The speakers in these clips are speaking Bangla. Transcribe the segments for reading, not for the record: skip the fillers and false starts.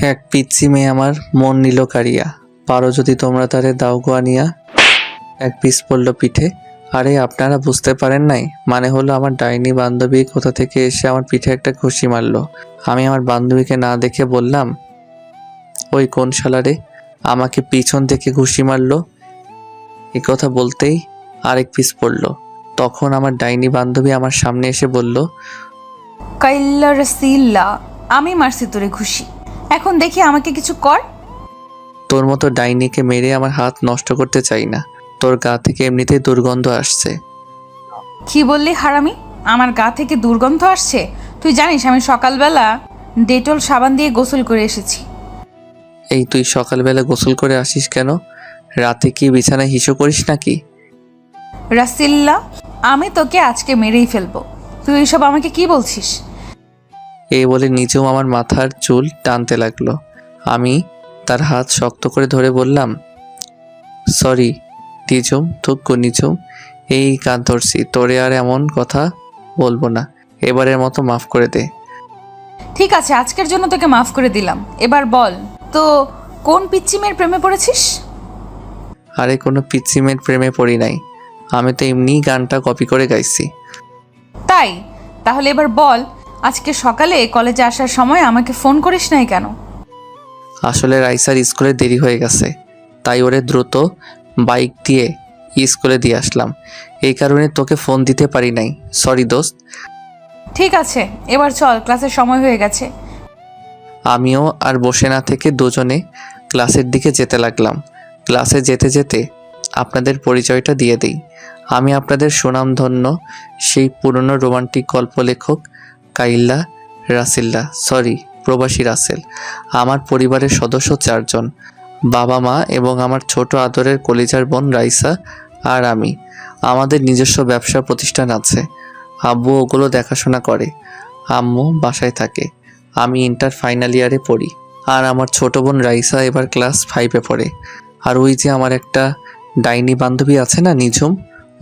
এক পিচ্চি মেয়ে আমার মন নিল কাড়িয়া, পারো যদি তোমরা তারে দাও গো আনিয়া। এক পিস পড়ল পিঠে। আরে আপনারা বুঝতে পারেন নাই, মানে হলো আমার ডাইনি বান্ধবী কোথা থেকে এসে আমার পিঠে একটা ঘুষি মারলো। আমি আমার বান্ধবীকে না দেখে বললাম, ওই কোন শালারে আমাকে পিছন থেকে ঘুষি মারলো। এ কথা বলতেই আরেক পিস পড়ল। তখন আমার ডাইনি বান্ধবী আমার সামনে এসে বলল, কাইল্লা রসিল্লা, আমি মারছি তোরে ঘুষি, এখন দেখি আমাকে কিছু কর। তোর মতো ডাইনিকে মেরে আমার হাত নষ্ট করতে চাই না, তোর গা থেকে এমনিতেই দুর্গন্ধ আসছে। কি বললি হারামি? আমার গা থেকে দুর্গন্ধ আসছে? তুই জানিস আমি সকালবেলা ডেটল সাবান দিয়ে গোসল করে এসেছি। এই তুই সকালবেলা গোসল করে আসিস কেন? রাতে কি বিছানায় হিসু করিস নাকি? রাসিল্লা, আমি তোকে আজকে মেরেই ফেলবো। তুই এসব আমাকে কি বলছিস? এই বলে নিজেও আমার মাথার চুল টানতে লাগলো। আমি তার হাত শক্ত করে ধরে বললাম, সরি নিজুম, থুকু নিজুম, এই কান ধরছি, তোরে আর এমন কথা বলবো না, এবারের মতো মাফ করে দে। ঠিক আছে, আজকের জন্য তোকে মাফ করে দিলাম। এবার বল তো, কোন পিচ্চি মেয়ের প্রেমে পড়েছিস? আরে কোনো পিচ্চি মেয়ের প্রেমে পড়ি নাই, আমি তো এমনিই গানটা কপি করে গাইছি। তাই? তাহলে এবার বল, আজকে সকালে কলেজে আসার সময় আমাকে ফোন করিস নাই কেন? আসলে রাইসার স্কুলে দেরি হয়ে গেছে, তাই ওরে দ্রুত বাইক দিয়ে স্কুলে দিয়ে আসলাম, এই কারণে তোকে ফোন দিতে পারি নাই, সরি দোস্ত। ঠিক আছে, এবার চল, ক্লাসের সময় হয়ে গেছে। আমিও আর বসে না থেকে দুজনে ক্লাসের দিকে যেতে লাগলাম। ক্লাসে যেতে যেতে আপনাদের পরিচয়টা দিয়ে দিই। আমি আপনাদের সুনামধন্য সেই পুরনো রোমান্টিক গল্প লেখক কাইল্লা রাসেল্লা, সরি প্রবাসী রাসেল। আমার পরিবারের সদস্য 4 জন, বাবা মা এবং আমার ছোট আদরের কলিজার বোন রাইসা আর আমি। আমাদের নিজস্ব ব্যবসা প্রতিষ্ঠান আছে, আব্বু ওগুলো দেখাশোনা করে, আম্মু বাসায় থাকে। আমি ইন্টার ফাইনাল ইয়ারে পড়ি, আর আমার ছোট বোন রাইসা এবার ক্লাস 5-এ পড়ে। আর ওই যে আমার একটা ডাইনি বান্ধবী আছে না নিঝুম,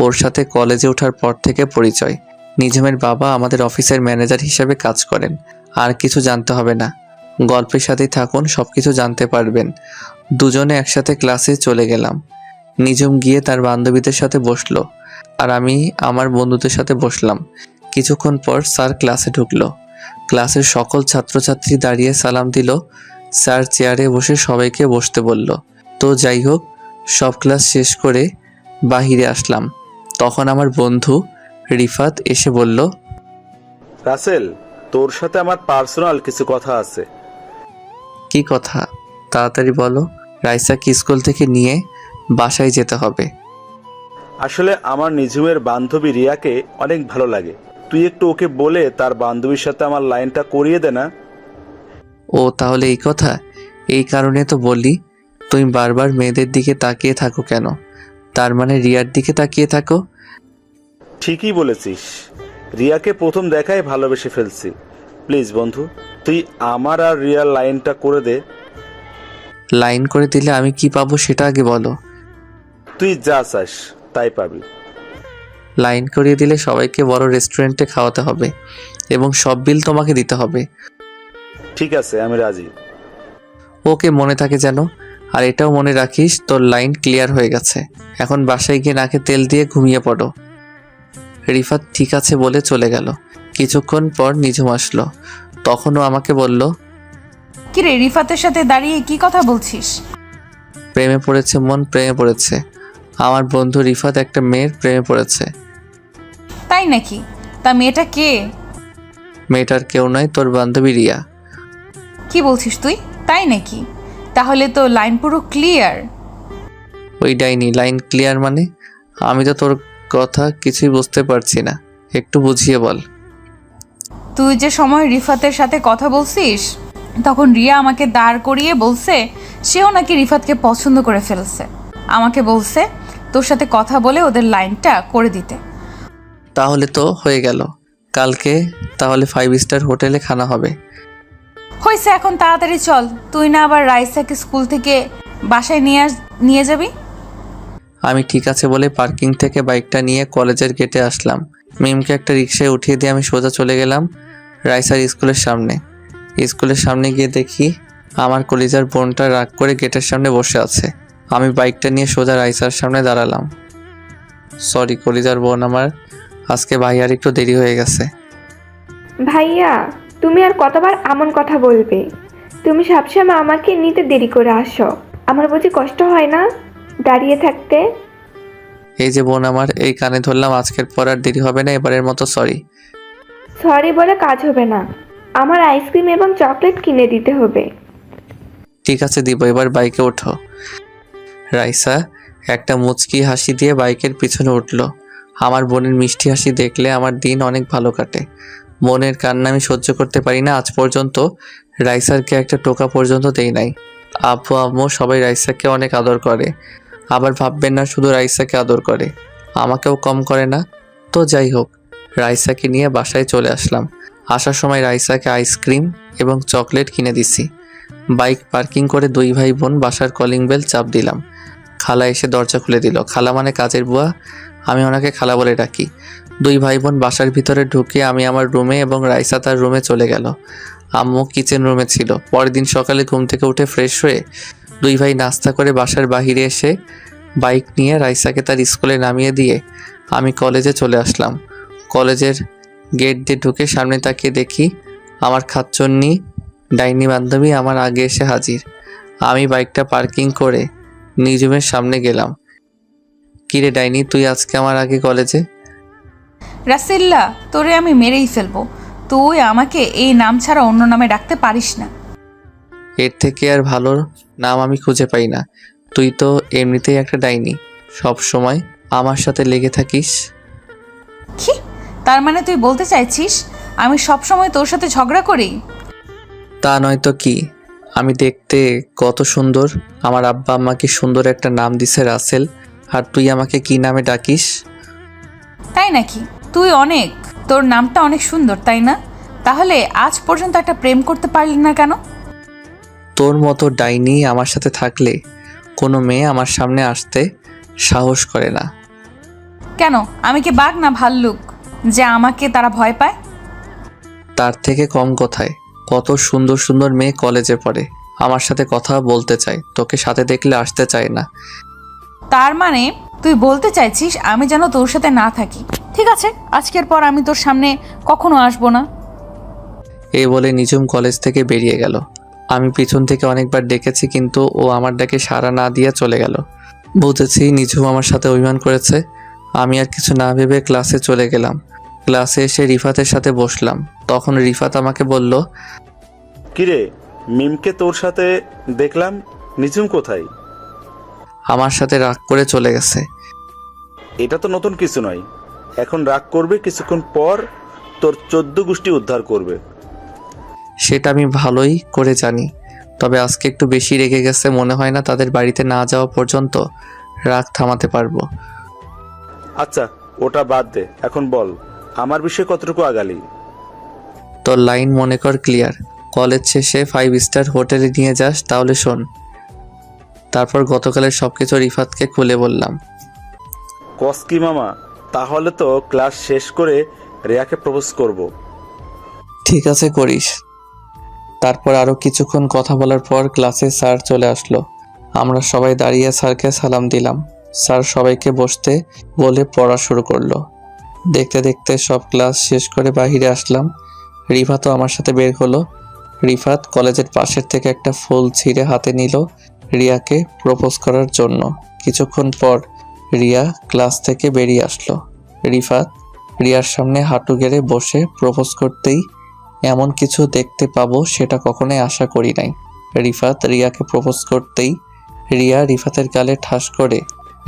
ওর সাথে কলেজে ওঠার পর থেকে পরিচয়। নিঝুমের বাবা আমাদের অফিসের ম্যানেজার হিসেবে কাজ করেন। আর কিছু জানতে হবে না, গল্পের সাথেই থাকুন, সব কিছু জানতে পারবেন। দুজনে একসাথে ক্লাসে চলে গেলাম। নিঝুম গিয়ে তার বান্ধবীদের সাথে বসলো, আর আমি আমার বন্ধুদের সাথে বসলাম। কিছুক্ষণ পর স্যার ক্লাসে ঢুকলো। ক্লাসের সকল ছাত্রছাত্রী দাঁড়িয়ে সালাম দিল। স্যার চেয়ারে বসে সবাইকে বসতে বলল। তো যাই হোক, সব ক্লাস শেষ করে বাহিরে আসলাম। তখন আমার বন্ধু রিফাত এসে বলল, রাসেল, তোর সাথে আমার পার্সোনাল কিছু কথা আছে। কি কথা? তাড়াতাড়ি বলো, রাইসাকে স্কুল থেকে নিয়ে বাসায় যেতে হবে। আসলে আমার নিঝুমের বান্ধবী রিয়াকে অনেক ভালো লাগে, তুই একটু ওকে বলে তার বান্ধবীর সাথে আমার লাইনটা করিয়ে দে না। ও তাহলে এই কথা? এই কারণে তো বলি, তুমি বারবার মেয়েদের দিকে তাকিয়ে থাকো কেন? তার মানে রিয়ার দিকে তাকিয়ে থাকো? ঠিকই বলেছিস, রিয়াকে প্রথম দেখায় ভালোবেসে ফেলছি। প্লিজ বন্ধু, তুই আমার আর রিয়ার লাইনটা করে দে। লাইন করে দিলে আমি কি পাবো সেটা আগে বলো। তুই যা চাস তাই পাবি। লাইন করিয়ে দিলে সবাইকে বড় রেস্টুরেন্টে খাওয়াতে হবে এবং সব বিল তোমাকে দিতে হবে। ঠিক আছে, আমি রাজি। ওকে, মনে থাকে যেন। আর এটাও মনে রাখিস, তোর লাইন ক্লিয়ার হয়ে গেছে, এখন বাসায় গিয়ে নাকে তেল দিয়ে ঘুমিয়ে পড়ো। রিফাত ঠিক আছে বলে চলে গেল। কিছুক্ষণ পর নিঝুম আসলো, তখনও আমাকে বলল, কিরে, রিফাতের সাথে দাঁড়িয়ে কি কথা বলছিস? প্রেমে পড়েছে মন, প্রেমে পড়েছে। আমার বন্ধু রিফাত একটা মেয়ের প্রেমে পড়েছে। তাই নাকি? তা মেয়েটা কে? মেয়েটার কেউ নয়, তোর বান্ধবী রিয়া। কি বলছিস তুই? তাই নাকি? তাহলে তো লাইন পুরো ক্লিয়ার। ওই ডাইনি লাইন ক্লিয়ার মানে? আমি তো তোর কথা কিছুই বুঝতে পারছি না, একটু বুঝিয়ে বল। তুই যে সময় রিফাতের সাথে কথা বলছিস, তখন রিয়া আমাকে দাঁড় করিয়ে বলছে সেও নাকি রিফাতকে পছন্দ করে ফেলছে। আমাকে বলছে তোর সাথে কথা বলে ওদের লাইনটা করে দিতে। তাহলে তো হয়ে গেল, কালকে তাহলে 5 স্টার হোটেলে খানা হবে। হয়েছে, এখন তাড়াতাড়ি চল। তুই না আবার রাইসাকে স্কুল থেকে বাসায় নিয়ে যাবি? আমি ঠিক আছে বলে পার্কিং থেকে বাইকটা নিয়ে কলেজের গেটে আসলাম। মিমকে একটা রিক্সায় উঠিয়ে দিয়ে আমি সোজা চলে গেলাম রাইসার স্কুলের সামনে। স্কুলের সামনে গিয়ে দেখি আমার কলিজার বোনটা রাগ করে গেটের সামনে বসে আছে। আমি বাইকটা নিয়ে সোজা রাইসার সামনে দাঁড়ালাম। সরি কলিজার বোন আমার, আজকে ভাইয়ার একটু দেরি হয়ে গেছে। ভাইয়া, তুমি আর কতবার এমন কথা বলবে? তুমি সবসময় আমাকে নিতে দেরি করে আসো। আমার বুঝি কষ্ট হয় না দাঁড়িয়ে থাকতে? এই যে বোন আমার, এই কানে ধরলাম, আজকের পর আর দেরি হবে না, এবারের মতো সরি। সরি বলে কাজ হবে না, আমার আইসক্রিম এবং চকলেট কিনে দিতে হবে। ঠিক আছে দিব, এবার বাইকে ওঠো। রাইসা একটা মুচকি হাসি দিয়ে বাইকের পিছনে উঠল। আমার বোনের মিষ্টি হাসি দেখলে আমার দিন অনেক ভালো কাটে। বোনের কান্না আমি সহ্য করতে পারি না। আজ পর্যন্ত রাইসারকে একটা টোকা পর্যন্ত দেই নাই। আব্বু আম্মু সবাই রাইসাকে অনেক আদর করে। আবার ভাববেন না শুধু রাইসাকে আদর করে, আমাকেও কম করে না। তো যাই হোক, রাইসাকে নিয়ে বাসায় চলে আসলাম। আসার সময় রাইসাকে আইসক্রিম এবং চকলেট কিনে দিছি। বাইক পার্কিং করে দুই ভাই বোন বাসার কলিং বেল চাপ দিলাম। খালা এসে দরজা খুলে দিল। খালা মানে কাজের বুয়া, আমি ওনাকে খালা বলে ডাকি। দুই ভাই বোন বাসার ভিতরে ঢুকে আমি আমার রুমে এবং রাইসা তার রুমে চলে গেল। আম্মু কিচেন রুমে ছিল। পরের দিন সকালে ঘুম থেকে উঠে ফ্রেশ হয়ে দুই ভাই নাস্তা করে বাসার বাহিরে এসে বাইক নিয়ে রাইসাকে তার স্কুলে নামিয়ে দিয়ে আমি কলেজে চলে আসলাম। কলেজের গেট দিয়ে ঢুকে সামনে তাকিয়ে দেখি আমার খাচ্চন্নি ডাইনি বান্ধবী আমার আগে এসে হাজির। আমি বাইকটা পার্কিং করে নিজুমের সামনে গেলাম। কিরে ডাইনি, তুই আজকে আমার আগে কলেজে? রাসেল্লা, তোরে আমি মেরেই ফেলবো। তুই আমাকে এই নাম ছাড়া অন্য নামে ডাকতে পারিস না। এর থেকে আর ভালো নাম আমি খুঁজে পাই না। তুই তো এমনিতেই একটা ডাইনি, সব সময় আমার সাথে লেগে থাকিস। কি? তার মানে তুই বলতে চাইছিস আমি সব সময় তোর সাথে ঝগড়া করি? তা নয় তো কি, আমি দেখতে কত সুন্দর, আমার আব্বা আম্মাকে সুন্দর একটা নাম দিছে রাসেল, আর তুই আমাকে কি নামে ডাকিস? তাই নাকি? তুই অনেক, তোর নামটা অনেক সুন্দর, তাই না? তাহলে আজ পর্যন্ত একটা প্রেম করতে পারলি না কেন? তোর মতো ডাইনি আমার সাথে থাকলে কোনো মেয়ে আমার সামনে আসতে সাহস করে না। কেন, আমি কি বাঘ না ভাল্লুক যে আমাকে তারা ভয় পায়? তার থেকে কম কোথায়, কত সুন্দর সুন্দর মেয়ে কলেজে পড়ে, আমার সাথে কথা বলতে চায়, তোকে সাথে দেখলে আসতে চায় না। তার মানে তুই বলতে চাইছিস আমি যেন তোর সাথে না থাকি? ঠিক আছে, আজকের পর আমি তোর সামনে কখনো আসবো না। এই বলে নিজুম কলেজ থেকে বেরিয়ে গেল। আমি পিছন থেকে অনেকবার ডেকেছি, কিন্তু ও আমার ডাকে সাড়া না দিয়ে চলে গেল। বুঝেছি নিজুম আমার সাথে অভিমান করেছে। আমি আর কিছু না ভেবে ক্লাসে চলে গেলাম। ক্লাসে এসে রিফাতের সাথে বসলাম। তখন রিফাত আমাকে বলল, কিরে, মিমকে তোর সাথে দেখলাম, নিজুম কোথায়? আমার সাথে রাগ করে চলে গেছে। এটা তো নতুন কিছু নয়। এখন রাগ করবে, কিছুক্ষণ পর তোর 14 গোষ্ঠী উদ্ধার করবে। সেটা আমি ভালোই করে জানি, তবে আজকে একটু বেশি রেগে গেছে। মনে হয় না তাদের বাড়িতে না যাওয়া পর্যন্ত রাগ থামাতে পারবো। আচ্ছা, ওটা বাদ দে, এখন বল আমার বিষয়ে কতটুকু আগালি? তোর লাইন মনে কর ক্লিয়ার। কলেজ শেষে 5 স্টার হোটেলে নিয়ে যাস, তাহলে শোন। তারপর গতকালের সবকিছু রিফাতকে খুলে বললাম। কসকি মামা, তাহলে তো ক্লাস শেষ করে রেয়াকে প্রপোজ করব। ঠিক আছে, করিস। তারপর আরও কিছুক্ষণ কথা বলার পর ক্লাসে স্যার চলে আসলো। আমরা সবাই দাঁড়িয়ে স্যারকে সালাম দিলাম। স্যার সবাইকে বসতে বলে পড়া শুরু করলো। দেখতে দেখতে সব ক্লাস শেষ করে বাইরে আসলাম। রিফাতও আমার সাথে বের হলো। রিফাত কলেজের পাশের থেকে একটা ফুল ছিঁড়ে হাতে নিল রিয়াকে প্রপোজ করার জন্য। কিছুক্ষণ পর রিয়া ক্লাস থেকে বেরিয়ে আসলো। রিফাত রিয়ার সামনে হাঁটু গেড়ে বসে প্রপোজ করতেই এমন কিছু দেখতে পাবো সেটা কখনোই আশা করি নাই। রিফাত রিয়াকে প্রপোজ করতেই রিয়া রিফাতের গালে ঠাস করে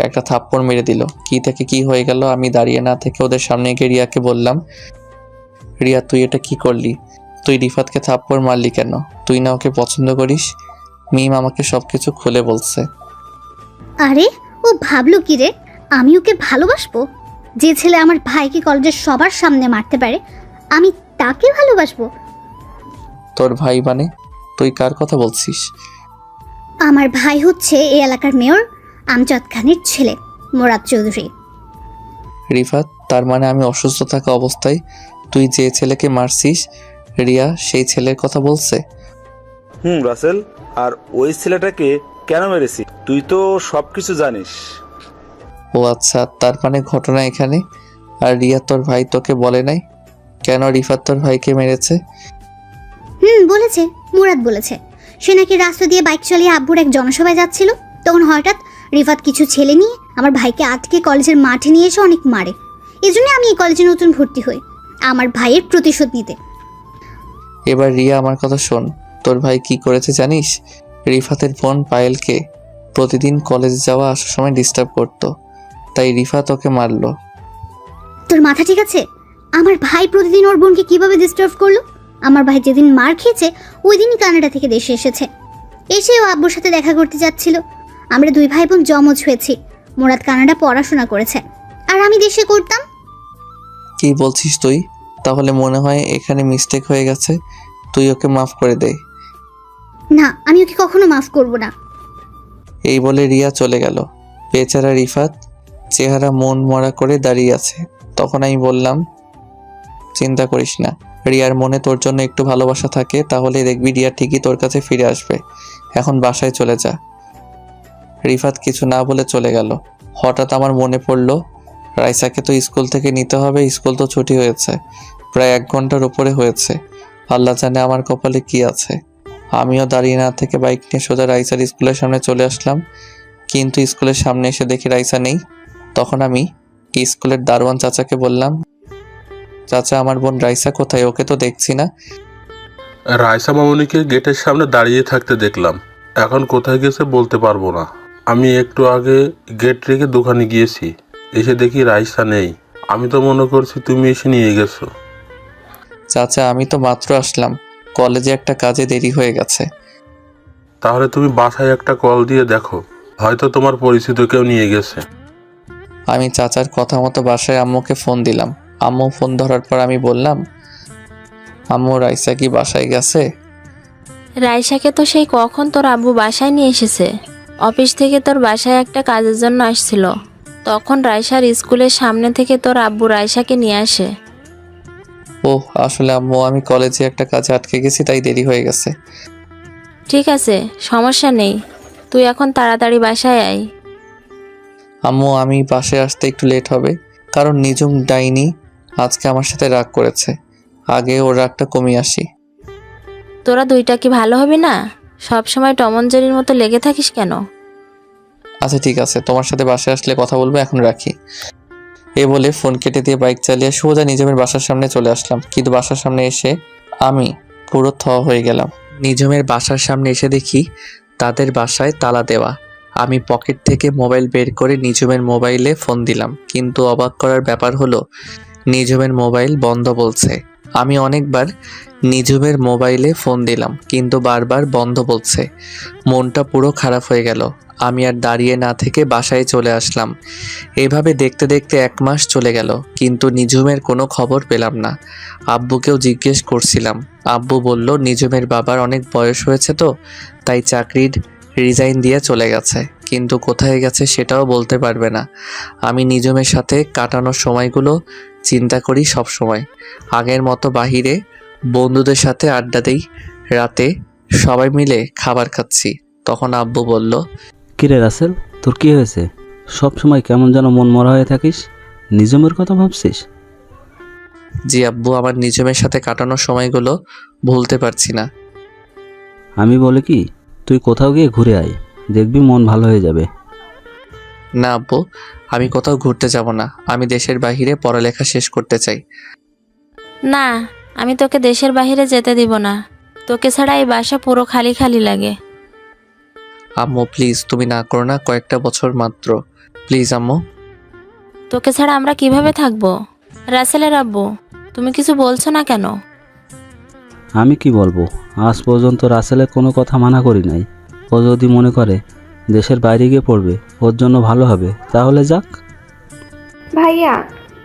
একটা থাপ্পড় মেরে দিল। কি থেকে কি হয়ে গেল আমি দাঁড়িয়ে না থেকে ওদের সামনে গিয়ে রিয়াকে বললাম, রিয়া তুই এটা কি করলি? তুই রিফাতকে থাপ্পড় মারলি কেন? তুই না ওকে পছন্দ করিস? মিম আমাকে সবকিছু খুলে বলছে। আরে ও ভাবলো কি রে, আমি ওকে ভালোবাসবো? যে ছেলে আমার ভাইকে কলেজের সবার সামনে মারতে পারে, আমি তাকে ভালোবাসবো? তোর ভাই মানে? তুই কার কথা বলছিস? আমার ভাই হচ্ছে এই এলাকার মেয়র আমজাদ খানের ছেলে, মোরাদ চৌধুরী। রিফাত, তার মানে আমি অসুস্থ থাকা অবস্থায় তুই যে ছেলেকে মারছিস রিয়া সেই ছেলের কথা বলছে? রাসেল, আর ওই ছেলেটাকে কেন মেরেছি তুই তো সব কিছু জানিস। ও আচ্ছা, তার মানে ঘটনা এখানে। আর রিয়া তোর ভাই তোকে বলে নাই কেন রিফাত তোর ভাইকে মেরেছে? বলেছে, মুরাদ বলেছে। সে নাকি রাস্তা দিয়ে বাইক চালিয়ে আব্বুর এক জনসভায় যাচ্ছিল, তখন হঠাৎ রিফাত কিছু ছেলে নিয়ে আমার ভাইকে আটকে কলেজের মাঠে নিয়ে এসে অনেক মারে। এই জন্য আমি এই কলেজে নতুন ভর্তি হই, আমার ভাইয়ের প্রতিশোধ নিতে। এবার রিয়া আমার কথা শোন, তোর ভাই কি করেছে জানিস? রিফাতের বোন পায়েলকে প্রতিদিন কলেজে যাওয়া আসার সময় ডিস্টার্ব করতো, তাই রিফাত ওকে মারলো। তোর মাথা ঠিক আছে? আমার ভাই প্রতিদিন ওর বোনকে কিভাবে ডিস্টার্ব করলো? আমার ভাই যেদিন মার খেয়েছে ওই দিনই কানাডা থেকে দেশে এসেছে। এসেও আব্বুর সাথে দেখা করতে যাচ্ছিল। আমরা দুই ভাই বোন জমজ হয়েছি। মুরাদ কানাডা পড়াশোনা করেছে আর আমি দেশে করতাম। কি বলছিস তুই? তাহলে মনে হয় এখানে মিস্টেক হয়ে গেছে, তুই ওকে মাফ করে দে। না, আমি ওকে কখনো মাফ করব না। এই বলে রিয়া চলে গেল। বেচারা রিফাত চেহারা মন মরা করে দাঁড়িয়ে আছে। তখন আমি বললাম, চিন্তা করিস না, রিয়ার মনে তোর জন্য একটু ভালোবাসা থাকে, তাহলে দেখবি রিয়া ঠিকই তোর কাছে ফিরে আসবে। এখন বাসায় চলে যা। রিফাত কিছু না বলে চলে গেল। হঠাৎ আমার মনে পড়লো, রাইসাকে তো স্কুল থেকে নিতে হবে, স্কুল তো ছুটি হয়েছে, প্রায় 1 ঘন্টার উপরে হয়েছে। আল্লাহ জানে আমার কপালে কি আছে। আমিও দাঁড়িয়ে না থেকে বাইক নিয়ে সোজা রাইসার স্কুলের সামনে চলে আসলাম, কিন্তু স্কুলের সামনে এসে দেখি রাইসা নেই। তখন আমি স্কুলের দারোয়ান চাচাকে বললাম, চাচা আমার বোন রাইসা কোথায়? ওকে তো দেখছি না। রাইসা মামুনিকে গেটের সামনে দাঁড়িয়ে থাকতে দেখলাম, এখন কোথায় গেছে বলতে পারবো না। আমি একটু আগে গেট রেখে দোকানে গিয়েছি, এসে দেখি রাইসা নেই। আমি তো মনে করছি তুমি এসে নিয়ে গেছো। চাচা আমি তো মাত্র আসলাম, কলেজে একটা কাজে দেরি হয়ে গেছে। তাহলে তুমি বাসায় একটা কল দিয়ে দেখো, হয়তো তোমার পরিচিত কেউ নিয়ে গেছে। আমি চাচার কথা মতো বাসায় আম্মুকে ফোন দিলাম। আম্মু ফোন ধরার পর আমি বললাম, আম্মু রাইসা কি বাসায় গেছে? রাইসাকে তো সেই কখন তোর আব্বু বাসায় নিয়ে এসেছে। অফিস থেকে তোর বাসায় একটা কাজের জন্য আসছিল, তখন রাইসার স্কুলের সামনে থেকে তোর আব্বু রাইসাকে নিয়ে আসে। ওহ আসলে আম্মু আমি কলেজে একটা কাজে আটকে গেছি, তাই দেরি হয়ে গেছে। ঠিক আছে, সমস্যা নেই, তুই এখন তাড়াতাড়ি বাসায় আয়। আম্মু আমি বাসায় আসতে একটু লেট হবে, কারণ নিজুম ডাইনি আজকে আমার সাথে রাগ করেছে। আগে ওর রাগটা কমিয়ে আসি। তোরা দুইটা কি ভালো হবে না? সব সময় টম অ্যান্ড জেরির মতো লেগে থাকিস কেন? আচ্ছা ঠিক আছে, তোমার সাথে বাসায় আসলে কথা বলবো, এখন রাখি। এ বলে ফোন কেটে দিয়ে বাইক চালিয়ে সোজা নিজমের বাসার সামনে চলে আসলাম। কিন্তু বাসার সামনে এসে আমি পুরো হয়ে গেলাম। নিজমের বাসার সামনে এসে দেখি তাদের বাসায় তালা দেওয়া। আমি পকেট থেকে মোবাইল বের করে নিজমের মোবাইলে ফোন দিলাম, কিন্তু অবাক করার ব্যাপার হলো নিজমের মোবাইল বন্ধ বলছে। আমি অনেকবার নিজমের মোবাইলে ফোন দিলাম, কিন্তু বারবার বন্ধ বলছে। মনটা পুরো খারাপ হয়ে গেল। আমি আর দাঁড়িয়ে না থেকে বাসায় চলে আসলাম। এভাবে দেখতে দেখতে 1 মাস চলে গেল, কিন্তু নিজুমের কোনো খবর পেলাম না। আব্বুকেও জিজ্ঞেস করছিলাম, আব্বু বলল নিজুমের বাবার অনেক বয়স হয়েছে তো, তাই চাকরির রিজাইন দিয়ে চলে গেছে, কিন্তু কোথায় গেছে সেটাও বলতে পারবে না। আমি নিজুমের সাথে কাটানোর সময়গুলো চিন্তা করি সব সময়। আগের মতো বাহিরে বন্ধুদের সাথে আড্ডা দেই, রাতে সবাই মিলে খাবার খাচ্ছি। তখন আব্বু বলল, কিরে রাসেল, তোর কি হয়েছে? সব সময় কেমন যেন মন মরা হয়ে থাকিস, নিজমের কথা ভাবছিস? জি আব্বু, আমার নিজমের সাথে কাটানোর সময়গুলো ভুলতে পারছি না। আমি বলি কি, তুই কোথাও গিয়ে ঘুরে আয়, দেখবি মন ভালো হয়ে যাবে। না আব্বু, আমি কোথাও ঘুরতে যাব না, আমি দেশের বাইরে পড়ালেখা শেষ করতে চাই। না, আমি তোকে দেশের বাইরে যেতে দিব না। তোকে ছাড়া এই বাসা পুরো খালি খালি লাগে। আম্মু প্লিজ, তুমি না করো না, কয়েকটা বছর মাত্র, প্লিজ আম্মু। তোকে ছাড়া আমরা কিভাবে থাকবো? রাসেলের আব্বু, তুমি কিছু বলছো না কেন? আমি কি বলবো, আজ পর্যন্ত রাসেলের কোনো কথা মানা করি নাই। ও যদি মনে করে দেশের বাইরে গিয়ে পড়বে, ওর জন্য ভালো হবে, তাহলে যাক। ভাইয়া,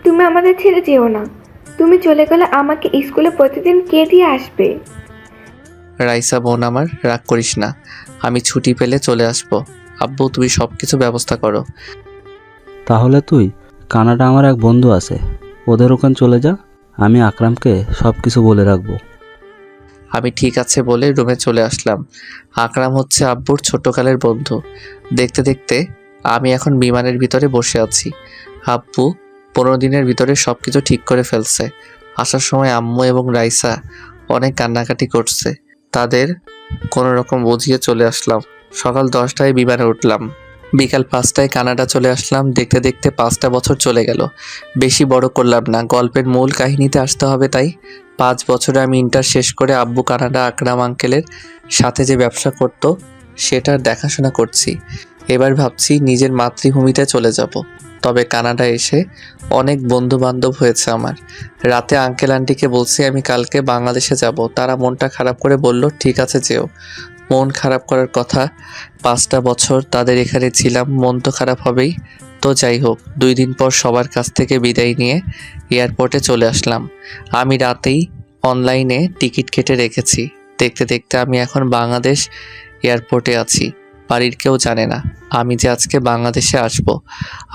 তুমি আমাদের ছেড়ে যেও না। তুমি চলে গেলে আমাকে স্কুলে প্রতিদিন কে দিয়ে আসবে? রাইসা বোন আমার, রাগ করিস না, আমি ছুটি পেলে চলে আসবো। আব্বু তুমি সব কিছু ব্যবস্থা করো। তাহলে তুই কানাডা আমার এক বন্ধু আছে, ওদের ওখানে চলে যা, আমি আকরামকে সব কিছু বলে রাখবো। আমি ঠিক আছে বলে রুমে চলে আসলাম। আকরাম হচ্ছে আব্বুর ছোটকালের বন্ধু। দেখতে দেখতে আমি এখন বিমানের ভিতরে বসে আছি। আব্বু 15 দিনের ভিতরে সব কিছু ঠিক করে ফেলছে। আসার সময় আম্মু এবং রাইসা অনেক কান্নাকাটি করছে। তাদের কোনো রকম বুঝিয়ে চলে আসলাম। সকাল 10টায় বিমানে উঠলাম। বিকাল 5টায় কানাডা চলে আসলাম। দেখতে দেখতে 5টা বছর চলে গেল। বেশি বড় করলাম না, গল্পের মূল কাহিনীতে আসতে হবে তাই। 5 বছরে আমি ইন্টার শেষ করে আব্বু কানাডা আকরাম আঙ্কেলের সাথে যে ব্যবসা করত সেটার দেখাশোনা করছি। এবার ভাবছি নিজের মাতৃভূমিতে চলে যাব। তবে কানাডা এসে অনেক বন্ধু বান্ধব হয়েছে আমার। রাতে আঙ্কেল আন্টিকে বলছি আমি কালকে বাংলাদেশে যাব। তারা মনটা খারাপ করে বলল ঠিক আছে যেও। মন খারাপ করার কথা, 5টা বছর তাদের এখানে ছিলাম, মন তো খারাপ হবেই। তো যাই হোক, 2 দিন পর সবার কাছ থেকে বিদায় নিয়ে এয়ারপোর্টে চলে আসলাম। আমি রাতেই অনলাইনে টিকিট কেটে রেখেছি। দেখতে দেখতে আমি এখন বাংলাদেশ এয়ারপোর্টে আছি। বাড়ির কেউ জানে না আমি যে আজকে বাংলাদেশে আসব।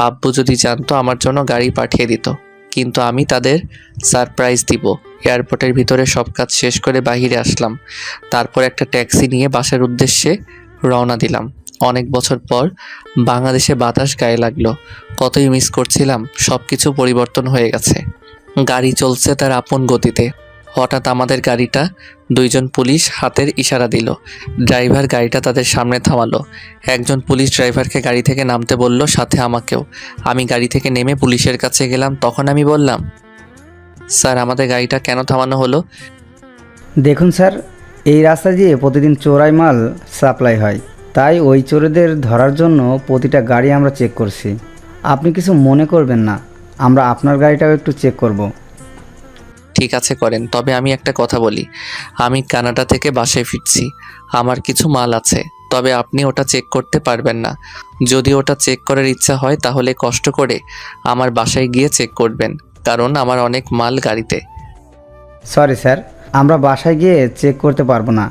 আব্বু যদি জানতো আমার জন্য গাড়ি পাঠিয়ে দিত, কিন্তু আমি তাদের সারপ্রাইজ দিব। এয়ারপোর্টের ভিতরে সব কাজ শেষ করে বাইরে আসলাম। তারপর একটা ট্যাক্সি নিয়ে বাসার উদ্দেশ্যে রওনা দিলাম। অনেক বছর পর বাংলাদেশে বাতাস গায়ে লাগলো। কতই মিস করছিলাম। সব কিছু পরিবর্তন হয়ে গেছে। গাড়ি চলছে তার আপন গতিতে। হঠাৎ আমাদের গাড়িটা 2 জন পুলিশ হাতের ইশারা দিল। ড্রাইভার গাড়িটা তাদের সামনে থামালো। একজন পুলিশ ড্রাইভারকে গাড়ি থেকে নামতে বলল, সাথে আমাকেও। আমি গাড়ি থেকে নেমে পুলিশের কাছে গেলাম। তখন আমি বললাম, স্যার আমাদের গাড়িটা কেন থামানো হলো? দেখুন স্যার, এই রাস্তা দিয়ে প্রতিদিন চোরাই মাল সাপ্লাই হয়, তাই ওই চোরেদের ধরার জন্য প্রতিটা গাড়ি আমরা চেক করছি। আপনি কিছু মনে করবেন না, আমরা আপনার গাড়িটাও একটু চেক করব। ঠিক আছে করেন, তবে আমি একটা কথা বলি। আমি কানাডা থেকে বাসায় ফিরছি। আমার কিছু মাল আছে, তবে আপনি ওটা চেক করতে পারবেন না। যদি ওটা চেক করার ইচ্ছা হয় তাহলে কষ্ট করে আমার বাসায় গিয়ে চেক করবেন, কারণ আমার অনেক মাল গাড়িতে। সরি স্যার, আমরা বাসায় গিয়ে চেক করতে পারবো না,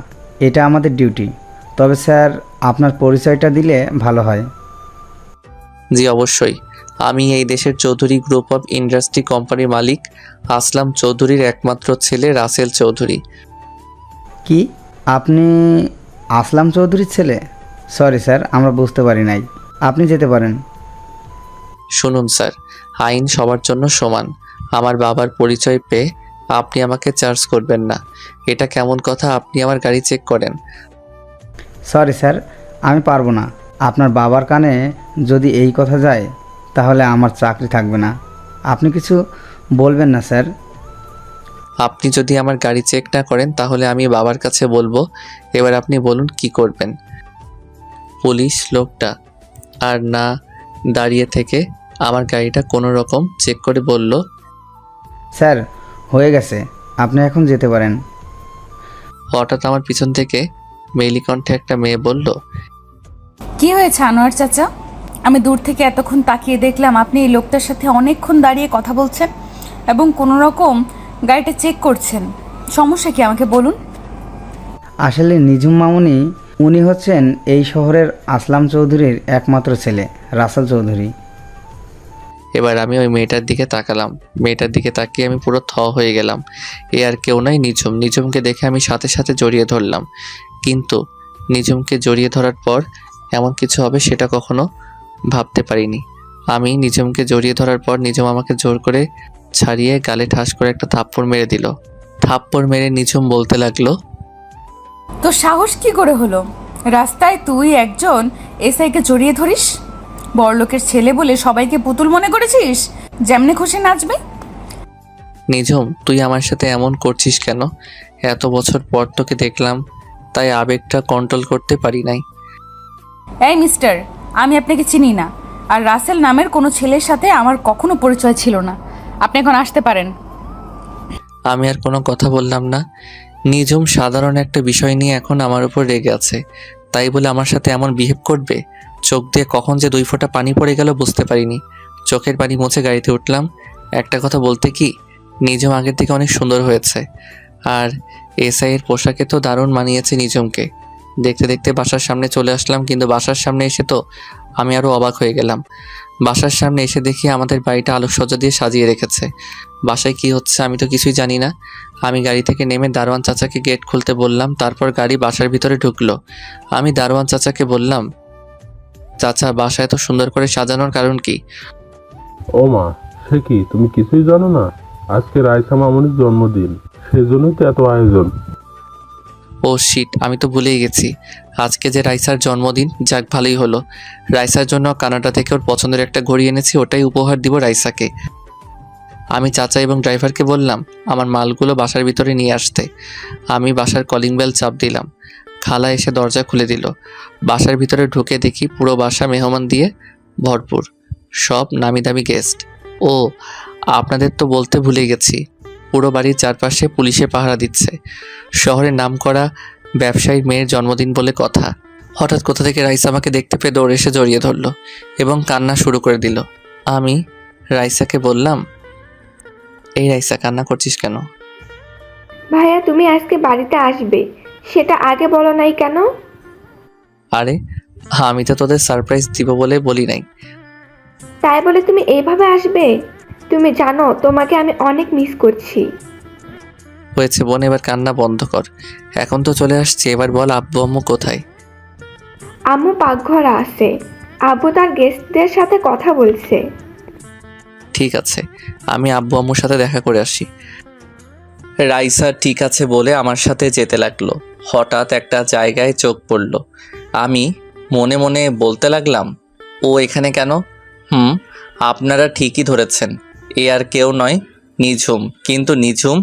এটা আমাদের ডিউটি। তবে স্যার আপনার পরিচয়টা দিলে ভালো হয়। জি অবশ্যই, আমি এই দেশের চৌধুরী গ্রুপ অফ ইন্ডাস্ট্রি কোম্পানির মালিক আসলাম চৌধুরীর একমাত্র ছেলে রাসেল চৌধুরী। কি আপনি আসলাম চৌধুরীর ছেলে? সরি স্যার, আমরা বুঝতে পারি নাই। আপনি যেতে পারেন। শুনুন স্যার, আইন সবার জন্য সমান। আমার বাবার পরিচয় পেয়ে আপনি আমাকে চার্জ করবেন না। এটা কেমন কথা আপনি আমার গাড়ি চেক করেন? সরি স্যার, আমি পারবো না। আপনার বাবার কানে যদি এই কথা যায় তাহলে আমার চাকরি থাকবে না। আপনি কিছু বলবেন না স্যার? আপনি যদি আমার গাড়ি চেক না করেন তাহলে আমি বাবার কাছে বলবো। এবার আপনি বলুন কি করবেন? পুলিশ লোকটা আর না দাঁড়িয়ে থেকে আমার গাড়িটা কোনো রকম চেক করে বলল, স্যার হয়ে গেছে, আপনি এখন যেতে পারেন। হঠাৎ আমার পিছন থেকে মেইলি কণ্ঠে একটা মেয়ে বলল, কি হয়েছে আনোয়ার চাচা? আমি দূর থেকে এতক্ষণ তাকিয়ে দেখলাম আপনি এই লোকটার সাথে অনেকক্ষণ দাঁড়িয়ে কথা বলছেন এবং কোনো রকম গাড়িটা চেক করছেন। সমস্যা কি আমাকে বলুন। আসলে নিঝুম মামুনি, উনি হচ্ছেন এই শহরের আসলাম চৌধুরীর একমাত্র ছেলে রাসেল চৌধুরী। এবার আমি ওই মেয়েটার দিকে তাকালাম। মেয়েটার দিকে তাকিয়ে আমি পুরো থ হয়ে গেলাম। এ আর কেউ নয়, নিঝুম। নিঝুমকে দেখে আমি সাথে সাথে জড়িয়ে ধরলাম। কিন্তু নিঝুমকে জড়িয়ে ধরার পর এমন কিছু হবে সেটা কখনো ভাবতে পারিনি। আমি নিঝুমকে জড়িয়ে ধরার পর নিঝুম আমাকে জোর করে ছাড়িয়ে গালে ঠাস করে একটা থাপ্পড় মেরে দিল। থাপ্পড় মেরে নিঝুম বলতে লাগলো, তো সাহস কি করে হলো? রাস্তায় তুই একজন এসআইকে জড়িয়ে ধরিস? বড়লোকের ছেলে বলে সবাইকে পুতুল মনে করেছিস, যেমনি খুশি নাচবে? নিঝুম তুই আমার সাথে এমন করছিস কেন? এত বছর পর তোকে দেখলাম, তাই আবেগটা কন্ট্রোল করতে পারি নাই। এই মিস্টার, আমি আপনাকে চিনি না, আর রাসেল নামের কোনো ছেলের সাথে আমার কখনো পরিচয় ছিল না। আপনি এখন আসতে পারেন। আমি আর কোনো কথা বললাম না। নিঝুম সাধারণ একটা বিষয় নিয়ে এখন আমার উপর রেগে আছে, তাই বলে আমার সাথে এমন বিহেভ করবে? চোখ দিয়ে কখন যে 2 ফোঁটা পানি পড়ে গেল বুঝতে পারিনি। চোখের পানি মুছে গাড়িতে উঠলাম। একটা কথা বলতে কি, নিঝুম আগের থেকে অনেক সুন্দর হয়েছে। আর এসআইয়ের পোশাকে তো দারুণ মানিয়েছে নিঝুমকে। দেখতে দেখতে বাসার সামনে চলে আসলাম, কিন্তু বাসার সামনে এসে তো আমি আরও অবাক হয়ে গেলাম। বাসার সামনে এসে দেখি আমাদের বাড়িটা আলোকসজ্জা দিয়ে সাজিয়ে রেখেছে। বাসায় কি হচ্ছে আমি তো কিছুই জানি না। আমি গাড়ি থেকে নেমে দারোয়ান চাচাকে গেট খুলতে বললাম, তারপর গাড়ি বাসার ভিতরে ঢুকলো। আমি দারোয়ান চাচাকে বললাম, চাচা বাসা এত সুন্দর করে সাজানোর কারণ কি? ও মা, সে কি, তুমি কিছুই জানো না? আজকে রাইসা মামুনির জন্মদিন, সেজন্যই তো এত আয়োজন। ও শিট, আমি তো ভুলেই গেছি। আজকে যে রাইসার জন্মদিন, যাক ভালোই হলো। রাইসার জন্য কানাডা থেকে ওর পছন্দের একটা ঘড়ি এনেছি, ওটাই উপহার দিব রাইসাকে। আমি চাচা এবং ড্রাইভারকে বললাম আমার মালগুলো বাসার ভিতরে নিয়ে আসতে। আমি বাসার কলিং বেল চাপ দিলাম। খালা এসে দরজা খুলে দিল। বাসার ভিতরে ঢুকে দেখি পুরো বাসা মেহমান দিয়ে ভরপুর, সব নামি দামি গেস্ট। ও আপনাদের তো বলতে ভুলে গেছি, পুরো বাড়ির চারপাশে পুলিশে পাহারা দিচ্ছে। শহরের নামকরা ব্যবসায়ীর মেয়ের জন্মদিন বলে কথা। হঠাৎ কোথা থেকে রাইসা আমাকে দেখতে পেয়ে দৌড়ে এসে জড়িয়ে ধরলো এবং কান্না শুরু করে দিল। আমি রাইসাকে বললাম, এই রাইসা, কান্না করছিস কেন? ভাইয়া তুমি আজকে বাড়িতে আসবে, সেটা আগে বলো নাই কেন? আরে আমি তো তোদের সারপ্রাইজ দিব বলে বলি নাই। তাই বলে তুমি এইভাবে আসবে? তুমি জানো তোমাকে আমি অনেক মিস করছি। হয়েছে বোন, এবার কান্না বন্ধ কর। এখন তো চলে আসছে, এবার বল আব্বু আম্মু কোথায়? আম্মু পাকঘরে আছে, আব্বু তার গেস্টদের সাথে কথা বলছে। ঠিক আছে, আমি আব্বু আম্মুর সাথে দেখা করে আসি। রাইসা ঠিক আছে বলে আমার সাথে যেতে লাগলো। হঠাৎ একটা জায়গায় চোখ পড়ল। আমি মনে মনে বলতে লাগলাম, ও এখানে কেন? আপনারা ঠিকই ধরেছেন, এ আর কেউ নয়, নিঝুম। কিন্তু নিঝুম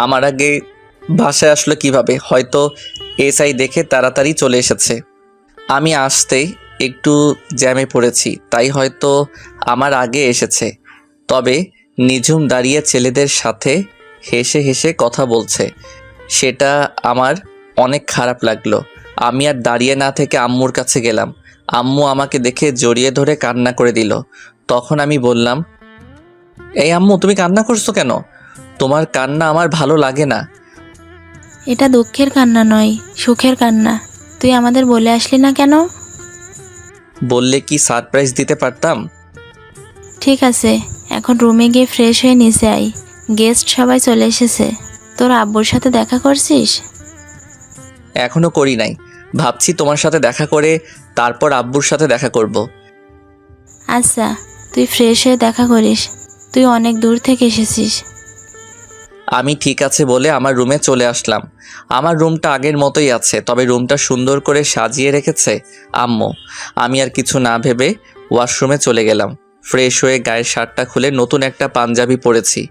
আমার আগে বাসায় আসলো কিভাবে? হয়তো এসআই দেখে তাড়াতাড়ি চলে এসেছে। আমি আসতেই একটু জ্যামে পড়েছি, তাই হয়তো আমার আগে এসেছে। তবে নিঝুম দাঁড়িয়ে ছেলেদের সাথে হেসে হেসে কথা বলছে, সেটা আমার অনেক খারাপ লাগলো। আমি আর দাঁড়িয়ে না থেকে আম্মুর কাছে গেলাম। আম্মু আমাকে দেখে জড়িয়ে ধরে কান্না করে দিল। তখন আমি বললাম, এই আম্মু, তুমি কান্না করছো কেন? তোমার কান্না আমার ভালো লাগে না। এটা দুঃখের কান্না নয়, সুখের কান্না। তুই আমাদের বলে আসলি না কেন? বললে কি সারপ্রাইজ দিতে পারতাম। ঠিক আছে, এখন রুমে গিয়ে ফ্রেশ হয়ে নিচে আই। গেস্ট সবাই চলে এসেছে। তোর আব্বুর সাথে দেখা করছিস? এখনো করি নাই, ভাবছি তোমার সাথে দেখা করে তারপর আব্বুর সাথে দেখা করব। আচ্ছা, তুই ফ্রেশ হয়ে দেখা করিস, তুই অনেক দূর থেকে এসেছিস। আমি ঠিক আছে বলে আমার রুমে চলে আসলাম। আমার রুমটা আগের মতোই আছে, তবে রুমটা সুন্দর করে সাজিয়ে রেখেছে আম্মু। আমি আর কিছু না ভেবে ওয়াশরুমে চলে গেলাম। ফ্রেশ হয়ে গায়ের শার্টটা খুলে নতুন একটা পাঞ্জাবি পরেছি।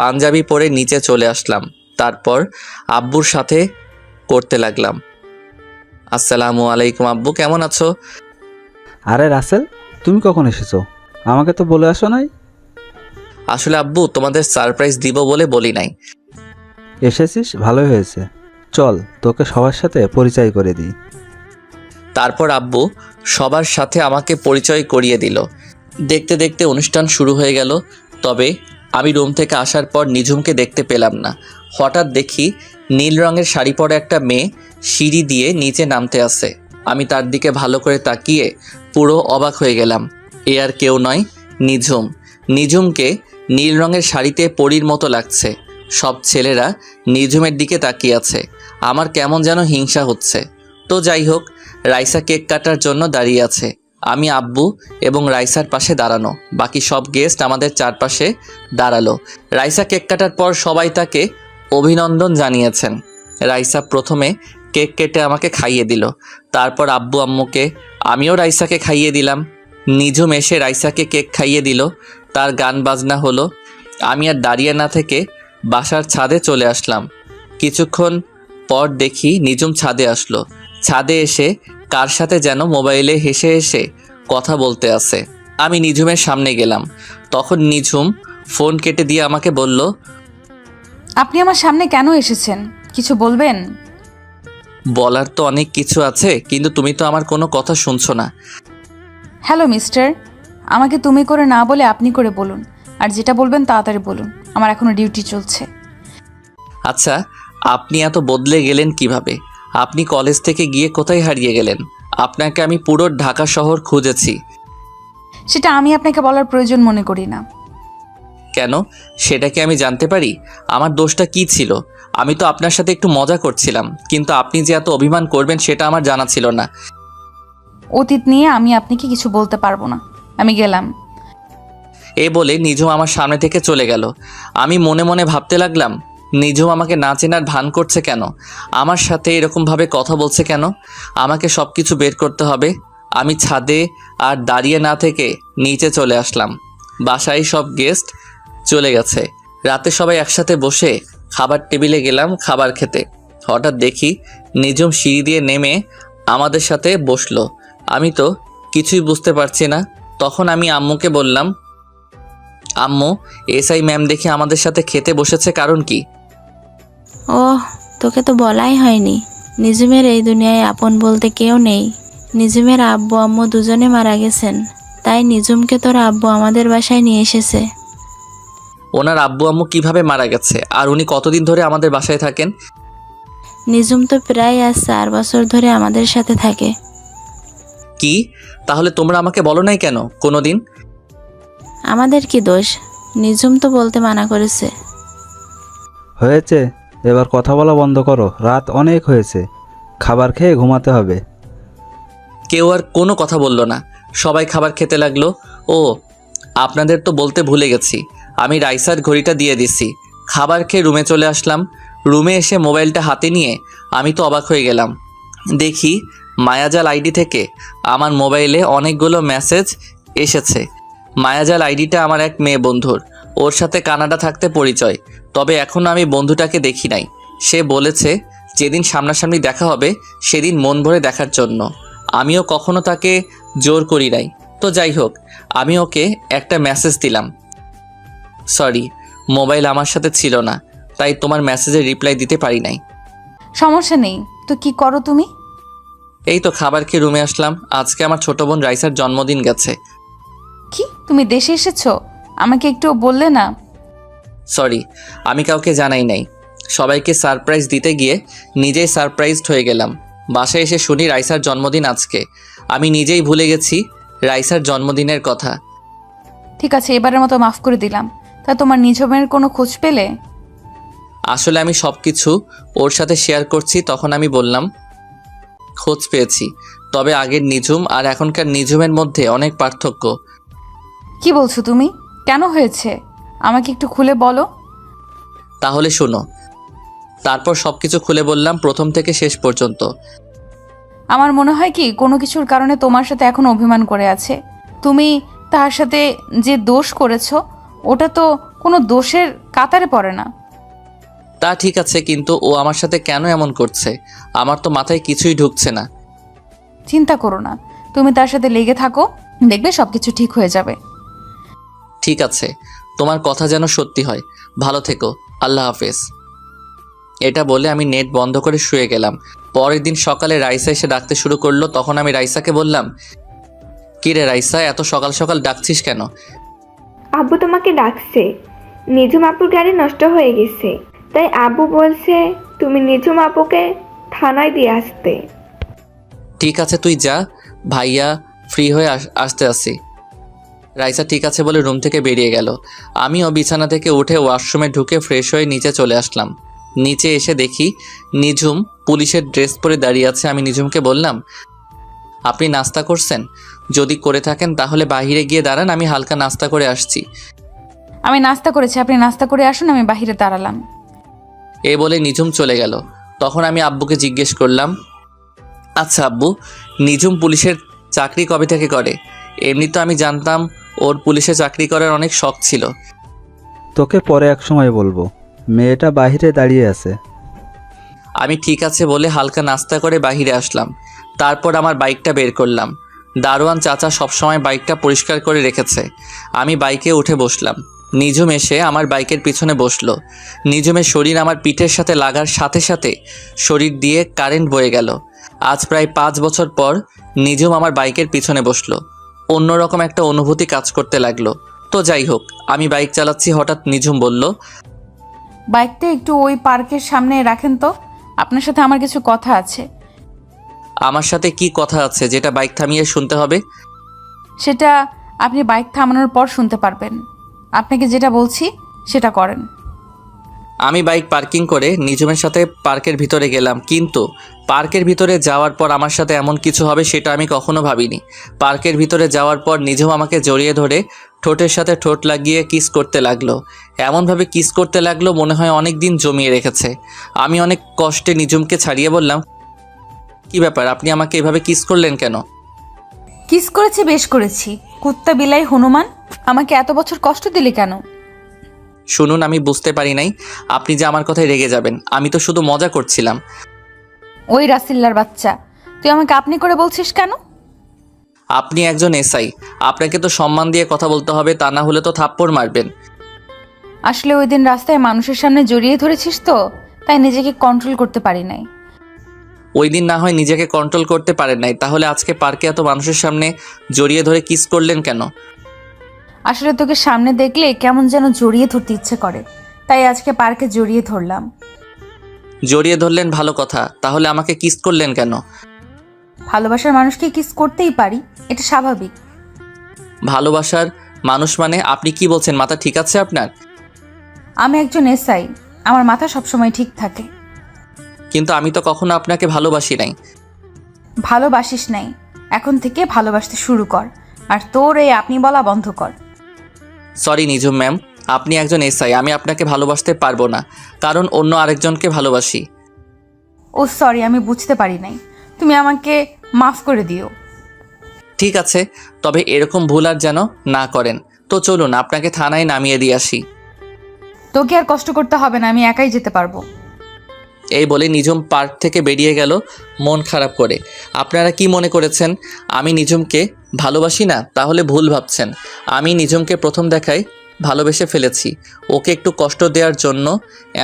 পাঞ্জাবি পরে নিচে চলে আসলাম। তারপর আব্বুর সাথে করতে লাগলাম, আসসালামু আলাইকুম আব্বু, কেমন আছো? আরে রাসেল, তুমি কখন এসেছো? আমাকে তো বলে আসো নাই। আসলে আব্বু, তোমাদের সারপ্রাইজ দিব বলে বলি নাই। এসেছিস, ভালোই হয়েছে। চল তোকে সবার সাথে পরিচয় করে দিই। তারপর আব্বু সবার সাথে আমাকে পরিচয় করিয়ে দিল। দেখতে দেখতে অনুষ্ঠান শুরু হয়ে গেল। তবে আমি রুম থেকে আসার পর নিঝুমকে দেখতে পেলাম না। হঠাৎ দেখি নীল রঙের শাড়ি পরা একটা মেয়ে সিঁড়ি দিয়ে নিচে নামতে আসে। আমি তার দিকে ভালো করে তাকিয়ে পুরো অবাক হয়ে গেলাম। এ আর কেউ নয়, নিঝুম। নিঝুমকে নীল রঙের শাড়িতে পরীর মতো লাগছে। সব ছেলেরা নিঝুমের দিকে তাকিয়ে আছে। আমার কেমন যেন হিংসা হচ্ছে। তো যাই হোক, রাইসা কেক কাটার জন্য দাঁড়িয়ে আছে। আমি আব্বু এবং রাইসার পাশে দাঁড়ানো। বাকি সব গেস্ট আমাদের চারপাশে দাঁড়ালো। রাইসা কেক কাটার পর সবাই তাকে অভিনন্দন জানিয়েছেন। রাইসা প্রথমে কেক কেটে আমাকে খাইয়ে দিল। তারপর আব্বু আম্মুকে, আমিও রাইসাকে খাইয়ে দিলাম। নিঝুম এসে রাইসাকে কেক খাইয়ে দিল। তার গান বাজনা হলো। আমি আর দাঁড়িয়ে না থেকে বাসার ছাদে চলে আসলাম। কিছুক্ষণ পর দেখি নিঝুম ছাদে আসলো। ছাদে এসে কার সাথে যেন মোবাইলে হেসে হেসে কথা বলতে আছে। আমি নিঝুমের সামনে গেলাম। তখন নিঝুম ফোন কেটে দিয়ে আমাকে বলল, আপনি আমার সামনে কেন এসেছেন? কিছু বলবেন? বলার তো অনেক কিছু আছে, কিন্তু তুমি তো আমার কোনো কথা শুনছো না। হ্যালো মিস্টার, আমাকে তুমি করে না বলে আপনি করে বলুন, আর যেটা বলবেন তাড়াতাড়ি বলুন, আমার এখনো ডিউটি চলছে। আচ্ছা, আপনি এত বদলে গেলেন কিভাবে? আপনি কলেজ থেকে গিয়ে কোথায় হারিয়ে গেলেন? আপনাকে আমি পুরো ঢাকা শহর খুঁজেছি। সেটা আমি আপনাকে বলার প্রয়োজন মনে করি না। কেন সেটা কি আমি জানতে পারি? আমার দোষটা কি ছিল? আমি তো আপনার সাথে একটু মজা করছিলাম, কিন্তু আপনি যে এত অভিমান করবেন সেটা আমার জানা ছিল না। অতীত নিয়ে আমি আপনাকে কিছু বলতে পারবো না, আমি গেলাম। এ বলে নিঝুম আমার সামনে থেকে চলে গেল। আমি মনে মনে ভাবতে লাগলাম, নিঝুম আমাকে না চেনার ভান করছে কেন? আমার সাথে এরকমভাবে কথা বলছে কেন? আমাকে সব কিছু বের করতে হবে। আমি ছাদে আর দাঁড়িয়ে না থেকে নিচে চলে আসলাম। বাসায় সব গেস্ট চলে গেছে। রাতে সবাই একসাথে বসে খাবার টেবিলে গেলাম খাবার খেতে। হঠাৎ দেখি নিঝুম সিঁড়ি দিয়ে নেমে আমাদের সাথে বসলো। আমি তো কিছুই বুঝতে পারছি না। তখন আমি আম্মুকে বললাম, আম্মু, এসআই ম্যাম দেখি আমাদের সাথে খেতে বসেছে, কারণ কি? ওহ, তোকে তো বলাই হয়নি। নিজুমের এই দুনিয়ায় আপন বলতে কেউ নেই। নিজুমের আব্বু আম্মু দুজনে মারা গেছেন, তাই নিজুমকে তোর আব্বু আমাদের বাসায় নিয়ে এসেছে। ওনার আব্বু আম্মু কিভাবে মারা গেছে? আর উনি কতদিন ধরে আমাদের বাসায় থাকেন? নিজুম তো প্রায় আজ 4 বছর ধরে আমাদের সাথে থাকে। কি? তাহলে তোমরা আমাকে বলো নাই কেন কোনোদিন? আমাদের কি দোষ? নিজুম তো বলতে মানা করেছে। হয়েছে, এবার কথা বলা বন্ধ করো, রাত অনেক হয়েছে, খাবার খেয়ে ঘুমাতে হবে। কেউ আর কোনো কথা বলল না। সবাই খাবার খেতে লাগলো। ও, আপনাদের তো বলতে ভুলে গেছি, আমি রাইসার ঘড়িটা দিয়ে দিছি। খাবার খেয়ে রুমে চলে আসলাম। রুমে এসে মোবাইলটা হাতে নিয়ে আমি তো অবাক হয়ে গেলাম। দেখি মায়াজাল আইডি থেকে আমার মোবাইলে অনেকগুলো মেসেজ এসেছে। মায়াজাল আইডিটা আমার এক মেয়ে বন্ধুর। ওর সাথে কানাডা থাকতে পরিচয়, তবে এখনও আমি বন্ধুটাকে দেখি নাই। সে বলেছে যেদিন সামনাসামনি দেখা হবে সেদিন মন ভরে দেখার জন্য। আমিও কখনো তাকে জোর করি নাই। তো যাই হোক, আমি ওকে একটা মেসেজ দিলাম। সরি, মোবাইল আমার সাথে ছিল না, তাই তোমার মেসেজের রিপ্লাই দিতে পারি নাই। সমস্যা নেই, তো কি করো তুমি? এই তো খাবার খেয়ে রুমে আসলাম। আজকে আমার ছোট বোন রাইসার জন্মদিন গেছে। কি, তুমি দেশে এসেছো? আমাকে একটু বললে না? সরি, আমি কাউকে জানাই নাই। সবাইকে সারপ্রাইজ দিতে গিয়ে নিজেই সারপ্রাইজড হয়ে গেলাম। বাসায় এসে শুনি রাইসার জন্মদিন আজকে। আমি নিজেই ভুলে গেছি রাইসার জন্মদিনের কথা। ঠিক আছে, এবারের মতো মাফ করে দিলাম। তা তোমার নিজমের কোনো খোঁজ পেলে? আসলে আমি সব কিছু ওর সাথে শেয়ার করছি। তখন আমি বললাম, খোঁজ পেয়েছি, তবে আগের নিঝুম আর এখনকার নিঝুমের মধ্যে অনেক পার্থক্য। কি বলছো তুমি? কেন হয়েছে আমাকে একটু খুলে বলো। তাহলে শোনো। তারপর সব কিছু খুলে বললাম, প্রথম থেকে শেষ পর্যন্ত। আমার মনে হয় কি কোনো কিছুর কারণে তোমার সাথে এখন অভিমান করে আছে। তুমি তার সাথে যে দোষ করেছো ওটা তো কোনো দোষের কাতারে পড়ে না। তা ঠিক আছে, কিন্তু ও আমার সাথে কেন এমন করছে? আমার তো মাথায় কিছুই ঢুকছে না। চিন্তা করো না, তুমি তার সাথে লেগে থাকো, দেখবে সব কিছু ঠিক হয়ে যাবে। ঠিক আছে, তোমার কথা যেন সত্যি হয়। ভালো থেকো, আল্লাহ হাফেজ। এটা বলে আমি নেট বন্ধ করে শুয়ে গেলাম। পরের দিন সকালে রাইসা এসে ডাকতে শুরু করলো। তখন আমি রাইসাকে বললাম, কি রে রাইসা, এত সকাল সকাল ডাকছিস কেন? আব্বু তোমাকে ডাকছে। নিজুম আপুর গাড়ি নষ্ট হয়ে গেছে, তাই আব্বু বলছে তুমি নিজুম আপুকে থানায় দিয়ে আসতে। ঠিক আছে, তুই যা, ভাইয়া ফ্রি হয়ে আসতে আসি। রাইসা ঠিক আছে বলে রুম থেকে বেরিয়ে গেল। আমিও বিছানা থেকে উঠে ওয়াশরুমে ঢুকে ফ্রেশ হয়ে নিচে চলে আসলাম। নিচে এসে দেখি নিঝুম পুলিশের ড্রেস পরে দাঁড়িয়ে আছে। আমি নিঝুমকে বললাম, আপনি নাস্তা করছেন? যদি করে থাকেন তাহলে বাইরে গিয়ে দাঁড়ান, আমি হালকা নাস্তা করে আসছি। আমি নাস্তা করেছি, আপনি নাস্তা করে আসুন, আমি বাহিরে দাঁড়ালাম। এ বলে নিঝুম চলে গেল। তখন আমি আব্বুকে জিজ্ঞেস করলাম, আচ্ছা আব্বু, নিঝুম পুলিশের চাকরি কবে থেকে করে? এমনি তো আমি জানতাম ওর পুলিশে চাকরি করার অনেক শখ ছিল। তোকে পরে এক সময় বলবো, মেয়েটা বাইরে দাঁড়িয়ে আছে। আমি ঠিক আছে বলে হালকা নাস্তা করে বাইরে আসলাম। তারপর আমার বাইকটা বের করলাম। দারোয়ান চাচা সবসময় বাইকটা পরিষ্কার করে রেখেছে। আমি বাইকে উঠে বসলাম। নিঝুম এসে আমার বাইকের পিছনে বসলো। নিঝুমের শরীর আমার পিঠের সাথে লাগার সাথে সাথে শরীর দিয়ে কারেন্ট বয়ে গেল। আজ প্রায় 5 বছর পর নিঝুম আমার বাইকের পিছনে বসলো। অন্যরকম একটা অনুভূতি কাজ করতে লাগলো। তো যাই হোক, আমি বাইক চালাচ্ছি, হঠাৎ নিঝুম বলল, বাইকটা একটু ওই পার্কের সামনে রাখেন তো, আপনার সাথে আমার কিছু কথা আছে। আমার সাথে কি কথা আছে যেটা বাইক থামিয়ে শুনতে হবে? সেটা আপনি বাইক থামানোর পর শুনতে পারবেন। আপনাকে যেটা বলছি সেটা করেন। আমি বাইক পার্কিং করে নিজুমের সাথে পার্কের ভিতরে গেলাম, কিন্তু পার্কের ভিতরে যাওয়ার পর আমার সাথে এমন কিছু হবে সেটা আমি কখনো ভাবিনি। পার্কের ভিতরে যাওয়ার পর নিজুম আমাকে জড়িয়ে ধরে ঠোঁটের সাথে ঠোঁট লাগিয়ে কিস করতে লাগলো। এমনভাবে কিস করতে লাগলো মনে হয় অনেক দিন জমিয়ে রেখেছে। আমি অনেক কষ্টে নিজুমকে ছাড়িয়ে বললাম, কি ব্যাপার, আপনি আমাকে এভাবে কিস করলেন কেন? কিস করেছি, বেশ করেছি। কুত্তা বিলাই হনুমান, আমাকে এত বছর কষ্ট দিলে কেন? শুনুন, আমি বুঝতে পারি নাই আপনি যে আমার কথায় রেগে যাবেন। আমি তো শুধু মজা করছিলাম। ওই রাসিল্লার বাচ্চা, তুই আমাকে আপনি করে বলছিস কেন? আপনি একজন এসআই, আপনাকে তো সম্মান দিয়ে কথা বলতে হবে, তা না হলে তো থাপ্পড় মারবেন। আসলে ওই দিন রাস্তায় মানুষের সামনে জড়িয়ে ধরেছিস তো, তাই নিজেকে কন্ট্রোল করতে পারি নাই। ওই দিন না হয় নিজেকে কন্ট্রোল করতে পারেন নাই, তাহলে আজকে পার্কে এত মানুষের সামনে জড়িয়ে ধরে কিস করলেন কেন? আসলে তোকে সামনে দেখলে কেমন যেন জড়িয়ে ধরতে ইচ্ছে করে, তাই আজকে পার্কে জড়িয়ে ধরলাম। জড়িয়ে ধরলেন ভালো কথা, তাহলে আমাকে কিস করলেন কেন? ভালোবাসার মানুষকে কিস করতেই পারি, এটা স্বাভাবিক। ভালোবাসার মানুষ মানে? আপনি কি বলছেন, মাথা ঠিক আছে আপনার? আমি একজন এসআই, আমার মাথা সবসময় ঠিক থাকে। কিন্তু আমি তো কখনো আপনাকে ভালোবাসি নাই। ভালোবাসিস নাই, এখন থেকে ভালোবাসতে শুরু কর, আর তোর এই আপনি বলা বন্ধ কর। সরি নিজুম ম্যাম, আপনি একজন এসআই, আমি আপনাকে ভালোবাসতে পারবো না, কারণ অন্য আরেকজনকে ভালোবাসি। ও সরি, আমি বুঝতে পারি নাই, তুমি আমাকে মাফ করে দিও। ঠিক আছে, তবে এরকম ভুল আর যেন না করেন। তো চলুন আপনাকে থানায় নামিয়ে দিয়ে আসি। তোকে আর কষ্ট করতে হবে না, আমি একাই যেতে পারবো। এই বলে নিজুম পার্ক থেকে বেরিয়ে গেল মন খারাপ করে। আপনারা কি মনে করেছেন আমি নিজুমকে ভালোবাসি না? তাহলে ভুল ভাবছেন। আমি নিজুমকে প্রথম দেখায় ভালোবেসে ফেলেছি। ওকে একটু কষ্ট দেওয়ার জন্য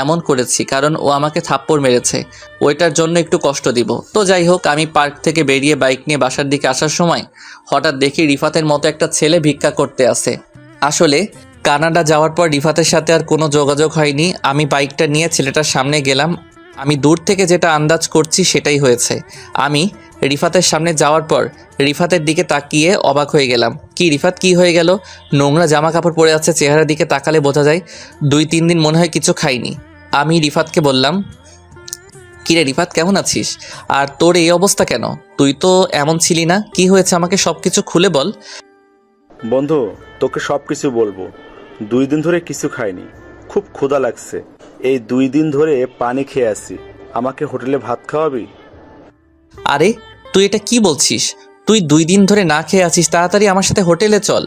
এমন করেছি, কারণ ও আমাকে থাপ্পড় মেরেছে, ওইটার জন্য একটু কষ্ট দিব। তো যাই হোক, আমি পার্ক থেকে বেরিয়ে বাইক নিয়ে বাসার দিকে আসার সময় হঠাৎ দেখি রিফাতের মতো একটা ছেলে ভিক্ষা করতে আসে। আসলে কানাডা যাওয়ার পর রিফাতের সাথে আর কোনো যোগাযোগ হয়নি। আমি বাইকটা নিয়ে ছেলেটার সামনে গেলাম। আমি দূর থেকে যেটা আন্দাজ করছি সেটাই হয়েছে। আমি রিফাতের সামনে যাওয়ার পর রিফাতের দিকে তাকিয়ে অবাক হয়ে গেলাম। কি রিফাত, কি হয়ে গেল? নোংরা জামা কাপড় পরে আছে, চেহারার দিকে তাকালে বোঝা যায় 2-3 দিন মনে হয় কিছু খাইনি। আমি রিফাতকে বললাম, কিরে রিফাত, কেমন আছিস? আর তোর এই অবস্থা কেন? তুই তো এমন ছিলি না, কি হয়েছে আমাকে সব কিছু খুলে বল। বন্ধু, তোকে সব কিছু বলবো। 2 দিন ধরে কিছু খাইনি, খুব ক্ষুধা লাগছে। এই 2 দিন ধরে পানি খেয়ে আসি। আমাকে হোটেলে ভাত খাওয়াবি? আরে তুই এটা কি বলছিস? তুই 2 দিন ধরে না খেয়ে আছিস, তাড়াতাড়ি আমার সাথে হোটেলে চল।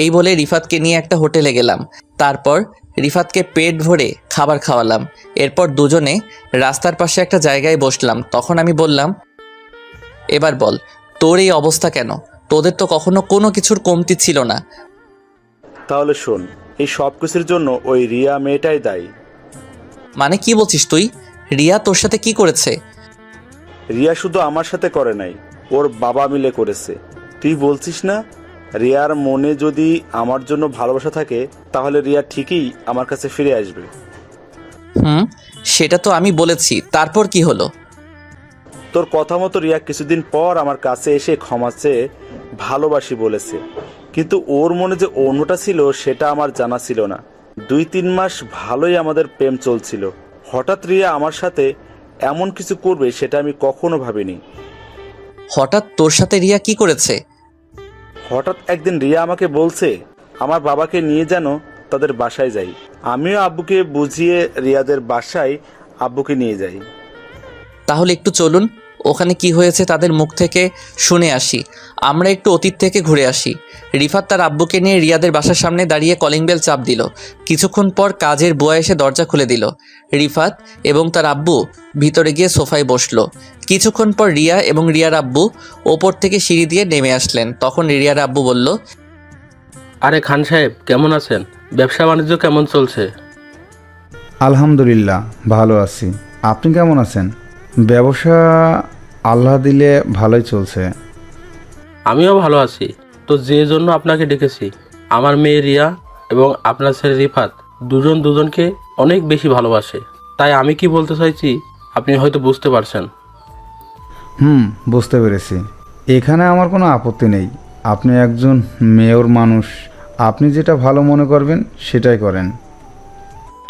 এই বলে রিফাতকে নিয়ে একটা হোটেলে গেলাম। তারপর রিফাতকে পেট ভরে খাবার খাওয়ালাম। এরপর দুজনে রাস্তার পাশে একটা জায়গায় বসলাম। তখন আমি বললাম, এবার বল, তোর এই অবস্থা কেন? তোদের তো কখনো কোনো কিছুর কমতি ছিল না। তাহলে শোন, এই সব কিছুর জন্য ওই রিয়া মেয়েটাই দায়ী। মানে কি বলছিস তুই? রিয়া তোর সাথে কি করেছে? রিয়া শুধু আমার সাথে করে নাই, ওর বাবা মিলে করেছে। তুই বলছিস না, রিয়ার মনে যদি আমার জন্য ভালোবাসা থাকে তাহলে রিয়া ঠিকই আমার কাছে ফিরে আসবে। সেটা তো আমি বলেছি, তারপর কি হলো? তোর কথা মতো রিয়া কিছুদিন পর আমার কাছে এসে ক্ষমা চেয়ে ভালোবাসি বলেছে, কিন্তু ওর মনে যে অন্যটা ছিল সেটা আমার জানা ছিল না। 2-3 মাস ভালোই আমাদের প্রেম চলছিল, হঠাৎ রিয়া আমার সাথে এমন কিছু করবে সেটা আমি কখনো ভাবিনি। হঠাৎ তোর সাথে রিয়া কি করেছে? হঠাৎ একদিন রিয়া আমাকে বলছে আমার বাবাকে নিয়ে যেন তাদের বাসায় যাই। আমিও আব্বুকে বুঝিয়ে রিয়াদের বাসায় আব্বুকে নিয়ে যাই। তাহলে একটু চলুন, ওখানে কি হয়েছে তাদের মুখ থেকে শুনে আসি। আমরা একটু অতীত থেকে ঘুরে আসি। রিফাত তার আব্বুকে নিয়ে রিয়াদের বাসার সামনে দাঁড়িয়ে কলিং বেল চাপ দিল। কিছুক্ষণ পর কাজের বুয়া এসে দরজা খুলে দিল। রিফাত এবং তার আব্বু ভিতরে গিয়ে সোফায় বসলো। কিছুক্ষণ পর রিয়া এবং রিয়ার আব্বু ওপর থেকে সিঁড়ি দিয়ে নেমে আসলেন। তখন রিয়ার আব্বু বলল, আরে খান সাহেব, কেমন আছেন? ব্যবসা বাণিজ্য কেমন চলছে? আলহামদুলিল্লাহ ভালো আছি। আপনি কেমন আছেন? ব্যবসা আল্লাহ দিলে ভালোই চলছে। আমিও ভালো আছি। তো যে জন্য আপনাকে ডেকেছি, আমার মেয়ে রিয়া এবং আপনার ছেলে রিফাত দুজনকে অনেক বেশি ভালোবাসে। তাই আমি কি বলতে চাইছি আপনি হয়তো বুঝতে পারছেন। বুঝতে পেরেছি। এখানে আমার কোনো আপত্তি নেই। আপনি একজন মেয়র মানুষ, আপনি যেটা ভালো মনে করবেন সেটাই করেন।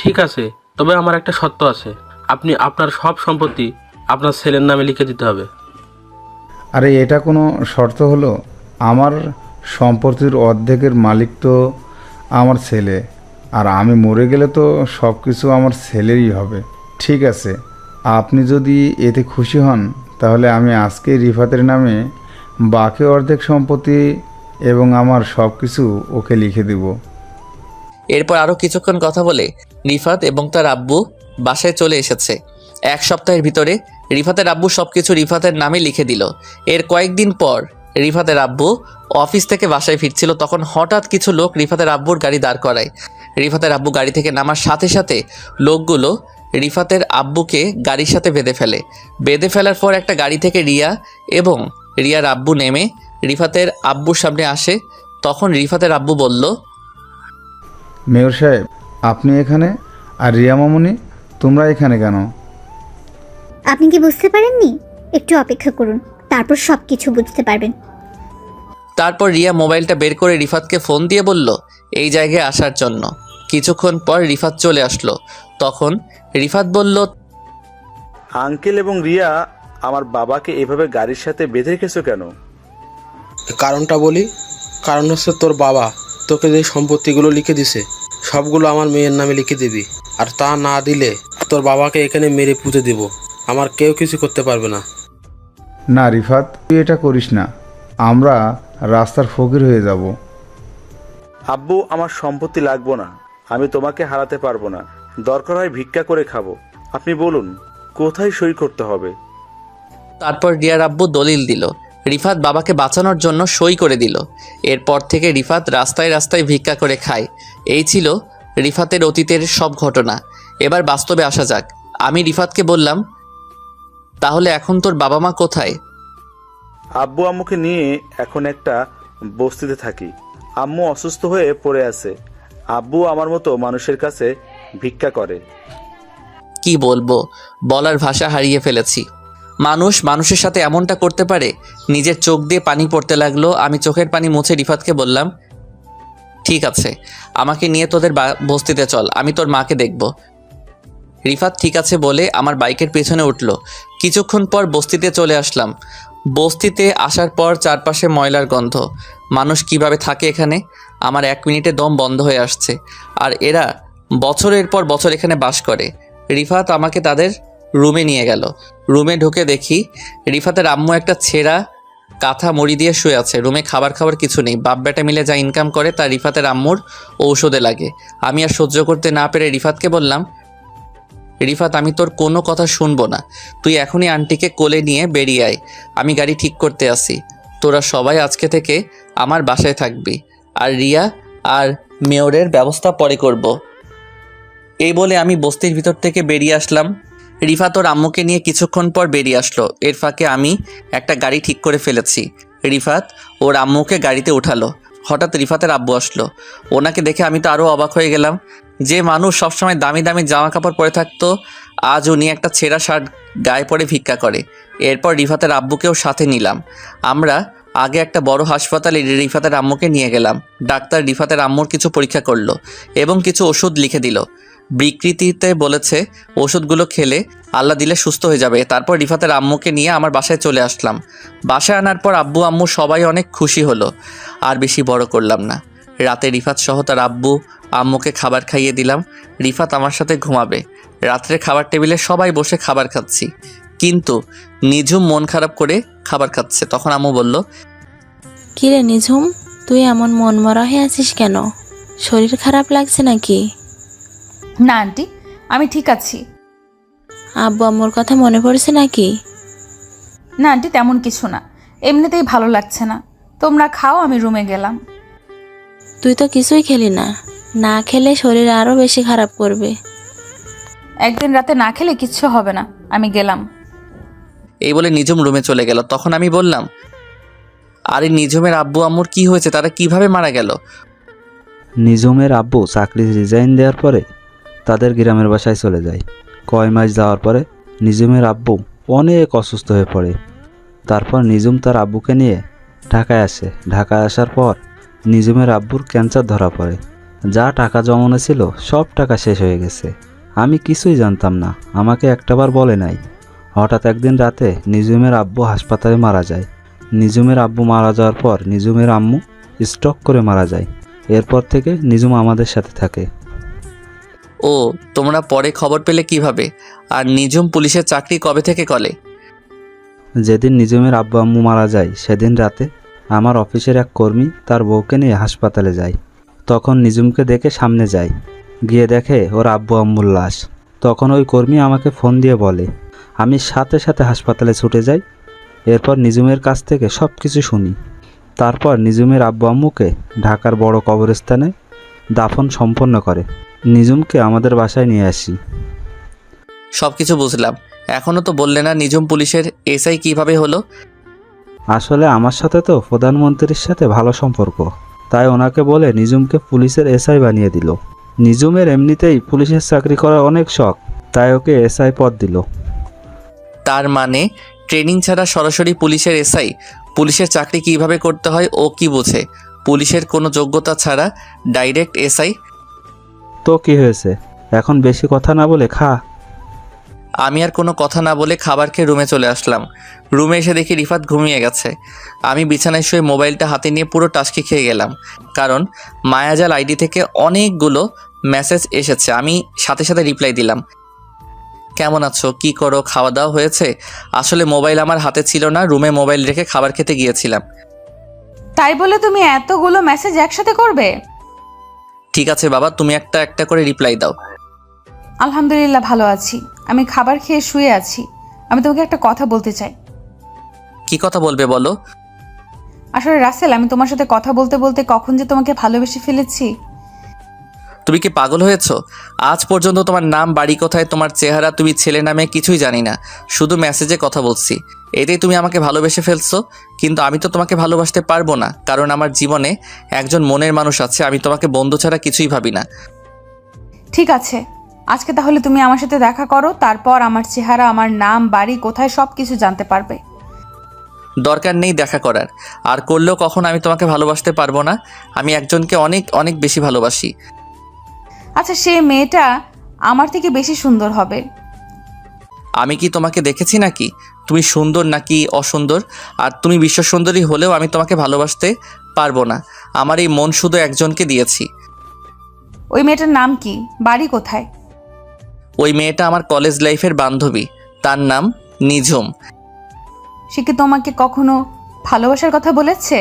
ঠিক আছে, তবে আমার একটা শর্ত আছে। আপনি আপনার সব সম্পত্তি আপনার ছেলের নামে লিখে দিতে হবে। আরে এটা কোনো শর্ত হলো? আমার সম্পত্তির অর্ধেকের মালিক তো আমার ছেলে, আর আমি মরে গেলে তো সব কিছু আমার ছেলেরই হবে। ঠিক আছে, আপনি যদি এতে খুশি হন তাহলে আমি আজকে রিফাতের নামে বাকি অর্ধেক সম্পত্তি এবং আমার সব কিছু ওকে লিখে দেব। এরপর আরও কিছুক্ষণ কথা বলে রিফাত এবং তার আব্বু বাসায় চলে এসেছে। এক সপ্তাহের ভিতরে রিফাতের আব্বু সবকিছু রিফাতের নামে লিখে দিল। এর কয়েকদিন পর রিফাতের আব্বু অফিস থেকে বাসায় ফিরছিল, তখন হঠাৎ কিছু লোক রিফাতের আব্বুর গাড়ি দাঁড় করায়। রিফাতের আব্বু গাড়ি থেকে নামার সাথে সাথে লোকগুলো রিফাতের আব্বুকে গাড়ির সাথে বেঁধে ফেলে। বেঁধে ফেলার পর একটা গাড়ি থেকে রিয়া এবং রিয়ার আব্বু নেমে রিফাতের আব্বুর সামনে আসে। তখন রিফাতের আব্বু বলল, মেয়র সাহেব, আপনি এখানে, আর রিয়া মামুনি তোমরা এখানে কেন? আপনি কি বুঝতে পারেননি? একটু অপেক্ষা করুন, তারপর সব কিছু বুঝতে পারবেন। তারপর রিয়া মোবাইলটা বের করে রিফাতকে ফোন দিয়ে বলল এই জায়গায় আসার জন্য। কিছুক্ষণ পর রিফাত চলে আসলো। তখন রিফাত বলল, আঙ্কেল এবং রিয়া, আমার বাবাকে এভাবে গাড়ির সাথে বেঁধে রেখেছো কেন? কারণটা বলি। কারণ হচ্ছে তোর বাবা তোকে যে সম্পত্তিগুলো লিখে দিছে সবগুলো আমার মেয়ের নামে লিখে দিবি, আর তা না দিলে তোর বাবাকে এখানে মেরে পুঁতে দিব। আমার কেউ কিছু করতে পারবে না। না রিফাত, তুই এটা করিস না, আমরা রাস্তার ফকির হয়ে যাব। আব্বু, আমার সম্পত্তি লাগবো না, আমি তোমাকে হারাতে পারবো না, দরকার হয় ভিক্ষা করে খাবো। আপনি বলুন কোথায় সই করতে হবে? তারপর রিয়ার আব্বু দলিল দিল। রিফাত বাবাকে বাঁচানোর জন্য সই করে দিল। এরপর থেকে রিফাত রাস্তায় রাস্তায় ভিক্ষা করে খায়। এই ছিল রিফাতের অতীতের সব ঘটনা। এবার বাস্তবে আসা যাক। আমি রিফাতকে বললাম, তাহলে এখন তোর বাবা মা কোথায়? আব্বু আম্মুকে নিয়ে এখন একটা বস্তিতে থাকি। আম্মু অসুস্থ হয়ে পড়ে আছে, আব্বু আমার মতো মানুষের কাছে ভিক্ষা করে। কি বলবো, বলার ভাষা হারিয়ে ফেলেছি। মানুষ মানুষের সাথে এমনটা করতে পারে? নিজের চোখ দিয়ে পানি পড়তে লাগলো। আমি চোখের পানি মুছে রিফাতকে বললাম, ঠিক আছে, আমাকে নিয়ে তোদের বস্তিতে চল, আমি তোর মাকে দেখব। রিফাত ঠিক আছে বলে আমার বাইকের পেছনে উঠলো। কিছুক্ষণ পর বস্তিতে চলে আসলাম। বস্তিতে আসার পর চারপাশে ময়লার গন্ধ। মানুষ কিভাবে থাকে এখানে? আমার 1 মিনিটে দম বন্ধ হয়ে আসছে। আর এরা বছরের পর বছর এখানে বাস করে। রিফাত আমাকে তাদের রুমে নিয়ে গেল। রুমে ঢুকে দেখি রিফাতের আম্মু একটা ছেঁড়া কাঁথা মুড়ি দিয়ে শুয়ে আছে। রুমে খাবার কিছু নেই। বাপ বেটা মিলে যা ইনকাম করে তা রিফাতের আম্মুর ঔষধে লাগে। আমি আর সহ্য করতে না পেরে রিফাতকে বললাম, রিফাত, আমি তোর কোনো কথা শুনবো না, তুই এখনই আন্টিকে কোলে নিয়ে বেরিয়ে আয়, আমি গাড়ি ঠিক করতে আসি। তোরা সবাই আজকে থেকে আমার বাসায় থাকবি, আর রিয়া আর মেয়রের ব্যবস্থা পরে করব। এই বলে আমি বস্তির ভিতর থেকে বেরিয়ে আসলাম। রিফাত ওর আম্মুকে নিয়ে কিছুক্ষণ পর বেরিয়ে আসলো। এর ফাঁকে আমি একটা গাড়ি ঠিক করে ফেলেছি। রিফাত ওর আম্মুকে গাড়িতে উঠালো। হঠাৎ রিফাতের আব্বু আসলো। ওনাকে দেখে আমি তো আরও অবাক হয়ে গেলাম। যে মানুষ সবসময় দামি দামি জামা কাপড় পরে থাকতো, আজ উনি একটা ছেঁড়া শার্ট গায়ে পরে ভিক্ষা করে। এরপর রিফাতের আব্বুকেও সাথে নিলাম। আমরা আগে একটা বড় হাসপাতালে রিফাতের আম্মুকে নিয়ে গেলাম। ডাক্তার রিফাতের আম্মুর কিছু পরীক্ষা করলো এবং কিছু ওষুধ লিখে দিল। বিকৃতিতে বলেছে ওষুধগুলো খেলে আল্লাহ দিলে সুস্থ হয়ে যাবে। তারপর রিফাতের আম্মুকে নিয়ে আমার বাসায় চলে আসলাম। বাসায় আনার পর আব্বু আম্মু সবাই অনেক খুশি হলো। আর বেশি বড় করলাম না। রাতে রিফাত সহ তার আব্বু আম্মুকে খাবার খাইয়ে দিলাম। রিফাত আমার সাথে ঘুমাবে। রাত্রে খাবার টেবিলে সবাই বসে খাবার খাচ্ছি, কিন্তু নিঝুম মন খারাপ করে খাবার খাচ্ছে। তখন আম্মু বলল, কিরে নিঝুম, তুই এমন মন মরা হয়ে আছিস কেন? শরীর খারাপ লাগছে নাকি? না আন্টি, আমি ঠিক আছি। আব্বু আম্মুর কথা মনে পড়ছে নাকি? না আন্টি, তেমন কিছু না, এমনিতেই ভালো লাগছে না। তোমরা খাও, আমি রুমে গেলাম। তুই তো কিছুই খেলি না, না খেলে শরীর আরো বেশি খারাপ করবে। একদিন রাতে না খেলে কিচ্ছু হবে না, আমি গেলাম। এই বলে নিঝুম রুমে চলে গেল। তখন আমি বললাম, আরে নিঝুমের আব্বু আম্মুর কি হয়েছে? তারা কিভাবে মারা গেল? নিঝুমের আব্বু চাকরি রিজাইন দেওয়ার পরে তাদের গ্রামের বাসায় চলে যায়। কয় মাস যাওয়ার পরে নিঝুমের আব্বু অনেক অসুস্থ হয়ে পড়ে। তারপর নিঝুম তার আব্বুকে নিয়ে ঢাকায় আসে। ঢাকায় আসার পর নিজুমের আব্বুর ক্যান্সার ধরা পড়ে। যা টাকা জমানো ছিল সব টাকা শেষ হয়ে গেছে। আমি কিছুই জানতাম না, আমাকে একটাবার বলে নাই। হঠাৎ একদিন রাতে নিজুমের আব্বু হাসপাতালে মারা যায়। নিজুমের আব্বু মারা যাওয়ার পর নিজুমের আম্মু স্ট্রোক করে মারা যায়। এরপর থেকে নিজুম আমাদের সাথে থাকে। ও, তোমরা পরে খবর পেলে কিভাবে? আর নিজুম পুলিশের চাকরি কবে থেকে করে? যেদিন নিজুমের আব্বু আম্মু মারা যায় সেদিন রাতে আমার অফিসের এক কর্মী তার বউকে নিয়ে হাসপাতালে যায়। তখন নিজুমকে দেখে সামনে যায়, গিয়ে দেখে ওর আব্বু আম্মুর লাশ। তখন ওই কর্মী আমাকে ফোন দিয়ে বলে, আমি সাথে সাথে হাসপাতালে ছুটে যাই। এরপর নিজুমের কাছ থেকে সব কিছু শুনি। তারপর নিজুমের আব্বু আম্মুকে ঢাকার বড় কবরস্থানে দাফন সম্পন্ন করে। নিজুমকে আমাদের বাসায় নিয়ে আসি। সব কিছু বুঝলাম, এখনও তো বললে না নিজুম পুলিশের এসআই কিভাবে হলো? আসলে আমার সাথে তো প্রধানমন্ত্রীর সাথে ভালো সম্পর্ক, তাই ওনাকে বলে নিজুমকে পুলিশের এসআই বানিয়ে দিল। নিজুমের এমনিতেই পুলিশের চাকরি করার অনেক শখ, তাই ওকে এসআই পদ দিল। তার মানে ট্রেনিং ছাড়া সরাসরি পুলিশের এসআই? পুলিশের চাকরি কিভাবে করতে হয় ও কি বোঝে? পুলিশের কোনো যোগ্যতা ছাড়া ডাইরেক্ট এসআই? তো কি হয়েছে, এখন বেশি কথা না বলে খা। আমি আর কোনো কথা না বলে খাবার খেয়ে রুমে চলে আসলাম। রুমে এসে দেখি রিফাত ঘুমিয়ে গেছে। আমি বিছানায় শুয়ে মোবাইলটা হাতে নিয়ে পুরো টাস্কি খেয়ে গেলাম, কারণ মায়াজাল আইডি থেকে অনেকগুলো মেসেজ এসেছে। আমি সাথে সাথে রিপ্লাই দিলাম, কেমন আছো, কি করো, খাওয়া দাওয়া হয়েছে? আসলে মোবাইল আমার হাতে ছিল না, রুমে মোবাইল রেখে খাবার খেতে গিয়েছিলাম। তাই বলে তুমি এতগুলো মেসেজ একসাথে করবে? ঠিক আছে বাবা, তুমি একটা একটা করে রিপ্লাই দাও। আলহামদুলিল্লাহ ভালো আছি, আমি খাবার খেয়ে শুয়ে আছি। আমি তোমাকে একটা কথা বলতে চাই। কি কথা বলবে বলো? আসলে রাসেল, আমি তোমার সাথে কথা বলতে বলতে কখন যে তোমাকে ভালোবেসে ফেলেছি। তুমি কি পাগল হয়েছো? আজ পর্যন্ত তোমার নাম, বাড়ি কোথায়, তোমার চেহারা, তুমি ছেলে নামে কিছুই জানি না, শুধু মেসেজে কথা বলছি। এতেই তুমি আমাকে ভালোবেসে ফেলছো। কিন্তু আমি তো তোমাকে ভালোবাসতে পারবো না, কারণ আমার জীবনে একজন মনের মানুষ আছে। আমি তোমাকে বন্ধু ছাড়া কিছুই ভাবি না। ঠিক আছে, আজকে তাহলে তুমি আমার সাথে দেখা করো, তারপর আমার চেহারা, আমার নাম, বাড়ি কোথায় সব কিছু জানতে পারবে। দরকার নেই দেখা করার, আর করলেও কখন আমি তোমাকে ভালোবাসতে পারবো না। আমি একজনকে অনেক অনেক বেশি ভালোবাসি। আচ্ছা, সে মেয়েটা আমার থেকে বেশি সুন্দর হবে। আমি কি তোমাকে দেখেছি নাকি তুমি সুন্দর নাকি অসুন্দর? আর তুমি বিশ্ব সুন্দরী হলেও আমি তোমাকে ভালোবাসতে পারবো না। আমার এই মন শুধু একজনকে দিয়েছি। ওই মেয়েটার নাম কি, বাড়ি কোথায়? ওই মেয়েটা আমার কলেজ লাইফের বান্ধবী, তার নাম নিঝুম। সে কি তোমাকে কখনো ভালোবাসার কথা বলেছে?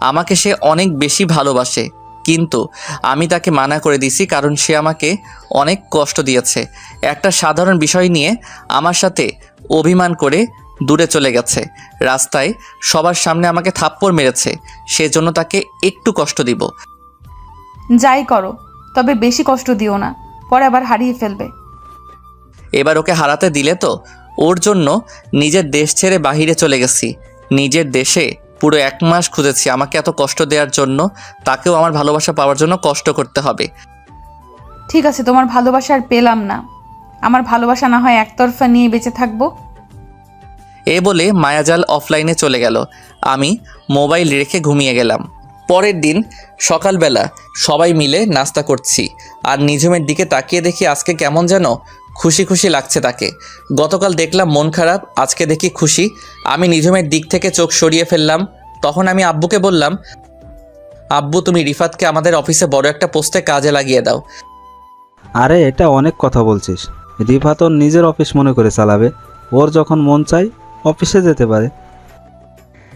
আমাকে সে অনেক বেশি ভালোবাসে, কিন্তু আমি তাকে মানা করে দিয়েছি, কারণ সে আমাকে অনেক কষ্ট দিয়েছে। একটা সাধারণ বিষয় নিয়ে আমার সাথে অভিমান করে দূরে চলে গেছে। রাস্তায় সবার সামনে আমাকে থাপ্পড় মেরেছে। সেজন্য তাকে একটু কষ্ট দিব। যাই করো, তবে বেশি কষ্ট দিও না, পরে আবার হারিয়ে ফেলবে। এবার ওকে হারাতে দিলে তো। ওর জন্য নিজের দেশ ছেড়ে বাহিরে চলে গেছি। নিজের দেশে পুরো 1 মাস খুঁজেছি। আমাকে এত কষ্ট দেওয়ার জন্য তাকেও আমার ভালোবাসা পাওয়ার জন্য কষ্ট করতে হবে। ঠিক আছে, তোমার ভালোবাসা আর পেলাম না। আমার ভালোবাসা না হয় একতরফা নিয়ে বেঁচে থাকবো। এ বলে মায়াজাল অফলাইনে চলে গেল। আমি মোবাইল রেখে ঘুমিয়ে গেলাম। পরের দিন সকালবেলা সবাই মিলে নাস্তা করছি, আর নিঝুমের দিকে তাকিয়ে দেখি আজকে কেমন যেন খুশি খুশি লাগছে তাকে। গতকাল দেখলাম মন খারাপ, আজকে দেখি খুশি। আমি নিঝুমের দিক থেকে চোখ সরিয়ে ফেললাম। তখন আমি আব্বুকে বললাম, আব্বু তুমি রিফাতকে আমাদের অফিসে বড় একটা পোস্টে কাজে লাগিয়ে দাও। আরে এটা অনেক কথা বলছিস, রিফাত ওর নিজের অফিস মনে করে চালাবে। ওর যখন মন চাই অফিসে যেতে পারে।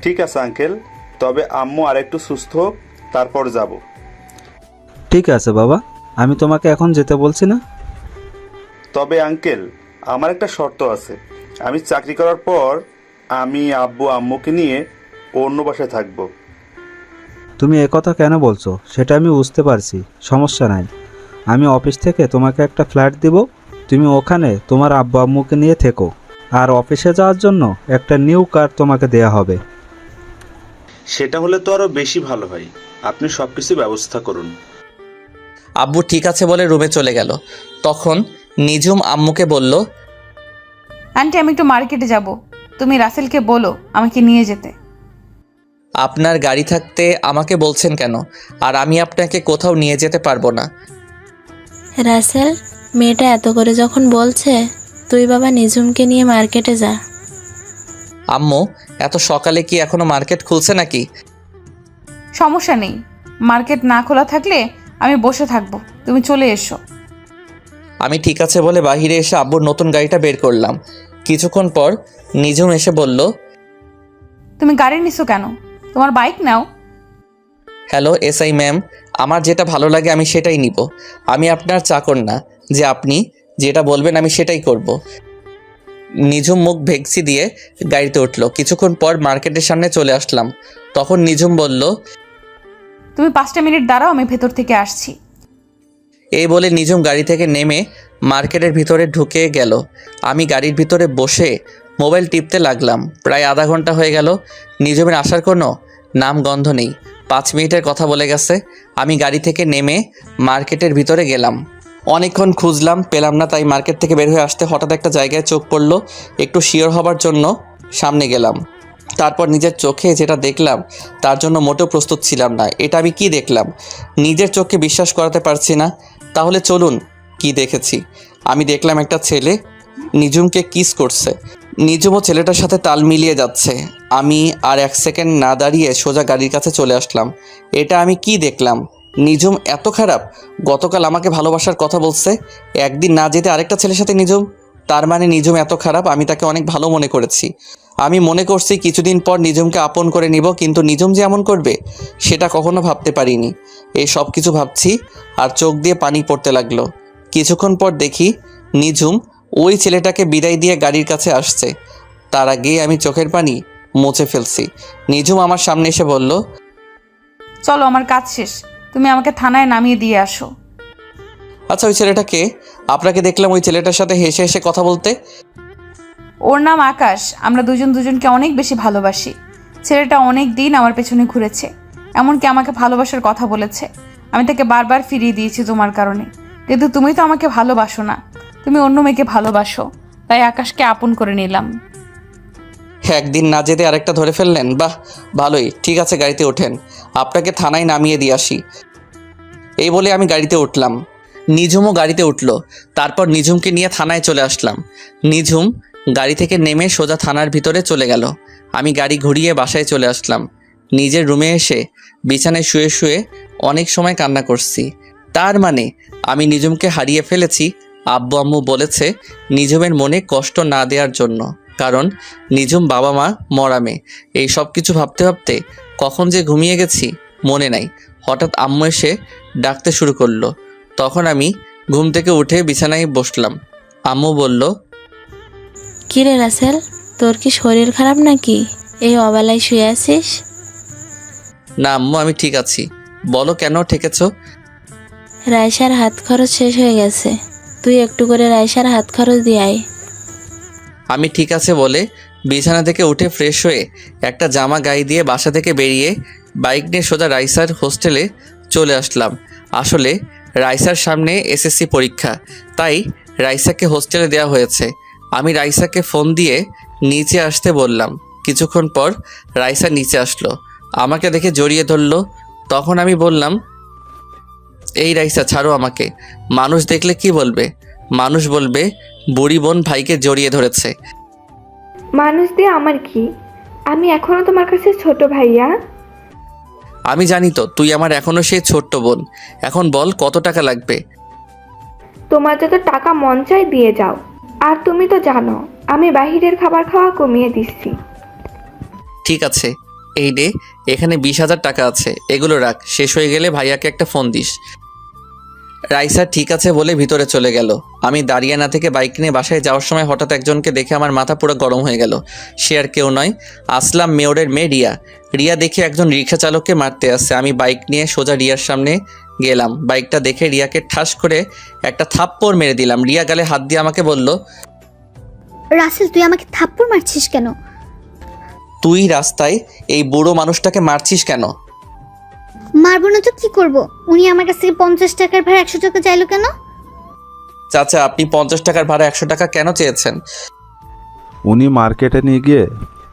ঠিক আছে আঙ্কেল, তবে আম্মু আরেকটু সুস্থ হোক, তারপর যাব। ঠিক আছে বাবা, আমি তোমাকে এখন যেতে বলছি না। তবে আঙ্কেল, আমার একটা শর্ত আছে। আমি চাকরি করার পর আমি আব্বু আম্মুকে নিয়ে অন্য বাসায় থাকবো। তুমি একথা কেন বলছো সেটা আমি বুঝতে পারছি, সমস্যা নাই। আমি অফিস থেকে তোমাকে একটা ফ্ল্যাট দিব, তুমি ওখানে তোমার আব্বু আম্মুকে নিয়ে থেকো। আর অফিসে যাওয়ার জন্য একটা নিউ কার তোমাকে দেয়া হবে। সেটা হলে তো আরও বেশি ভালো হয়। আপনি সব কিছু ব্যবস্থা করুন। আব্বু ঠিক আছে বলে রুমে চলে গেল। তখন নিঝুম আম্মুকে বলল, আন্টি, আমি একটু মার্কেটে যাব, তুমি রাসেলকে বলো আমাকে নিয়ে যেতে। আপনার গাড়ি থাকতে আমাকে বলছেন কেন? আর আমি আপনাকে কোথাও নিয়ে যেতে পারবো না। রাসেল, মেয়েটা এত করে যখন বলছে, তুই বাবা নিজুমকে নিয়ে মার্কেটে যা। আম্মু, এত সকালে কি এখনো মার্কেট খুলছে নাকি? সমস্যা নেই, মার্কেট না খোলা থাকলে আমি বসে থাকবো, তুমি চলে এসো। আমি ঠিক আছে বলে বাইরে এসে আব্বুর নতুন গাড়িটা বের করলাম। কিছুক্ষণ পর নিজুম এসে বলল, তুমি গাড়ি নিছো কেন? তোমার বাইক নাও। হ্যালো এসআই ম্যাম, আমার যেটা ভালো লাগে আমি সেটাই নিব। আমি আপনার চাকর না যে আপনি যেটা বলবেন আমি সেটাই করব। নিজুম মুখ ভেক্সি দিয়ে গাড়িতে উঠলো। কিছুক্ষণ পর মার্কেটের সামনে চলে আসলাম। তখন নিজুম বলল, তুমি 5টা মিনিট দাঁড়াও, আমি ভেতর থেকে আসছি। এই বলে নিজুম গাড়ি থেকে নেমে মার্কেটের ভিতরে ঢুকে গেল। আমি গাড়ির ভিতরে বসে মোবাইল টিপতে লাগলাম। প্রায় আধা ঘন্টা হয়ে গেল, নিজুমের আসার কোনো নাম গন্ধ নেই। 5 মিনিটের কথা বলে গেছে। আমি গাড়ি থেকে নেমে মার্কেটের ভিতরে গেলাম। অনেকক্ষণ খুঁজলাম, পেলাম না। তাই মার্কেট থেকে বের হয়ে আসতে হঠাৎ একটা জায়গায় চোখ পড়লো। একটু শিওর হবার জন্য সামনে গেলাম। তারপর নিজের চোখে যেটা দেখলাম তার জন্য মোটেও প্রস্তুত ছিলাম না। এটা আমি কি দেখলাম? নিজের চোখকে বিশ্বাস করাতে পারছি না। তাহলে চলুন কি দেখেছি। আমি দেখলাম একটা ছেলে নিজুমকে কিস করছে। নিজুমও ছেলেটার সাথে তাল মিলিয়ে যাচ্ছে। আমি আর 1 সেকেন্ড না দাঁড়িয়ে সোজা গাড়ির কাছে চলে আসলাম। এটা আমি কি দেখলাম? নিজুম এত খারাপ? গতকাল আমাকে ভালোবাসার কথা বলছে, একদিন না যেতে আরেকটা ছেলের সাথে নিজুম। তার মানে নিজুম এত খারাপ? আমি তাকে অনেক ভালো মনে করেছি। আমি মনে করছি কিছুদিন পর নিজুমকে আপন করে নিব, কিন্তু নিজুম যে এমন করবে সেটা কখনো ভাবতে পারিনি। এই সব কিছু ভাবছি আর চোখ দিয়ে পানি পড়তে লাগলো। কিছুক্ষণ পর দেখি নিজুম ওই ছেলেটাকে বিদায় দিয়ে গাড়ির কাছে আসছে। তার আগেই আমি চোখের পানি মুছে ফেলছি। নিজুম আমার সামনে এসে বলল, চলো, আমার কাজ শেষ, তুমি আমাকে থানায় নামিয়ে দিয়ে আসো। আচ্ছা ওই ছেলেটাকে? আপনাকে দেখলাম ওই ছেলেটার সাথে হেসে হেসে কথা বলতে। ওর নাম আকাশ। আমরা দুজন দুজনকে অনেক বেশি ভালোবাসি। ছেলেটা অনেক দিন আমার পেছনে ঘুরেছে, এমনকি আমাকে ভালোবাসার কথা বলেছে। আমি তাকে বারবার ফিরিয়ে দিয়েছি তোমার কারণে, কিন্তু তুমি তো আমাকে ভালোবাসো না, তুমি অন্য মেয়েকে ভালোবাসো। তাই আকাশকে আপন করে নিলাম। একদিন না যেতে আরেকটা ধরে ফেললেন? বাহ, ভালোই। ঠিক আছে, গাড়িতে ওঠেন, আপনাকে থানায় নামিয়ে দিয়ে আসি। এই বলে আমি গাড়িতে উঠলাম। নিজুমও গাড়িতে উঠল। তারপর নিজুমকে নিয়ে থানায় চলে আসলাম। নিজুম গাড়ি থেকে নেমে সোজা থানার ভিতরে চলে গেল। আমি গাড়ি ঘুরিয়ে বাসায় চলে আসলাম। নিজের রুমে এসে বিছানায় শুয়ে শুয়ে অনেক সময় কান্না করছি। তার মানে আমি নিজুমকে হারিয়ে ফেলেছি। আব্বু আম্মু বলেছে নিজুমের মনে কষ্ট না দেওয়ার জন্য, কারণ নিজুম বাবা মা মরা মেয়ে। এই সব কিছু ভাবতে ভাবতে কখন যে ঘুমিয়ে গেছি মনে নাই। হঠাৎ আম্মু এসে ডাকতে শুরু করলো। তখন আমি ঘুম থেকে উঠে বিছানায় বসলাম। আম্মু বলল, কিরে রাসেল, তোর কি শরীর খারাপ নাকি? এই অবেলায় শুয়ে আছিস? না আম্মু, আমি ঠিক আছি। বলো কেন ঠেকেছ? রায়সার হাত খরচ শেষ হয়ে গেছে, তুই একটু করে রায়সার হাত খরচ দিয়ে আয়। আমি ঠিক আছে বলে বিছানা থেকে উঠে ফ্রেশ হয়ে একটা জামা গায়ে দিয়ে বাসা থেকে বেরিয়ে বাইক নিয়ে সোজা রাইসার হোস্টেলে চলে আসলাম। আসলে রাইসার সামনে এসএসসি পরীক্ষা, তাই রাইসাকে হোস্টেলে দেওয়া হয়েছে। আমি রাইসাকে ফোন দিয়ে নিচে আসতে বললাম। কিছুক্ষণ পর রাইসা নিচে আসলো, আমাকে দেখে জড়িয়ে ধরলো। তখন আমি বললাম, এই রাইসা ছাড়ো আমাকে। মানুষ দেখলে কি বলবে? মানুষ বলবে বুড়ি বোন ভাইকে জড়িয়ে ধরেছে। মানুষ দিয়ে আমার কি? আমি এখনো তোমার কাছে ছোট ভাইয়া। আমি জানি তো তুই আমার এখনো সেই ছোট্ট বোন। এখন বল কত টাকা লাগবে? তোমার যত টাকা মন চায় দিয়ে যাও। আর তুমি তো জানো আমি বাহিরের খাবার খাওয়া কমিয়ে দিচ্ছি। ঠিক আছে, এই নে, এখানে 20,000 টাকা আছে, এগুলো রাখ। শেষ হয়ে গেলে ভাইয়াকে একটা ফোন দিস। রাইসা ঠিক আছে বলে ভিতরে চলে গেল। আমি দাঁড়িয়ে না থেকে বাইক নিয়ে বাসায় যাওয়ার সময় হঠাৎ একজনকে দেখে আমার মাথা পুরো গরম হয়ে গেল। সে আর কেউ নয়, আসলাম মেয়রের মেয়ে রিয়া। রিয়া দেখে একজন রিক্সা চালককে মারতে আসছে। আমি বাইক নিয়ে সোজা রিয়ার সামনে গেলাম। বাইকটা দেখে রিয়াকে ঠাস করে একটা থাপ্পড় মেরে দিলাম। রিয়া গালে হাত দিয়ে আমাকে বলল, রাসেল, তুই আমাকে থাপ্পড় মারছিস কেন? তুই রাস্তায় এই বুড়ো মানুষটাকে মারছিস কেন? মারবো না তো কি করব? উনি আমার কাছ থেকে 50 টাকার ভাড়া 100 টাকা চাইলো কেন? চাচা, আপনি 50 টাকার ভাড়া 100 টাকা কেন চেয়েছেন? উনি মার্কেটে নিয়ে গিয়ে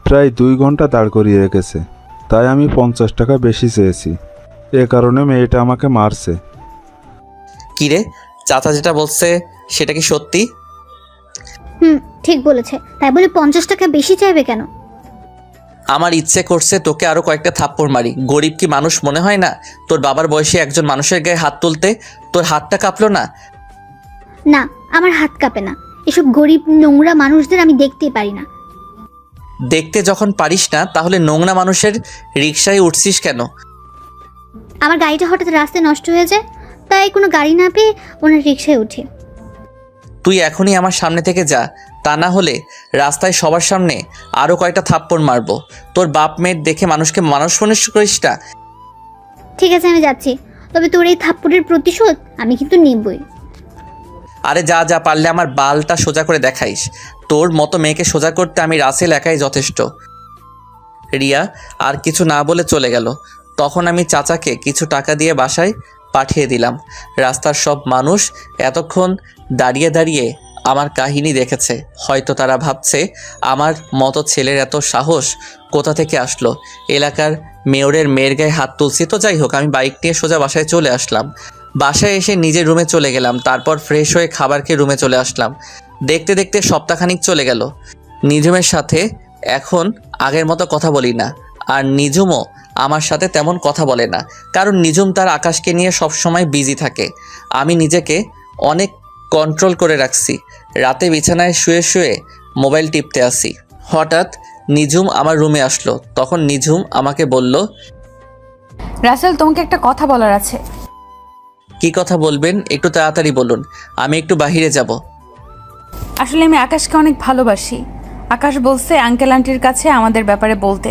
প্রায় 2 ঘন্টা দাঁড় করিয়ে রেখেছে। তাই আমি 50 টাকা বেশি চেয়েছি। এ কারণে মেয়েটা আমাকে মারছে। কিরে, চাচা যেটা বলছে সেটা কি সত্যি? ঠিক বলেছে, তাই বলে 50 টাকা বেশি চাইবে কেন? আমার ইচ্ছে করছে তোকে আরো কয়েকটা থাপ্পড় মারি। গরিব কি মানুষ মনে হয় না? তোর বাবার বয়সে একজন মানুষের গায়ে হাত তুলতে তোর হাতটা কাঁপলো না? না, আমার হাত কাঁপে না। এসব গরিব নোংরা মানুষদের আমি দেখতেই পারি না। দেখতে যখন পারিস না, তাহলে নোংরা মানুষের রিকশায় উঠছিস কেন? আমার গাড়িটা হঠাৎ রাস্তায় নষ্ট হয়ে যায়, তাই কোনো গাড়ি না পেয়ে ওনার রিক্সায় উঠি। তুই এখনই আমার সামনে থেকে যা, তা না হলে রাস্তায় সবার সামনে আরো কয়েকটা থাপ্পড় মারবো। তোর বাপ মেয়ের দেখে মানুষকে মানুষ মনে করিস না। ঠিক আছে, আমি যাচ্ছি, তবে তোর এই থাপ্পড়ের প্রতিশোধ আমি কিন্তু নিবই। আরে যা যা, পারলে আমার বালটা সোজা করে দেখাইস। তোর মতো মেয়েকে সোজা করতে আমি রাসেল একাই যথেষ্ট। রিয়া আর কিছু না বলে চলে গেল। তখন আমি চাচাকে কিছু টাকা দিয়ে বাসায় পাঠিয়ে দিলাম। রাস্তার সব মানুষ এতক্ষণ দাঁড়িয়ে দাঁড়িয়ে আমার কাহিনী দেখেছে। হয়তো তারা ভাবছে আমার মতো ছেলের এত সাহস কোথা থেকে আসলো। এলাকার মেয়রের মেয়ের গায়ে হাত তুলছি। তো যাই হোক, আমি বাইক নিয়ে সোজা বাসায় চলে আসলাম। বাসায় এসে নিজের রুমে চলে গেলাম। তারপর ফ্রেশ হয়ে খাবার খেয়ে রুমে চলে আসলাম। দেখতে দেখতে সপ্তাহখানিক চলে গেল। নিঝুমের সাথে এখন আগের মতো কথা বলি না, আর নিঝুমও আমার সাথে তেমন কথা বলে না, কারণ নিঝুম তার আকাশকে নিয়ে সবসময় বিজি থাকে। আমি নিজেকে অনেক কন্ট্রোল করে রাখছি। রাতে বিছানায় শুয়ে শুয়ে মোবাইল টিপতে আসি। হঠাৎ নিঝুম আমার রুমে আসলো। তখন নিঝুম আমাকে বলল, রাসেল, তোমাকে একটা কথা বলার আছে। কি কথা বলবেন? একটু তাড়াতাড়ি বলুন, আমি একটু বাইরে যাব। আসলে আমি আকাশকে অনেক ভালোবাসি। আকাশ বলছে আঙ্কেল আন্টির কাছে আমাদের ব্যাপারে বলতে,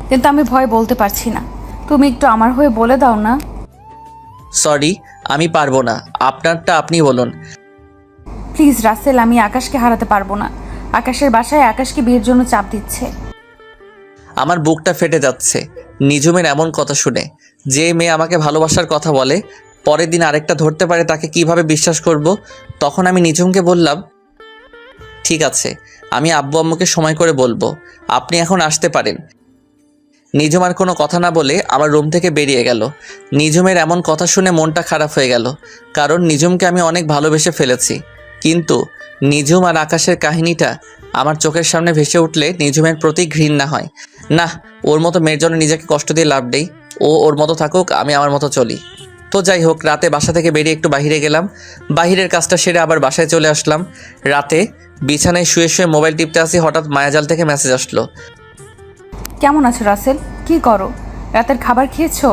কিন্তু আমি ভয় বলতে পারছি না। তুমি একটু আমার হয়ে বলে দাও না। সরি, আমি পারবো না। আপনারটা আপনি বলুন। প্লিজ রাসেল, আমি আকাশকে হারাতে পারবো না। আকাশের বাসায় আকাশকে বিয়ের জন্য চাপ দিচ্ছে। আমার বুকটা ফেটে যাচ্ছে নিঝুমের এমন কথা শুনে। যে মেয়ে আমাকে ভালোবাসার কথা বলে, পরের দিন আরেকটা ধরতে পারে, তাকে কিভাবে বিশ্বাস করব? তখন আমি নিঝুমকে বললাম, ঠিক আছে, আমি আব্বু আম্মুকে সময় করে বলবো, আপনি এখন আসতে পারেন। নিঝুম আর কোনো কথা না বলে আমার রুম থেকে বেরিয়ে গেল। নিঝুমের এমন কথা শুনে মনটা খারাপ হয়ে গেল, কারণ নিঝুমকে আমি অনেক ভালোবেসে ফেলেছি। কিন্তু নিঝুম আর আকাশের কাহিনীটা আমার চোখের সামনে ভেসে উঠলে নিঝুমের প্রতি ঘৃণা হয়। না, ওর মতো মেয়ের জন্য নিজেকে কষ্ট দিয়ে লাভ নেই। ও ওর মতো থাকুক, আমি আমার মতো চলি। তো যাই হোক, রাতে বাসা থেকে বেরিয়ে একটু বাইরে গেলাম। বাহিরের কাজটা সেরে আবার বাসায় চলে আসলাম। রাতে বিছানায় শুয়ে শুয়ে মোবাইল টিপতে আসি, হঠাৎ মায়াজাল থেকে মেসেজ আসলো। কেমন আছো রাসেল? কি করো? রাতের খাবার খেয়েছো?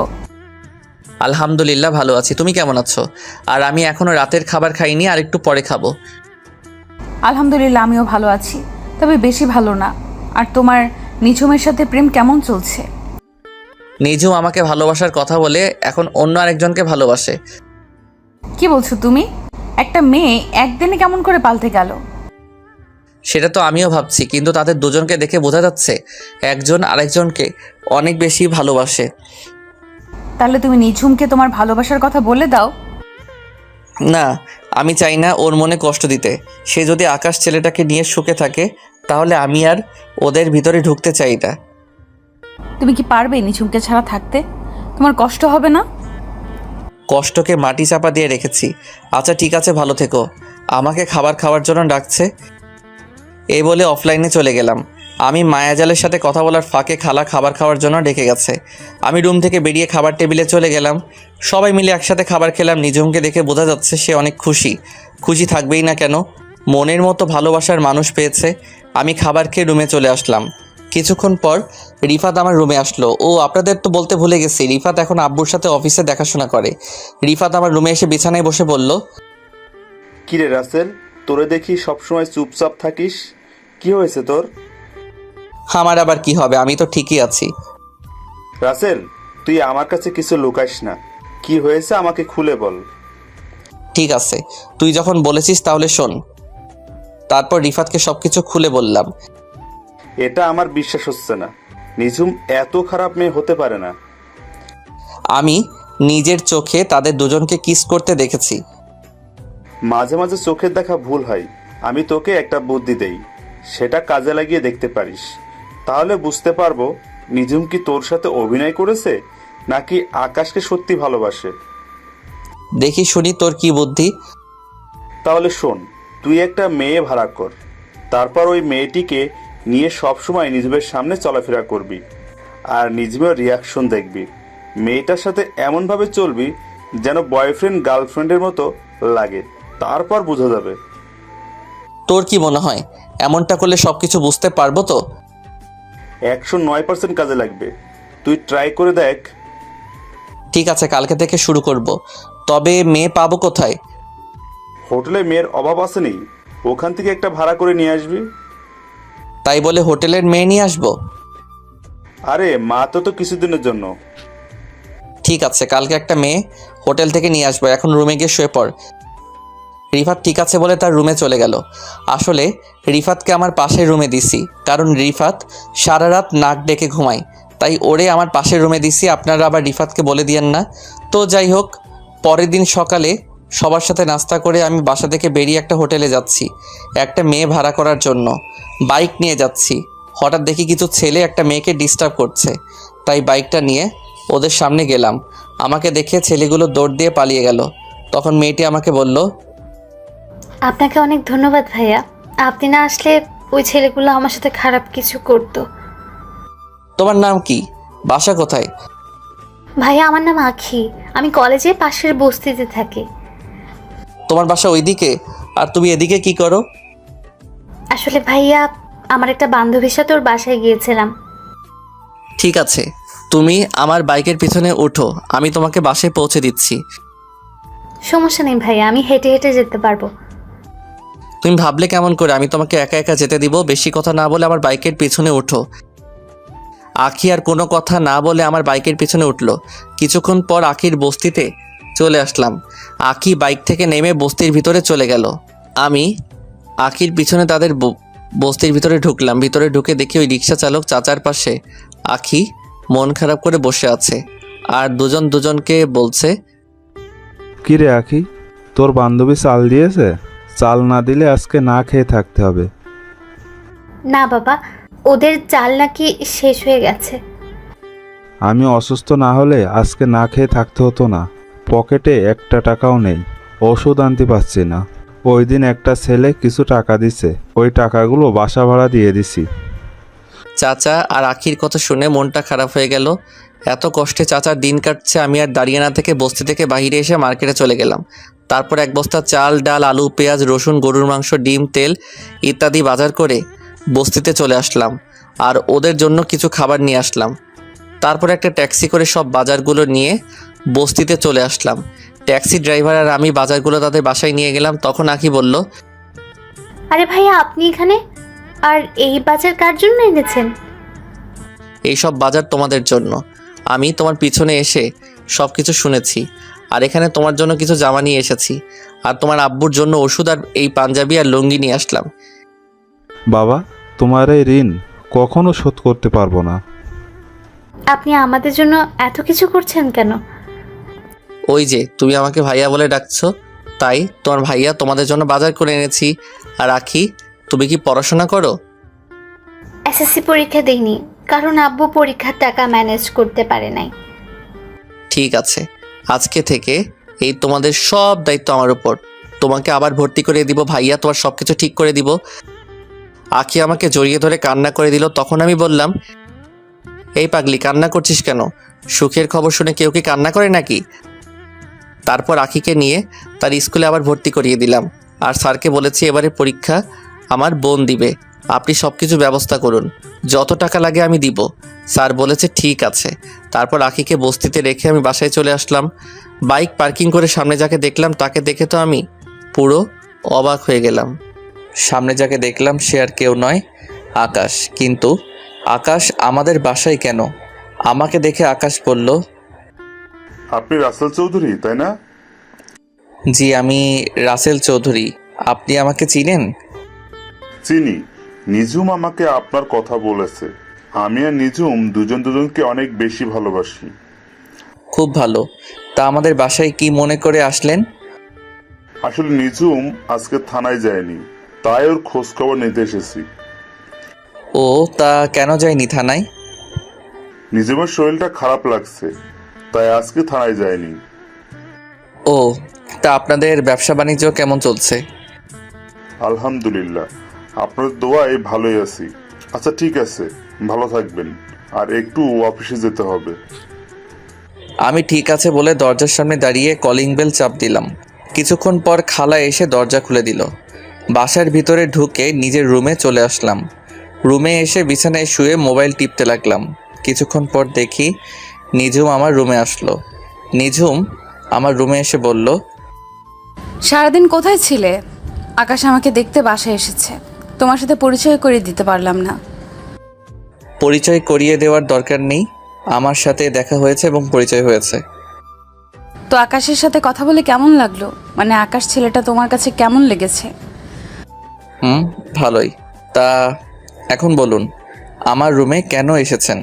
আলহামদুলিল্লাহ ভালো আছি, তুমি কেমন আছো? আর আমি এখনো রাতের খাবার খাইনি, আর একটু পরে খাবো। আলহামদুলিল্লাহ, আমিও ভালো আছি, তবে বেশি ভালো না। আর তোমার নিঝুমের সাথে প্রেম কেমন চলছে? নিঝুম আমাকে ভালোবাসার কথা বলে এখন অন্য আরেকজনকে ভালোবাসে। কি বলছো তুমি? একটা মেয়ে একদিনে কেমন করে পাল্টে গেল? সেটা তো আমিও ভাবছি, কিন্তু তাদের দুজনকে দেখে বোঝা যাচ্ছে একজন আরেকজনকে অনেক বেশি ভালোবাসে। তাহলে তুমি নিঝুমকে তোমার ভালোবাসার কথা বলে দাও। না, আমি চাই না ওর মনে কষ্ট দিতে। সে যদি আকাশ ছেলেটাকে নিয়ে সুখে থাকে, তাহলে আমি আর ওদের ভিতরে ঢুকতে চাই না। তুমি কি পারবে নিঝুমকে ছাড়া থাকতে? তোমার কষ্ট হবে না? কষ্টকে মাটি চাপা দিয়ে রেখেছি। আচ্ছা ঠিক আছে, ভালো থেকো। আমাকে খাবার খাওয়ার জন্য ডাকছে। এই বলে অফলাইনে চলে গেলাম। আমি মায়াজালের সাথে কথা বলার ফাঁকে খালা খাবার খাওয়ার জন্য ডেকে গেছে। আমি রুম থেকে বেরিয়ে খাবার টেবিলে চলে গেলাম। সবাই মিলে একসাথে খাবার খেলাম। নিঝুমকে দেখে বোঝা যাচ্ছে সে অনেক খুশি। খুশি থাকবেই না কেন? মনের মতো ভালোবাসার মানুষ পেয়েছে। আমি খাবার খেয়ে রুমে চলে আসলাম। কিছুক্ষণ পর রিফাত আমার রুমে আসলো। ও আপনাদের তো বলতে ভুলে গেছি, রিফাত এখন আব্বুর সাথে অফিসে দেখাশোনা করে। রিফাত আমার রুমে এসে বিছানায় বসে বলল, কিরে রাসেল, তোরে দেখি সবসময় চুপচাপ থাকিস, কি হয়েছে তোর? আমার আবার কি হবে, আমি তো ঠিকই আছি। রাসেল, তুই আমার কাছে কিছু লুকাইস না, কি হয়েছে আমাকে খুলে বল। ঠিক আছে, তুই যখন বলেছিস তাহলে শোন। তারপর রিফাতকে সবকিছু খুলে বললাম। এটা আমার বিশ্বাস হচ্ছে না, নিঝুম এত খারাপ মেয়ে হতে পারে না। আমি নিজের চোখে তাদের দুজনকে কিস করতে দেখেছি। মাঝে মাঝে চোখের দেখা ভুল হয়। আমি তোকে একটা বুদ্ধি দেই, সেটা কাজে লাগিয়ে দেখতে পারিস, তাহলে বুঝতে পারবো নিজুম কি তোর সাথে অভিনয় করেছে নাকি আকাশকে সত্যি ভালোবাসে? দেখি শুনি তোর কি বুদ্ধি। তাহলে শোন, তুই একটা মেয়ে ভাড়া কর, তারপর ওই মেয়েটিকে নিয়ে সবসময় নিজুমের সামনে চলাফেরা করবি আর নিজুমের রিয়াকশন দেখবি। মেয়েটার সাথে এমনভাবে চলবি যেন বয়ফ্রেন্ড গার্লফ্রেন্ডের মতো লাগে, তারপর বোঝা যাবে। তোর কি মনে হয় এমনটা করলে সব কিছু বুঝতে পারবো তো? 109% কাজে লাগবে, তুই ট্রাই করে দেখ। ঠিক আছে, কালকে থেকে শুরু করব। তবে মেয়ে পাবো কোথায়? হোটেলে মেয়ের অভাব আছে নেই, ওখান থেকে একটা ভাড়া করে নিয়ে আসবি। তাই বলে হোটেলের মেয়ে নিয়ে আসবো? আরে মা তো কিছুদিনের জন্য। ঠিক আছে, কালকে একটা মেয়ে হোটেল থেকে নিয়ে আসবো। এখন রুমে গিয়ে শুয়ে পড়। রিফাত ঠিক আছে বলে তার রুমে চলে গেল। আসলে রিফাতকে আমার পাশের রুমে দিছি, কারণ রিফাত সারা রাত নাক ডেকে ঘুমায়, তাই ওরে আমার পাশের রুমে দিছি। আপনারা আবার রিফাতকে বলে দিয়েন না। তো যাই হোক, পরের দিন সকালে সবার সাথে নাস্তা করে আমি বাসা থেকে বেরিয়ে একটা হোটেলে যাচ্ছি একটা মেয়ে ভাড়া করার জন্য। বাইক নিয়ে যাচ্ছি। হঠাৎ দেখি কিছু ছেলে একটা মেয়েকে ডিস্টার্ব করছে, তাই বাইকটা নিয়ে ওদের সামনে গেলাম। আমাকে দেখে ছেলেগুলো দৌড় দিয়ে পালিয়ে গেল। তখন মেয়েটি আমাকে বলল, আপনাকে অনেক ধন্যবাদ ভাইয়া, আপনি না আসলে ওই ছেলেগুলো আমার সাথে খারাপ কিছু করতো। তোমার নাম কি? বাসা কোথায়? ভাইয়া আমার নাম আখি, আমি কলেজে পাশের বস্তিতে থাকি। তোমার বাসা ওইদিকে, আর তুমি এদিকে কি করো? আসলে ভাইয়া আমার একটা বান্ধবীর সাথে ওর বাসায় গিয়েছিলাম। ঠিক আছে, তুমি আমার বাইকের পিছনে ওঠো, আমি তোমাকে বাসায় পৌঁছে দিচ্ছি। সমস্যা নেই ভাইয়া, আমি হেঁটে হেঁটে যেতে পারবো। তুমি ভাবলে কেমন করে আমি তোমাকে একা একা যেতে দিব? বেশি কথা না বলে আমার বাইকের পিছনে ওঠো। আখি আর কোনো কথা না বলে আমার বাইকের পিছনে উঠলো। কিছুক্ষণ পর আখির বস্তিতে চলে আসলাম। আখি বাইক থেকে নেমে বস্তির ভিতরে চলে গেল। আমি আখির পিছনে তাদের বস্তির ভিতরে ঢুকলাম। ভিতরে ঢুকে দেখি ওই রিক্সা চালক চাচার পাশে আখি মন খারাপ করে বসে আছে, আর দুজন দুজনকে বলছে, কি রে আখি, তোর বান্ধবী চাল দিয়েছে? চাল না দিলে আজকে না খেয়ে থাকতে হবে। না বাবা, ওদের চাল নাকি শেষ হয়ে গেছে। আমি অসুস্থ না হলে আজকে না খেয়ে থাকতে হতো না। পকেটে একটা টাকাও নেই, ওষুধ আনতে পারছি না। ওই দিন একটা ছেলে কিছু টাকা দিছে, ওই টাকাগুলো বাসা ভাড়া দিয়ে দিছি। চাচা আর আখির কথা শুনে মনটা খারাপ হয়ে গেল। এত কষ্টে চাচার দিন কাটছে, আমি আর দাঁড়িয়ে না থেকে বস্তি থেকে বাইরে এসে মার্কেটে চলে গেলাম। তারপর এক বস্তা চাল, ডাল, আলু, পেঁয়াজ, রসুন, গরুর মাংস, ডিম, তেল ইত্যাদি বাজার করে বস্তিতে চলে আসলাম, আর ওদের জন্য কিছু খাবার নিয়ে আসলাম। তারপর একটা ট্যাক্সি করে সব বাজারগুলো নিয়ে বস্তিতে চলে আসলাম। ট্যাক্সি ড্রাইভার আর আমি বাজারগুলো তাদের বাসায় নিয়ে গেলাম। তখন আখি বলল, আরে ভাইয়া আপনি এখানে, আর এই বাজার কার জন্য এনেছেন? এইসব বাজার তোমাদের জন্য। আমি তোমার পিছনে এসে সব কিছু শুনেছি, আর এখানে তোমার জন্য কিছু জামা নিয়ে এসেছি, আর তোমার আব্বুর জন্য ওষুধ আর এই পাঞ্জাবি আর লুঙ্গি নিয়ে আসলাম। বাবা, তোমার এই ঋণ কখনো শোধ করতে পারবো না। আপনি আমাদের জন্য এত কিছু করছেন কেন? ওই যে তুমি আমাকে ভাইয়া বলে ডাকছো, তাই তোমার ভাইয়া তোমাদের জন্য বাজার করে এনেছি। আর আখি, তুমি কি পড়াশোনা করো? এসএসসি পরীক্ষা দেইনি, কারণ আব্বু পরীক্ষার টাকা ম্যানেজ করতে পারে নাই। ঠিক আছে, আজকে থেকে এই তোমাদের সব দায়িত্ব আমার উপর। তোমাকে আবার ভর্তি করে দিব, ভাইয়া তোমার সব কিছু ঠিক করে দিব। আখি আমাকে জড়িয়ে ধরে কান্না করে দিল। তখন আমি বললাম, এই পাগলি, কান্না করছিস কেন? সুখের খবর শুনে কেউ কি কান্না করে নাকি? তারপর আখিকে নিয়ে তার স্কুলে আবার ভর্তি করিয়ে দিলাম, আর স্যারকে বলেছি এবারে পরীক্ষা আমার বোন দিবে, আপনি সব কিছু ব্যবস্থা করুন, যত টাকা লাগে আমি দিব। স্যার বলেছে ঠিক আছে। তারপর আখিকে বস্তিতে রেখে আমি বাসায় চলে আসলাম। বাইক পার্কিং করে সামনে যাকে দেখলাম তাকে দেখে তো আমি পুরো অবাক হয়ে গেলাম। সামনে যাকে দেখলাম সে আর কেউ নয়, আকাশ। কিন্তু আকাশ আমাদের বাসায় কেন? আমাকে দেখে আকাশ বলল, আপনি রাসেল চৌধুরী তাই না? জি, আমি রাসেল চৌধুরী। আপনি আমাকে চিনেন? চিনি, নিজুম আমাকে আপনার কথা বলেছে। আমি আর নিজুম দুজন দুজনকে অনেক বেশি ভালোবাসি। খুব ভালো। তা আমাদের বাসায় কি মনে করে আসলেন? আসলে নিজুম আজকে থানায় যায়নি, তাই ওর খোঁজ খবর নিতে এসেছি। ও, তা কেন যায়নি থানায়? নিজুমের শরীরটা খারাপ লাগছে, তাই আজকে থানায় যায়নি। ও, তা আপনাদের ব্যবসা বাণিজ্য কেমন চলছে? আলহামদুলিল্লাহ, আপনার দোয়ায় ভালোই আছি। আচ্ছা ঠিক আছে, ভালো থাকবেন। আর একটু অফিসে যেতে হবে। আমি ঠিক আছে বলে দরজার সামনে দাঁড়িয়ে কলিং বেল চাপ দিলাম। কিছুক্ষণ পর খালা এসে দরজা খুলে দিল। বাসার ভিতরে ঢুকে নিজের রুমে চলে আসলাম। রুমে এসে বিছানায় শুয়ে মোবাইল টিপতে লাগলাম। কিছুক্ষণ পর দেখি নিঝুম আমার রুমে আসলো। নিঝুম আমার রুমে এসে বলল, সারাদিন কোথায় ছিলে? আকাশ আমাকে দেখতে বাসায় এসেছে, তোমার সাথে পরিচয় করে দিতে পারলাম না। পরিচয় করিয়ে দেওয়ার দরকার নেই, আমার সাথে দেখা হয়েছে এবং পরিচয় হয়েছে। তো আকাশের সাথে কথা বলে কেমন লাগলো? মানে আকাশ ছেলেটা তোমার কাছে কেমন লেগেছে? ভালোই। তা এখন বলুন, আমার রুমে কেন এসেছেন?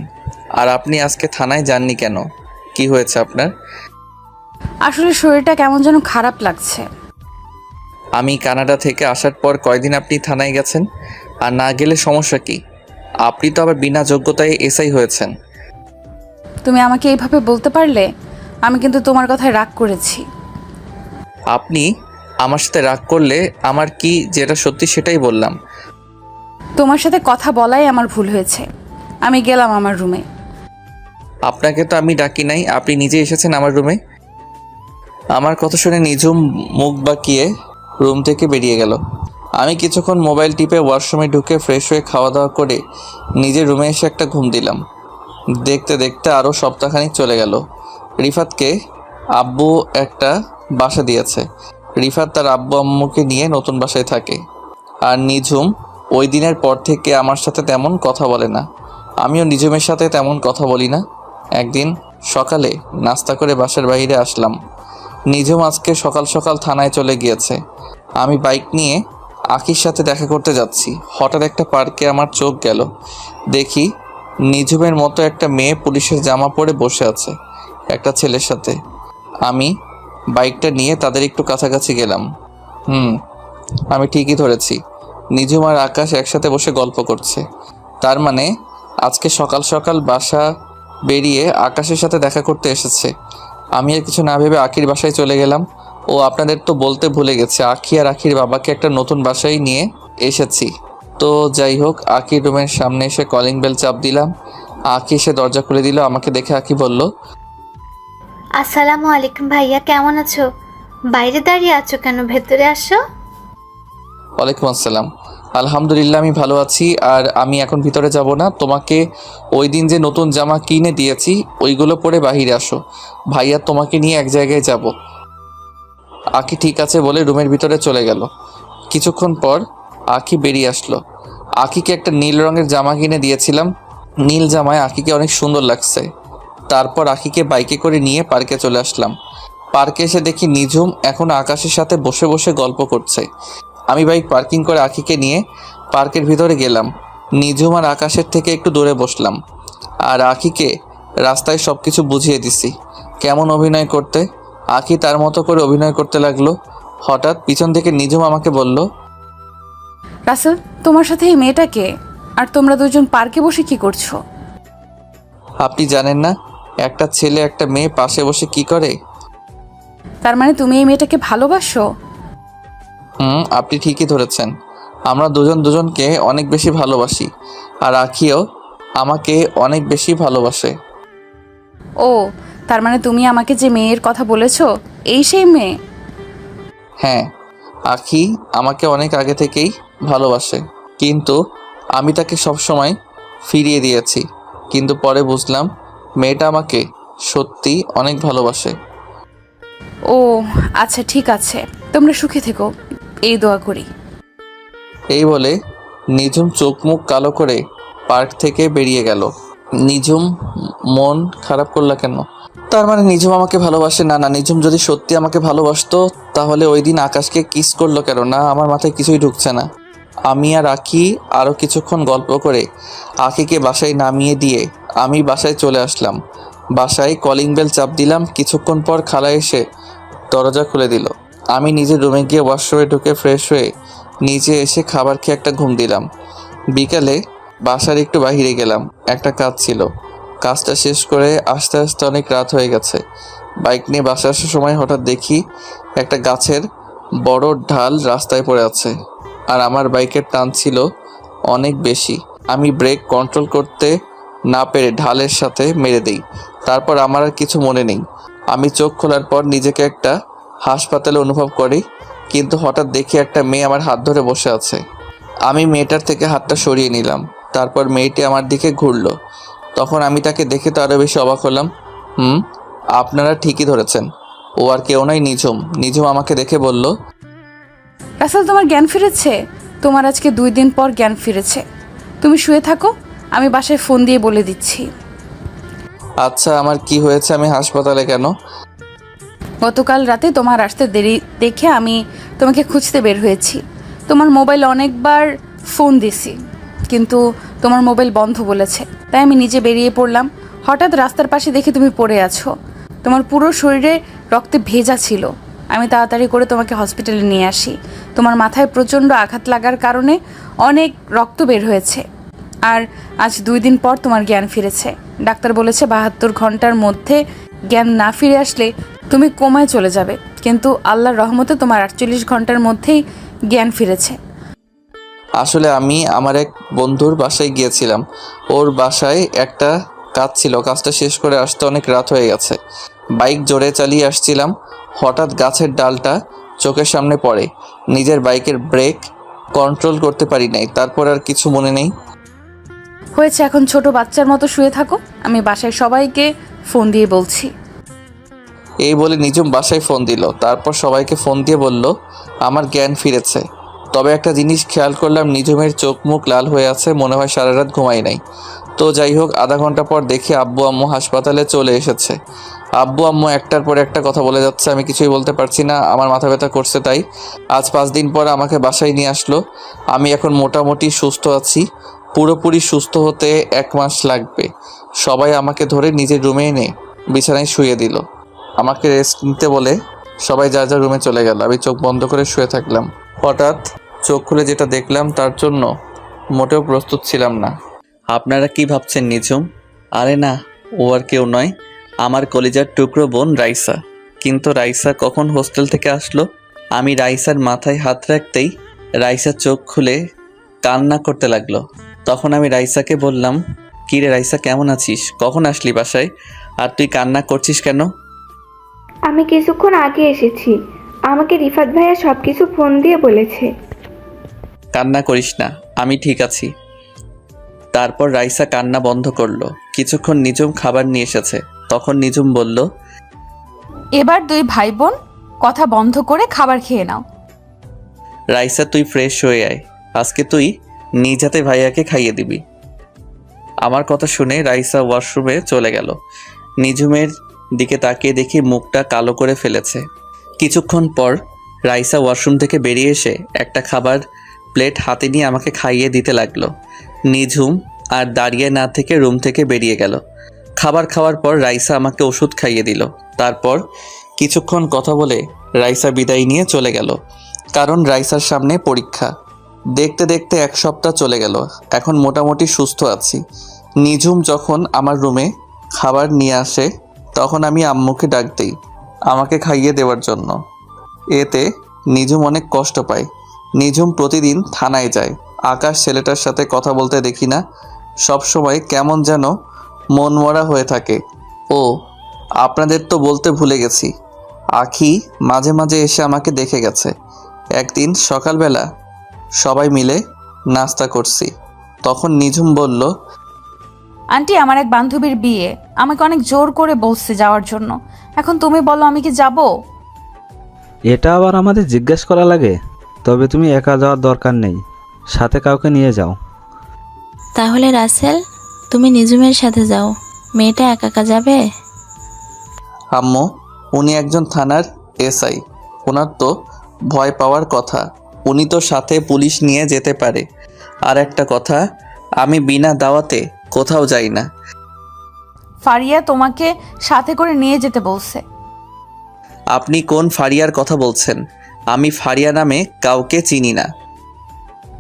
আর আপনি আজকে থানায় যাননি কেন? কি হয়েছে আপনার? আসলে শরীরটা কেমন যেন খারাপ লাগছে। আমি কানাডা থেকে আসার পর কয়দিন আপনি থানায় গেছেন? আর না গেলে সমস্যা কি? আপনি তো আবার বিনা যোগ্যতায় এসআই হয়েছেন। তুমি আমাকে এইভাবে বলতে পারলে? আমি কিন্তু তোমার কথায় রাগ করেছি। আপনি আমার সাথে রাগ করলে আমার কি যেটা সত্যি সেটাই বললাম। তোমার সাথে কথা বলাই আমার ভুল হয়েছে। আমি গেলাম আমার রুমে। আপনাকে তো আমি ডাকি নাই, আপনি নিজে এসেছেন আমার রুমে। আমার কথা শুনে নিঝুম মুখ বাঁকিয়ে রুম থেকে বেরিয়ে গেল। আমি কিছুক্ষণ মোবাইল টিপে ওয়াশরুমে ঢুকে ফ্রেশ হয়ে খাওয়া দাওয়া করে নিজের রুমে এসে একটা ঘুম দিলাম। দেখতে দেখতে আরও সপ্তাহখানিক চলে গেল। রিফাতকে আব্বু একটা বাসা দিয়েছে। রিফাত তার আব্বু আম্মুকে নিয়ে নতুন বাসায় থাকে। আর নিঝুম ওই দিনের পর থেকে আমার সাথে তেমন কথা বলে না। আমিও নিঝুমের সাথে তেমন কথা বলি না। একদিন সকালে নাস্তা করে বাসার বাইরে আসলাম। নিঝুম আজকে সকাল সকাল থানায় চলে গিয়েছে। আমি বাইক নিয়ে আকির সাথে দেখা করতে যাচ্ছি। হঠাৎ একটা পার্কে আমার চোখ গেল। দেখি নিঝুমের মতো একটা মেয়ে পুলিশের জামা পরে বসে আছে একটা ছেলের সাথে। আমি বাইকটা নিয়ে তাদের একটু কাছাকাছি গেলাম। আমি ঠিকই ধরেছি, নিঝুম আর আকাশ একসাথে বসে গল্প করছে। তার মানে আজকে সকাল সকাল বাসা বেরিয়ে আকাশের সাথে দেখা করতে এসেছে। আমি আর কিছু না ভেবে আখির বাসায় চলে গেলাম। ও আপনাদের তো বলতে ভুলে গেছে, আখি আর আখির বাবাকে একটা নতুন বাসায় নিয়ে এসেছি। তো যাই হোক, আখির রুমের সামনে এসে কলিং বেল চাপ দিলাম। আখি এসে দরজা খুলে দিল। আমাকে দেখে আখি বলল, আসসালামু আলাইকুম ভাইয়া, কেমন আছো? বাইরে দাঁড়িয়ে আছো কেন? ভেতরে আসো। ওয়ালাইকুম আসসালাম। আলহামদুলিল্লাহ, আমি ভালো আছি। আর আমি এখন ভিতরে যাব না, তোমাকে ওই দিন যে নতুন জামা কিনে দিয়েছি ওইগুলো পরে বাহিরে আসো। ভাইয়া তোমাকে নিয়ে এক জায়গায় যাব। আখি ঠিক আছে বলে রুমের ভিতরে চলে গেল। কিছুক্ষণ পর আখি বেরিয়ে আসলো। আখিকে একটা নীল রঙের জামা কিনে দিয়েছিলাম। নীল জামায় আখিকে অনেক সুন্দর লাগছে। তারপর আখিকে বাইকে করে নিয়ে পার্কে চলে আসলাম। পার্কে এসে দেখি নিঝুম এখন আকাশের সাথে বসে বসে গল্প করছে। আমি বাইক পার্কিং করে আখিকে নিয়ে পার্কের ভিতরে গেলাম। নিঝুম আর আকাশের থেকে একটু দূরে বসলাম। আর আখিকে রাস্তায় সব কিছু বুঝিয়ে দিছি কেমন অভিনয় করতে। আখি তার মতো করে অভিনয় করতে লাগলো। হঠাৎ পিছন থেকে নিঝুম আমাকে বলল, রাসেল, তোমার সাথে এই মেয়েটাকে? আর তোমরা দুজন পার্কে বসে কি করছো? আপনি জানেন না একটা ছেলে একটা মেয়ে পাশে বসে কি করে? তার মানে তুমি এই মেয়েটাকে ভালোবাসো? আপনি ঠিকই ধরেছেন। আমরা দুজন দুজনকে অনেক বেশি ভালোবাসি। আর আখিও আমাকে অনেক বেশি ভালোবাসে। ও, তার মানে তুমি আমাকে যে মেয়ের কথা বলেছো এই সেই মেয়ে? হ্যাঁ, আখি আমাকে অনেক আগে থেকেই ভালোবাসে, কিন্তু আমি তাকে সবসময় ফিরিয়ে দিয়েছি। কিন্তু পরে বুঝলাম মেয়েটা আমাকে সত্যি অনেক ভালোবাসে। ও আচ্ছা, ঠিক আছে, তোমরা সুখে থেকো, এই দোয়া করি। এই বলে নিঝুম চোখ মুখ কালো করে পার্ক থেকে বেরিয়ে গেল। নিঝুম মন খারাপ করলা কেন? তার মানে নিঝুম আমাকে ভালোবাসে না? না, নিঝুম যদি সত্যি আমাকে ভালোবাসতো তাহলে ওই দিন আকাশকে কিস করলো কেন? না, আমার মাথায় কিছুই ঢুকছে না। আমি আর আখি আরও কিছুক্ষণ গল্প করে আখিকে বাসায় নামিয়ে দিয়ে আমি বাসায় চলে আসলাম। বাসায় কলিং বেল চাপ দিলাম। কিছুক্ষণ পর খালা এসে দরজা খুলে দিল। আমি নিজের রুমে গিয়ে ওয়াশরুমে ঢুকে ফ্রেশ হয়ে নিচে এসে খাবার খেয়ে একটা ঘুম দিলাম। বিকালে বাসার একটু বাহিরে গেলাম, একটা কাজ ছিল। কাজটা শেষ করে আস্তে আস্তে অনেক রাত হয়ে গেছে। বাইক নিয়ে বাসা আসার সময় হঠাৎ দেখি একটা গাছের বড় ঢাল রাস্তায় পড়ে আছে, আর আমার বাইকের টান ছিল অনেক বেশি। আমি ব্রেক কন্ট্রোল করতে না পেরে ঢালের সাথে মেরে দেই। তারপর আমার আর কিছু মনে নেই। আমি চোখ খোলার পর নিজেকে একটা হাসপাতালে অনুভব করি, কিন্তু হঠাৎ দেখি একটা মেয়ে আমার হাত ধরে বসে আছে। আমি মেয়েটার থেকে হাতটা সরিয়ে নিলাম। তারপর মেয়েটি আমার দিকে ঘুরলো। তখন আমি তাকে দেখে তো আরও বেশি অবাক হলাম। আপনারা ঠিকই ধরেছেন, ও আর কেউ নয়, নিঝুম। নিঝুম আমাকে দেখে বলল, রাসেল, তোমার জ্ঞান ফিরেছে। তোমার আজকে 2 দিন পর জ্ঞান ফিরেছে। তুমি শুয়ে থাকো, আমি বাসায় ফোন দিয়ে বলে দিচ্ছি। আচ্ছা, আমার কি হয়েছে? আমি হাসপাতালে কেন? গতকাল রাতে তোমার আসতে দেরি দেখে আমি তোমাকে খুঁজতে বের হয়েছি। তোমার মোবাইল অনেকবার ফোন দিছি, কিন্তু তোমার মোবাইল বন্ধ বলেছে, তাই আমি নিজে বেরিয়ে পড়লাম। হঠাৎ রাস্তার পাশে দেখি তুমি পড়ে আছো। তোমার পুরো শরীরে রক্তে ভেজা ছিল। আমি তাড়াতাড়ি করে তোমাকে হসপিটালে নিয়ে আসি। তোমার মাথায় প্রচণ্ড আঘাত লাগার কারণে অনেক রক্ত বের হয়েছে। আর আজ 2 দিন পর তোমার জ্ঞান ফিরেছে। ডাক্তার বলেছে 72 ঘন্টার মধ্যে জ্ঞান না ফিরে আসলে তুমি কোমায় চলে যাবে, কিন্তু আল্লাহর রহমতে তোমার 48 ঘন্টার মধ্যেই জ্ঞান ফিরেছে। আসলে আমি আমার এক বন্ধুর বাসায় গিয়েছিলাম। ওর বাসায় একটা কাজ ছিল, কাজটা শেষ করে আসতে অনেক রাত হয়ে গেছে। বাইক জোরে চালিয়ে আসছিলাম, হঠাৎ গাছের ডালটা চোখের সামনে পড়ে। নিজের বাইকের ব্রেক কন্ট্রোল করতে পারি নাই। তারপর আর কিছু মনে নেই। হয়েছে, এখন ছোট বাচ্চার মতো শুয়ে থাকো, আমি বাসায় সবাইকে ফোন দিয়ে বলছি। এই বলে নিঝুম বাসায় ফোন দিল। তারপর সবাইকে ফোন দিয়ে বলল আমার জ্ঞান ফিরেছে। তবে একটা জিনিস খেয়াল করলাম, নিঝুমের চোখ মুখ লাল হয়ে আছে, মনে হয় সারা রাত ঘুমাই নাই। তো যাই হোক, আধা ঘন্টা পর দেখি আব্বু আম্মু হাসপাতালে চলে এসেছে। আব্বু আম্মু একটার পর একটা কথা বলে যাচ্ছে, আমি কিছুই বলতে পারছি না, আমার মাথা ব্যথা করছে। তাই আজ 5 দিন পর আমাকে বাসায় নিয়ে আসলো। আমি এখন মোটামুটি সুস্থ আছি। পুরোপুরি সুস্থ হতে 1 মাস লাগবে। সবাই আমাকে ধরে নিজের রুমে এনে বিছানায় শুয়ে দিল। আমাকে রেস্ট নিতে বলে সবাই যার যার রুমে চলে গেল। আমি চোখ বন্ধ করে শুয়ে থাকলাম। হঠাৎ চোখ খুলে যেটা দেখলাম তার জন্য মোটেও প্রস্তুত ছিলাম না। আপনারা কি ভাবছেন নিঝুম? আরে না, ও আর কেউ নয়, আমার কলিজার টুকরো বোন রাইসা। কিন্তু রাইসা কখন হোস্টেল থেকে আসলো? আমি রাইসার মাথায় হাত রাখতেই রাইসা চোখ খুলে কান্না করতে লাগলো। তখন আমি রাইসাকে বললাম, কী রে রাইসা, কেমন আছিস? কখন আসলি বাসায়? আর তুই কান্না করছিস কেন? আমি কিছুক্ষণ আগে এসেছি। আমাকে রিফাত ভাইয়া সব কিছু ফোন দিয়ে বলেছে। কান্না করিস না, আমি ঠিক আছি। তারপর রাইসা কান্না বন্ধ করলো। কিছুক্ষণ নিঝুম খাবার নিয়ে এসেছে। তখন নিঝুম বলল, এবার 2 ভাই বোন কথা বন্ধ করে খাবার খেয়ে নাও। রাইসা তুই ফ্রেশ হয়ে আয়, আজকে তুই নিজ হাতে ভাইয়াকে খাইয়ে দিবি। আমার কথা শুনে রাইসা ওয়াশরুমে চলে গেল। নিঝুমের দিকে তাকিয়ে দেখি মুখটা কালো করে ফেলেছে। কিছুক্ষণ পর রাইসা ওয়াশরুম থেকে বেরিয়ে এসে একটা খাবার প্লেট হাতে নিয়ে আমাকে খাইয়ে দিতে লাগলো। নিঝুম আর দাঁড়িয়ে না থেকে রুম থেকে বেরিয়ে গেল। খাবার খাওয়ার পর রাইসা আমাকে ওষুধ খাইয়ে দিল। তারপর কিছুক্ষণ কথা বলে রাইসা বিদায় নিয়ে চলে গেল, কারণ রাইসার সামনে পরীক্ষা। দেখতে দেখতে 1 সপ্তাহ চলে গেল। এখন মোটামুটি সুস্থ আছি। নিঝুম যখন আমার রুমে খাবার নিয়ে আসে তখন আমি আম্মুকে ডাক দিই আমাকে খাইয়ে দেওয়ার জন্য। এতে নিঝুম অনেক কষ্ট পায়। নিঝুম প্রতিদিন থানায় যায়। আকাশ ছেলেটার সাথে কথা বলতে দেখি না, সব সময় কেমন যেন মনমরা হয়ে থাকে। ও আপনাদের তো বলতে ভুলে গেছি, আখি মাঝে মাঝে এসে আমাকে দেখে গেছে। একদিন সকালবেলা সবাই মিলে নাস্তা করছি, তখন নিঝুম বলল, আন্টি, আমার এক বান্ধবীর বিয়ে, আমাকে অনেক জোর করে বলছে যাওয়ার জন্য। এখন তুমি বলো, আমি কি যাব? এটা আবার আমাদের জিজ্ঞেস করা লাগে? তবে তুমি একা যাওয়ার দরকার নেই, সাথে কাউকে নিয়ে যাও। তাহলে রাসেল, তুমি নিঝুমের সাথে যাও, মেয়েটা একা একা যাবে? আম্মু, উনি একজন থানার এসআই, ওনার তো ভয় পাওয়ার কথা। উনি তো সাথে পুলিশ নিয়ে যেতে পারে। আর একটা কথা, আমি বিনা দাওয়াতে কোথাও যাই না। ফারিয়া তোমাকে সাথে করে নিয়ে যেতে বলছে। আপনি কোন ফারিয়ার কথা বলছেন? আমি ফারিয়া নামে কাউকে চিনি না।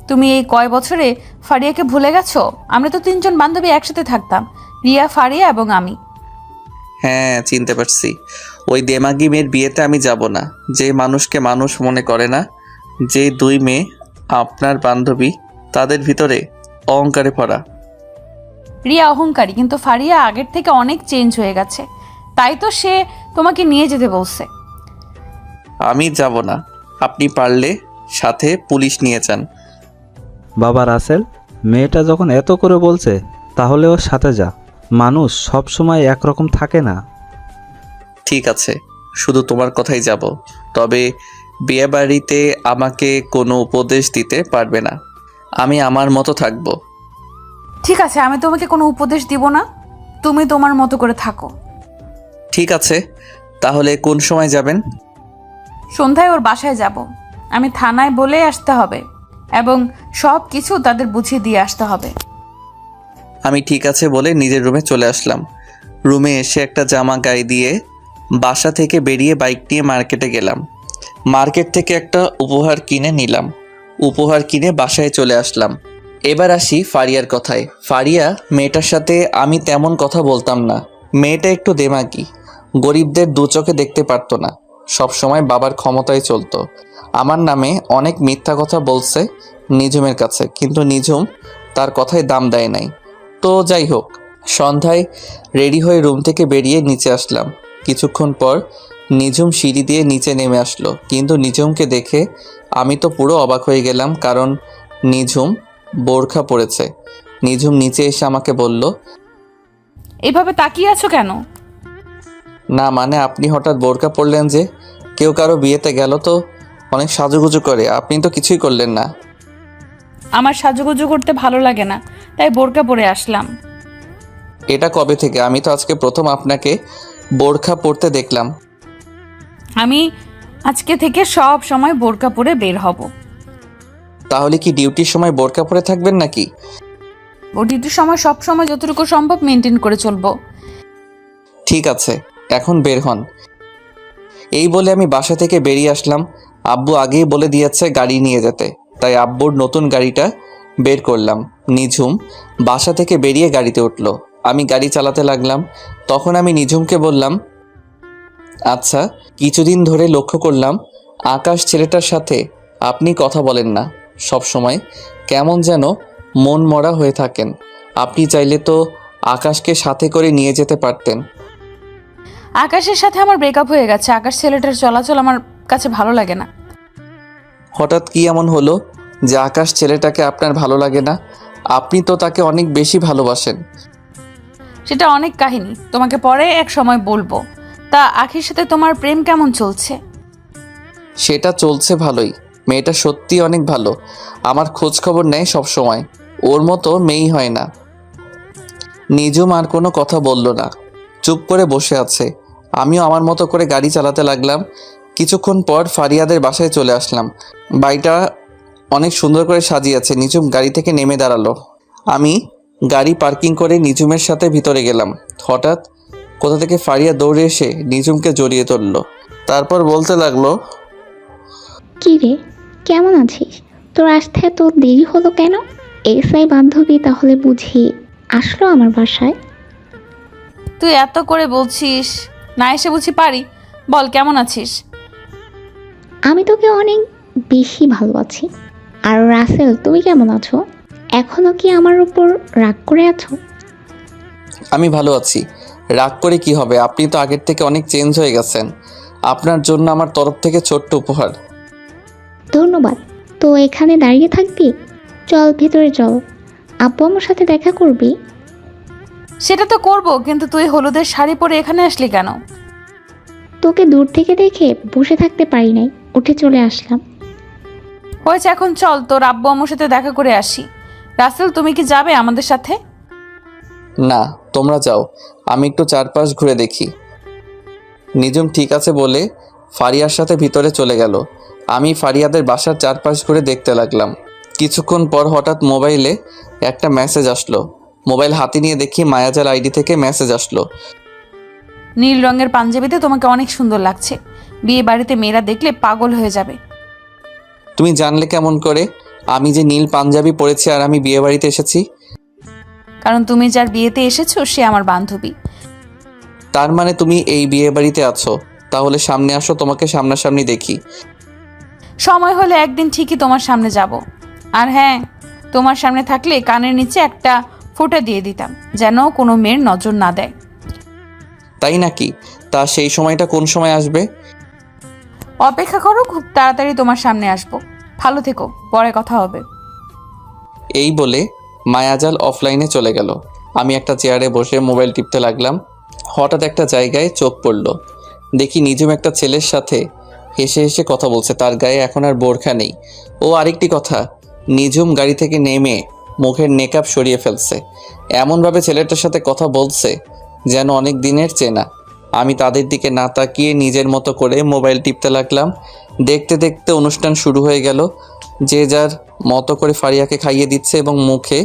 তুমি এই কয় বছরে ফারিয়াকে ভুলে গেছো? আমরা তো 3জন বান্ধবী একসাথে থাকতাম, রিয়া, ফারিয়া এবং আমি। হ্যাঁ, চিনতে পারছি। ওই দেমাগি মেয়ের বিয়েতে আমি যাব না, যে মানুষকে মানুষ মনে করে না। যে 2 মেয়ে আপনার বান্ধবী, তাদের ভিতরে অহংকারে ভরা। রিয়া অহংকারী, কিন্তু ফারিয়া আগের থেকে অনেক চেঞ্জ হয়ে গেছে, তাই তো সে তোমাকে নিয়ে যেতে বলছে। আমি যাব না। আপনি পারলে সাথে পুলিশ নিয়ে যান। বাবা রাসেল, মেয়েটা যখন এত করে বলছে তাহলে ওর সাথে যা। মানুষ সব সময় একরকম থাকে না। ঠিক আছে, শুধু তোমার কথাই যাব। তবে বিয়েবাড়িতে আমাকে কোনো উপদেশ দিতে পারবে না। আমি আমার মতো থাকবো। ঠিক আছে, আমি তোমাকে কোনো উপদেশ দিব না, তুমি তোমার মতো করে থাকো। ঠিক আছে, তাহলে কোন সময় যাবেন? সন্ধ্যায় ওর বাসায় যাব। আমি থানায় বলে আসতে হবে এবং সব কিছু তাদের বুঝিয়ে দিয়ে আসতে হবে। আমি ঠিক আছে বলে নিজের রুমে চলে আসলাম। রুমে এসে একটা জামা গায়ে দিয়ে বাসা থেকে বেরিয়ে বাইক নিয়ে মার্কেটে গেলাম। মার্কেট থেকে একটা উপহার কিনে নিলাম। উপহার কিনে বাসায় চলে আসলাম। এবার আসি ফারিয়ার কথায়। ফারিয়া মেয়েটার সাথে আমি তেমন কথা বলতাম না। মেয়েটা একটু দেমাগি, গরিবদের দু চোখে দেখতে পারতো না, সব সময় বাবার ক্ষমতায় চলতো। আমার নামে অনেক মিথ্যা কথা বলছে নিঝুমের কাছে, কিন্তু নিঝুম তার কথায় দাম দেয় নাই। তো যাই হোক, সন্ধ্যায় রেডি হয়ে রুম থেকে বেরিয়ে নিচে আসলাম। কিছুক্ষণ পর নিঝুম সিঁড়ি দিয়ে নিচে নেমে আসলো, কিন্তু নিঝুমকে দেখে আমি তো পুরো অবাক হয়ে গেলাম, কারণ নিঝুম বোরখা পরেছে। নিঝুম নিচে এসে আমাকে বলল, এভাবে তাকিয়ে আছো কেন? না মানে আপনি হঠাৎ বোরখা পরলেন যে? কেউ কারো বিয়েতে গেল তো অনেক সাজুগুজু করে, আপনি তো কিছুই করলেন না। আমার সাজুগুজু করতে ভালো লাগে না, তাই বোরকা পরে আসলাম। এটা কবে থেকে? আমি তো আজকে প্রথম আপনাকে বোরখা পরতে দেখলাম। আমি আজকে থেকে সব সময় বোরকা পরে বের হব। তাহলে কি ডিউটির সময় বোরখা পরে থাকবেন নাকি? ও ডিউটির সময় সব সময় যতটুকু সম্ভব মেনটেন করে চলবো। ঠিক আছে, এখন বের হন। এই বলে আমি বাসা থেকে বেরিয়ে আসলাম। আব্বু আগেই বলে দিয়েছে গাড়ি নিয়ে যেতে, তাই আব্বুর নতুন গাড়িটা বের করলাম। নিঝুম বাসা থেকে বেরিয়ে গাড়িতে উঠলো। আমি গাড়ি চালাতে লাগলাম। তখন আমি নিঝুমকে বললাম, আচ্ছা, কিছুদিন ধরে লক্ষ্য করলাম আকাশ ছেলেটার সাথে আপনি কথা বলেন না, সব সময় কেমন যেন মন মরা হয়ে থাকেন। আপনি চাইলে তো আকাশকে সাথে করে নিয়ে যেতে পারতেন। আকাশের সাথে আমার ব্রেকআপ হয়ে গেছে। আকাশ ছেলেটার চলাচল আমার কাছে ভালো লাগে না। হঠাৎ কি এমন হলো যে আকাশ ছেলেটাকে আপনার ভালো লাগে না? আপনি তো তাকে অনেক বেশি ভালোবাসেন। সেটা অনেক কাহিনী, তোমাকে পরে এক সময় বলবো। তা আখির সাথে তোমার প্রেম কেমন চলছে? সেটা চলছে ভালোই। মেয়েটা সত্যি অনেক ভালো, আমার খোঁজ খবর নেয় সব সময়। ওর মতো মেয়েই হয় না। নিঝুম আর কোনো কথা বলল না, চুপ করে বসে আছে। আমিও আমার মতো করে গাড়ি চালাতে লাগলাম। কিছুক্ষণ পর ফারিয়াদের বাসায় চলে আসলাম। বাড়িটা অনেক সুন্দর করে সাজিয়েছে। নিঝুম গাড়ি থেকে নেমে দাঁড়ালো। আমি গাড়ি পার্কিং করে নিঝুমের সাথে ভিতরে গেলাম। হঠাৎ কোথা থেকে ফারিয়া দৌড়ে এসে নিঝুমকে জড়িয়ে ধরল। তারপর বলতে লাগলো, কি রে, কেমন আছিস? তোর আসতে এত দেরি হলো কেন? এসআই বান্ধবী তাহলে বুঝি আসলো আমার বাসায়? তুই এত করে বলছিস, না এসে বুঝি পারি? বল কেমন আছিস? আমি তোকে অনেক বেশি ভালো আছি। আর রাসেল, তুমি কেমন আছো? এখনো কি আমার উপর রাগ করে আছো? আমি ভালো আছি। রাগ করে কি হবে? আপনি তো আগের থেকে অনেক চেঞ্জ হয়ে গেছেন। আপনার জন্য আমার তরফ থেকে ছোট্ট উপহার। ধন্যবাদ। তো এখানে দাঁড়িয়ে থাকবি? চল ভেতরে চল, আব্বু আমার সাথে দেখা করবি। সেটা তো করব, কিন্তু তুই হলুদের শাড়ি পরে এখানে আসলি কেন? তোকে দূর থেকে দেখে বসে থাকতে পারি নাই, উঠে চলে আসলাম। হয়েছে, এখন চল তোর আব্বু আম্মুর সাথে দেখা করে আসি। রাসেল, তুমি কি যাবে আমাদের সাথে? না, তোমরা যাও, আমি একটু চারপাশ ঘুরে দেখি। নিঝুম ঠিক আছে বলে ফারিয়ার সাথে ভিতরে চলে গেল। আমি ফারিয়াদের বাসার চারপাশ ঘুরে দেখতে লাগলাম। কিছুক্ষণ পর হঠাৎ মোবাইলে একটা মেসেজ আসলো। মোবাইল হাতে নিয়ে দেখি মায়াজাল আইডি থেকে মেসেজ আসলো। নীল রঙের পাঞ্জাবিতে তোমাকে অনেক সুন্দর লাগছে, বিয়ে বাড়িতে মেয়েরা দেখলে পাগল হয়ে যাবে। তুমি জানলে কেমন করে? আমি যে নীল পাঞ্জাবি পরেছি আর আমি বিয়ে বাড়িতে এসেছি? কারণ তুমি যার বিয়েতে এসেছো সে আমার বান্ধবী। তার মানে তুমি এই বিয়ে বাড়িতে আছো? তাহলে সামনে আসো, তোমাকে সামনাসামনি দেখি। সময় হলে একদিন ঠিকই তোমার সামনে যাব। আর হ্যাঁ, তোমার সামনে থাকলে কানের নিচে একটা ফোঁটা দিয়ে দিতাম, যেন কোনো মেয়ের নজর না দেয়। তাই নাকি? তা সেই সময়টা কোন সময় আসবে? অপেক্ষা করো, খুব তাড়াতাড়ি তোমার সামনে আসবো। ভালো থেকো, পরে কথা হবে। এই বলে মায়াজাল অফলাইনে চলে গেল। আমি একটা চেয়ারে বসে মোবাইল টিপতে লাগলাম। হঠাৎ একটা জায়গায় চোখ পড়ল। দেখি নিজুম একটা ছেলের সাথে হেসে হেসে কথা বলছে। তার গায়ে এখন আর বোরখা নেই। ও আরেকটি কথা, নিজুম গাড়ি থেকে নেমে মুখের মেকআপ সরিয়ে ফেলছে। এমনভাবে ছেলেটার সাথে কথা বলছে যেন অনেক দিনের চেনা। আমি তাদের দিকে না তাকিয়ে নিজের মতো করে মোবাইল টিপতে লাগলাম। দেখতে দেখতে অনুষ্ঠান শুরু হয়ে গেল। যে যার মতো করে ফারিয়াকে খাইয়ে দিচ্ছে এবং মুখে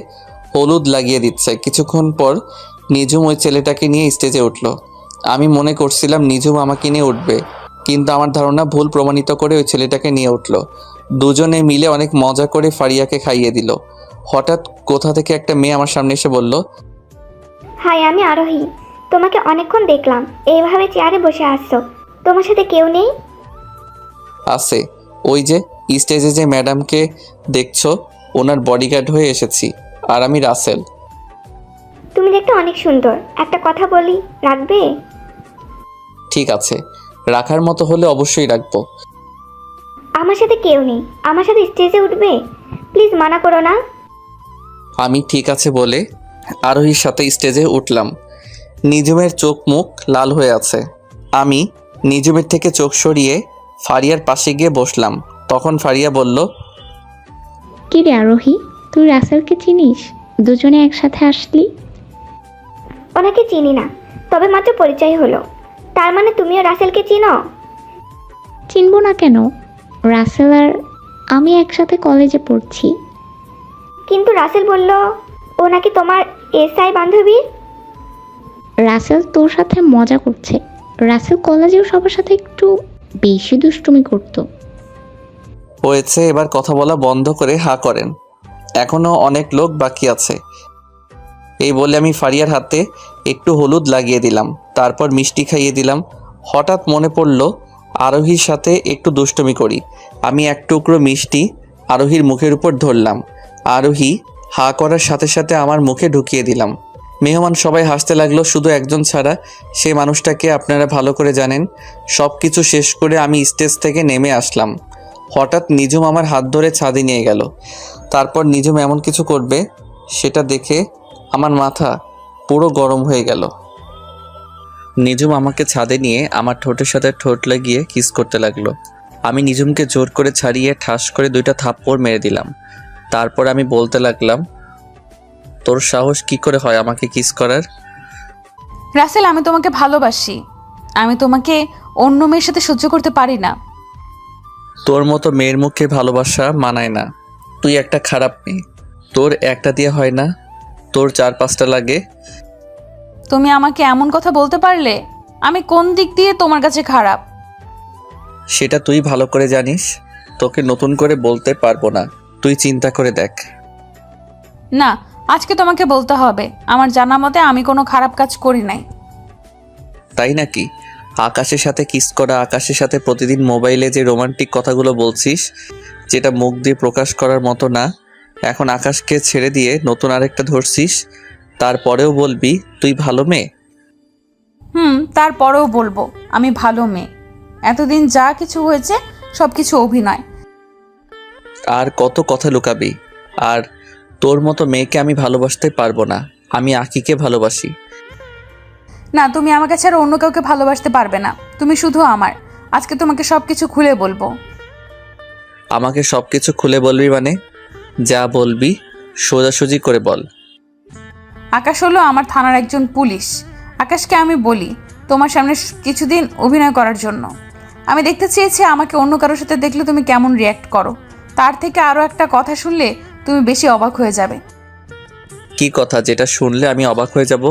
হলুদ লাগিয়ে দিচ্ছে। কিছুক্ষণ পর নিজুম ওই ছেলেটাকে নিয়ে স্টেজে উঠল। আমি মনে করছিলাম নিজুম আমাকে নিয়ে উঠবে, কিন্তু আমার ধারণা ভুল প্রমাণিত করে ওই ছেলেটাকে নিয়ে উঠল। দুজনে মিলে অনেক মজা করে ফারিয়াকে খাইয়ে দিল। হঠাৎ কোথা থেকে একটা মেয়ে আমার সামনে এসে বলল, হাই, আমি আরোহী। তোমাকে অনেকক্ষণ দেখলাম এইভাবে চেয়ারে বসে আসছো, তোমার সাথে কেউ নেই? আছে, ওই যে স্টেজে যে ম্যাডামকে দেখছো ওনার বডিগার্ড হয়ে এসেছি। আর আমি রাসেল। তুমি দেখতে অনেক সুন্দর, একটা কথা বলি, রাখবে? ঠিক আছে, রাখার মতো হলে অবশ্যই রাখবো। আমার সাথে কেউ নেই, আমার সাথে স্টেজে উঠবে? প্লিজ মানা করো না। আমি ঠিক আছে বলে আরোহীর সাথে স্টেজে উঠলাম। নিজুমের চোখ মুখ লাল হয়ে আছে। আমি নিজুমের থেকে চোখ সরিয়ে ফারিয়ার পাশে গিয়ে বসলাম। তখন ফারিয়া বলল, কি রে আরোহী, তুই রাসেলকে চিনিস? দুজনে একসাথে আসলি। ওনাকে চিনি না, তবে মাত্র পরিচয় হলো। তার মানে তুমিও রাসেলকে চিনো? চিনবো না কেন? রাসেল আর আমি একসাথে কলেজে পড়ছি। কিন্তু রাসেল বলল ও নাকি তোমার এসআই বান্ধবী। রাসেল তোর সাথে মজা করছে। রাসেল কলেজেও সবার সাথে একটু বেশি দুষ্টুমি করতো। হয়েছে, এবার কথা বলা বন্ধ করে হা করেন, এখনো অনেক লোক বাকি আছে। এই বলে আমি ফারিয়ার হাতে একটু হলুদ লাগিয়ে দিলাম, তারপর মিষ্টি খাইয়ে দিলাম। হঠাৎ মনে পড়ল আরোহীর সাথে একটু দুষ্টুমি করি। আমি এক টুকরো মিষ্টি আরোহীর মুখের উপর ধরলাম। আরোহী হা করার সাথে সাথে আমার মুখে ঢুকিয়ে দিলাম। মেহমান সবাই হাসতে লাগলো, শুধু একজন ছাড়া। সেই মানুষটাকে আপনারা ভালো করে জানেন। সব কিছু শেষ করে আমি স্টেজ থেকে নেমে আসলাম। হঠাৎ নিজুম আমার হাত ধরে ছাদে নিয়ে গেল। তারপর নিজুম এমন কিছু করবে সেটা দেখে আমার মাথা পুরো গরম হয়ে গেল। নিজুম আমাকে ছাদে নিয়ে আমার ঠোঁটের সাথে ঠোঁট লাগিয়ে কিস করতে লাগলো। আমি নিজুমকে জোর করে ছাড়িয়ে ঠাস করে 2টা থাপ্পড় মেরে দিলাম। তারপর আমি বলতে লাগলাম, তোর সাহস কি করে হয় আমাকে কিস করার? রাসেল, আমি তোমাকে ভালোবাসি। আমি তোমাকে অন্য মেয়ের সাথে সহ্য করতে পারি না। তোর মতো মেয়ের মুখে ভালোবাসা মানায় না। তুই একটা খারাপ মেয়ে। তোর একটা দিয়ে হয় না, তোর 4-5টা লাগে। তুমি আমাকে এমন কথা বলতে পারলে? আমি কোন দিক দিয়ে তোমার কাছে খারাপ? সেটা তুই ভালো করে জানিস। তোকে নতুন করে বলতে পারবো না, তুই চিন্তা করে দেখ। না, আজকে তোমাকে বলতে হবে। আমার জানা মতে আমি কোনো খারাপ কাজ করি নাই। তাই নাকি? আকাশের সাথে কিস করা, আকাশের সাথে প্রতিদিন মোবাইলে যে রোমান্টিক কথাগুলো বলছিস, যেটা মুখ দিয়ে প্রকাশ করার মতো না, এখন আকাশকে ছেড়ে দিয়ে নতুন আরেকটা ধরছিস, তারপরেও বলবি তুই ভালো মেয়ে? তারপরেও বলবো আমি ভালো মেয়ে। এতদিন যা কিছু হয়েছে সব কিছু অভিনয়। আর কত কথা লুকাবি? আর তোর মতো মেয়েকে আমি ভালোবাসতে পারবো না। আমি আকিকে ভালোবাসি। না, তুমি আমাকে ছাড়া অন্য কাউকে ভালোবাসতে পারবে না। তুমি শুধু আমার। আজকে তোমাকে সব কিছু খুলে বলবো। আমাকে সব কিছু খুলে বলবি মানে? যা বলবি সোজাসুজি করে বল। আকাশ হলো আমার থানার একজন পুলিশ। আকাশকে আমি বলি তোমার সামনে কিছুদিন অভিনয় করার জন্য। আমি দেখতে চেয়েছি আমাকে অন্য কারোর সাথে দেখলে তুমি কেমন রিয়্যাক্ট করো। তার থেকে আরও একটা কথা শুনলে তুমি বেশি অবাক হয়ে যাবে। কি কথা যেটা শুনলে আমি অবাক হয়ে যাব?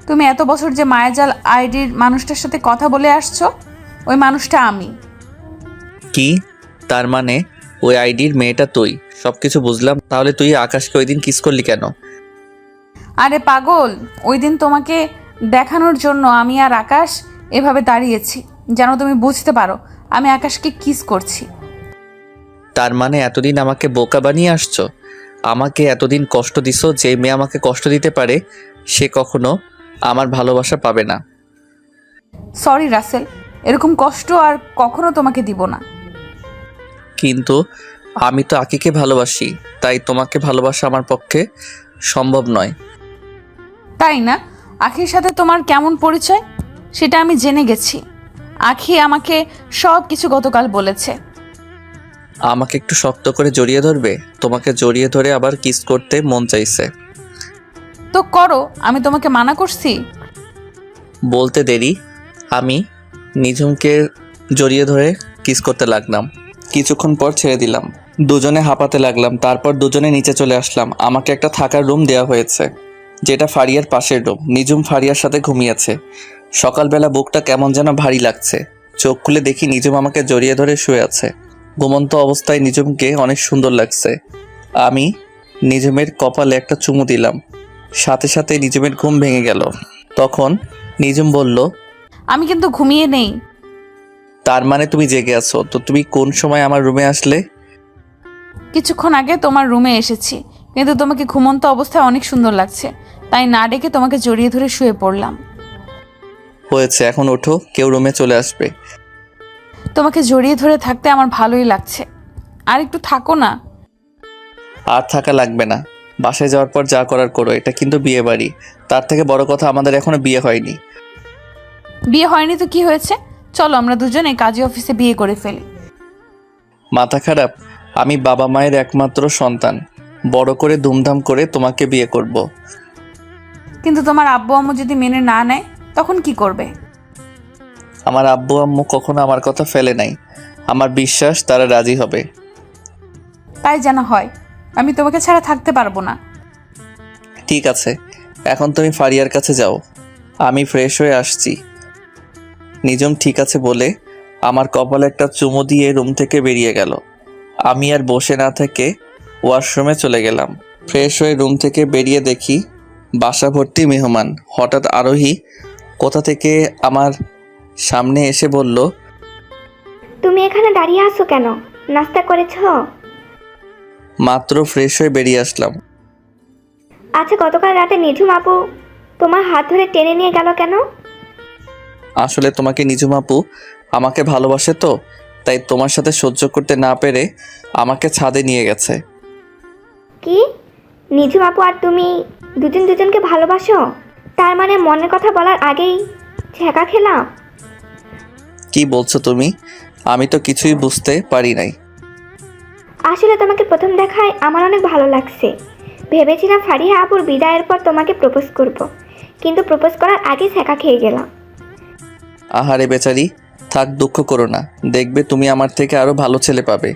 তুমি এত বছর যে মায়াজাল আইডির মানুষটার সাথে কথা বলে আসছো, ওই মানুষটা আমি। কি? তার মানে ওই আইডির মেয়েটা তুই, সব কিছু বুঝলাম। তাহলে তুই আকাশকে ওই দিন কিস করলি কেন? আরে পাগল, ওই দিন তোমাকে দেখানোর জন্য আমি আর আকাশ এভাবে দাঁড়িয়েছি যেন তুমি বুঝতে পারো আমি আকাশকে কিস করছি। তার মানে এতদিন আমাকে বোকা বানিয়ে আসছো? আমাকে এতদিন কষ্ট দিছো। যে মেয়ে আমাকে কষ্ট দিতে পারে সে কখনো আমার ভালোবাসা পাবে না। সরি রাসেল, এরকম কষ্ট আর কখনো তোমাকে দিব না। কিন্তু আমি তো আকিকে ভালোবাসি, তাই তোমাকে ভালোবাসা আমার পক্ষে সম্ভব নয়। তাই না? আখির সাথে তোমার কেমন পরিচয় সেটা আমি জেনে গেছি। আখি আমাকে সব কিছু গতকাল বলেছে। আমাকে একটু শক্ত করে জড়িয়ে ধরবে? তোমাকে জড়িয়ে ধরে আবার কিস করতে মন চাইছে। তো করো, আমি তোমাকে মানা করছি? বলতে দেরি, আমি নিঝুমকে জড়িয়ে ধরে কিস করতে লাগলাম। কিছুক্ষণ পর ছেড়ে দিলাম। দুজনে হাঁপাতে লাগলাম। তারপর দুজনে নিচে চলে আসলাম। আমাকে একটা থাকার রুম দেওয়া হয়েছে, যেটা ফারিয়ার পাশের রুম। নিঝুম ফারিয়ার সাথে ঘুমিয়েছে। সকালবেলা বুকটা কেমন যেন ভারী লাগছে। চোখ খুলে দেখি নিঝুম আমাকে জড়িয়ে ধরে শুয়ে আছে। ঘুমন্ত অবস্থায় নিঝুমকে অনেক সুন্দর লাগছে। আমি নিঝুমের কপালে একটা চুমু দিলাম। সাথে সাথে নিঝুমের ঘুম ভেঙে গেল। তখন নিঝুম বলল, আমি কিন্তু ঘুমিয়ে নেই। তার মানে তুমি জেগে আছো? তো তুমি কোন সময় আমার রুমে আসলে? কিছুক্ষণ আগে তোমার রুমে এসেছি, কিন্তু তোমাকে ঘুমন্ত অবস্থায় অনেক সুন্দর লাগছে, তাই না ডেকে তোমাকে জড়িয়ে ধরে শুয়ে পড়লাম। হয়েছে, এখন ওঠো, কেউ রুমে চলে আসবে। তোমাকে জড়িয়ে ধরে থাকতে আমার ভালোই লাগছে, আর একটু থাকো না। আর থাকা লাগবে না। বাসায় যাওয়ার পর যা করার করো। এটা কিন্তু বিয়ে বাড়ি। তার থেকে বড় কথা, আমাদের এখনো বিয়ে হয়নি। বিয়ে হয়নি তো কি হয়েছে? চলো আমরা দুজনে কাজী অফিসে বিয়ে করে ফেলি। মাথা খারাপ? আমি বাবা মায়ের একমাত্র সন্তান। বড় করে ধুমধাম করে তোমাকে বিয়ে করব। কিন্তু তোমার আব্বু আম্মু যদি মেনে না নেয় তখন কি করবে? আমার আব্বু আম্মু কখনো আমার কথা ফেলে নাই। আমার বিশ্বাস তারা রাজি হবে। তাই যেন হয়। আমি তোমাকে ছাড়া থাকতে পারবো না। ঠিক আছে, এখন তুমি ফারিয়ার কাছে যাও, আমি ফ্রেশ হয়ে আসছি। নিঝুম ঠিক আছে বলে আমার কপালে একটা চুমু দিয়ে রুম থেকে বেরিয়ে গেল। আমি আর বসে না থেকে ওয়াশরুমে চলে গেলাম। ফ্রেশ হয়ে রুম থেকে বেরিয়ে দেখি বাসা ভর্তি মেহমান। হঠাৎ আরোহী কোথা থেকে আমার সামনে এসে বলল, তুমি এখানে দাঁড়িয়ে আছো কেন? নাস্তা করেছ? মাত্র ফ্রেশ হয়ে বেরিয়ে আসলাম। আচ্ছা, গতকাল রাতে নিঝুম আপু তোমার হাত ধরে টেনে নিয়ে গেল কেন? আসলে তোমাকে নিঝুম আপু আমাকে ভালোবাসে তো, তাই তোমার সাথে সহ্য করতে না পেরে আমাকে ছাদে নিয়ে গেছে। কি? নিঝুম আপু আর তুমি দুজন দুজনকে ভালোবাসো? তার মানে মনের কথা বলার আগেই ছেঁকা খেলাম? কি বলছো তুমি? আমি তো কিছুই বুঝতে পারি নাই। আসলে তোমাকে প্রথম দেখায় আমার অনেক ভালো লাগছে। ভেবেছিলাম ফারিহা আপুর বিদায়ের পর তোমাকে প্রপোজ করব, কিন্তু প্রপোজ করার আগে ছেঁকা খেয়ে গেলাম। আহারে বেচারি, থাক, দুঃখ করো না। দেখবে তুমি আমার থেকে আরো ভালো ছেলে পাবে।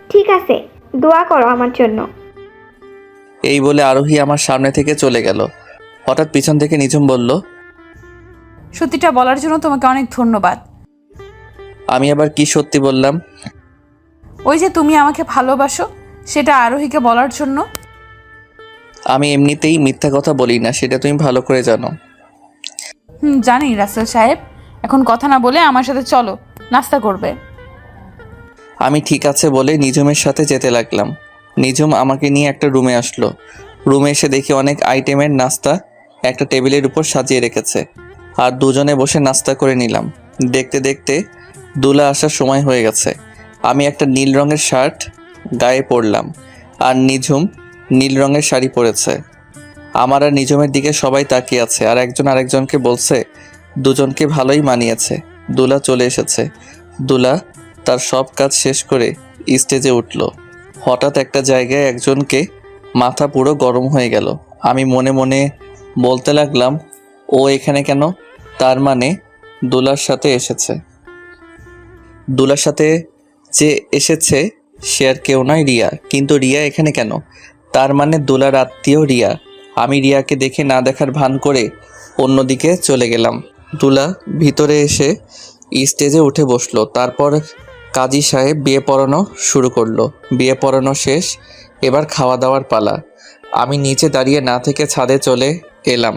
ঠিক আছে, দোয়া করো আমার জন্য। এই বলে আরোহী আমার সামনে থেকে চলে গেল। হঠাৎ পিছন থেকে নিঝুম বলল, সত্যিটা বলার জন্য তোমাকে অনেক ধন্যবাদ। আমি আবার কি সত্যি বললাম? ওই যে তুমি আমাকে ভালোবাসো, সেটা আরোহীকে বলার জন্য। আমি এমনিতেই মিথ্যা কথা বলি না, সেটা তুমি ভালো করে জানো। জানি রাসেল সাহেব। এখন কথা না বলে আমার সাথে চলো, নাস্তা করবে। আমি ঠিক আছে বলে নিঝুমের সাথে যেতে লাগলাম। নিঝুম আমাকে নিয়ে একটা রুমে আসলো। রুমে এসে দেখি অনেক আইটেমের নাস্তা একটা টেবিলের উপর সাজিয়ে রেখেছে, আর দুজনে বসে নাস্তা করে নিলাম। দেখতে দেখতে দুলা আসার সময় হয়ে গেছে। আমি একটা নীল রঙের শার্ট গায়ে পরলাম, আর নিঝুম নীল রঙের শাড়ি পরেছে। আমার আর নিঝুমের দিকে সবাই তাকিয়ে আছে, আর একজন আরেকজনকে বলছে দুজনকে ভালোই মানিয়েছে। দুলা চলে এসেছে। দুলা তার সব কাজ শেষ করে স্টেজে উঠল। হঠাৎ একটা জায়গায় একজনকে মাথা পুরো গরম হয়ে গেল। আমি মনে মনে বলতে লাগলাম, ও এখানে কেন? তার মানে দুলার সাথে এসেছে। দুলার সাথে যে এসেছে সে আর কেউ নয়, রিয়া। কিন্তু রিয়া এখানে কেন? তার মানে দুলার আত্মীয় রিয়া। আমি রিয়াকে দেখে না দেখার ভান করে অন্যদিকে চলে গেলাম। দুলা ভিতরে এসে স্টেজে উঠে বসলো। তারপর কাজী সাহেব বিয়ে পড়ানো শুরু করলো। বিয়ে পড়ানো শেষ, এবার খাওয়া দাওয়ার পালা। আমি নিচে দাঁড়িয়ে না থেকে ছাদে চলে এলাম।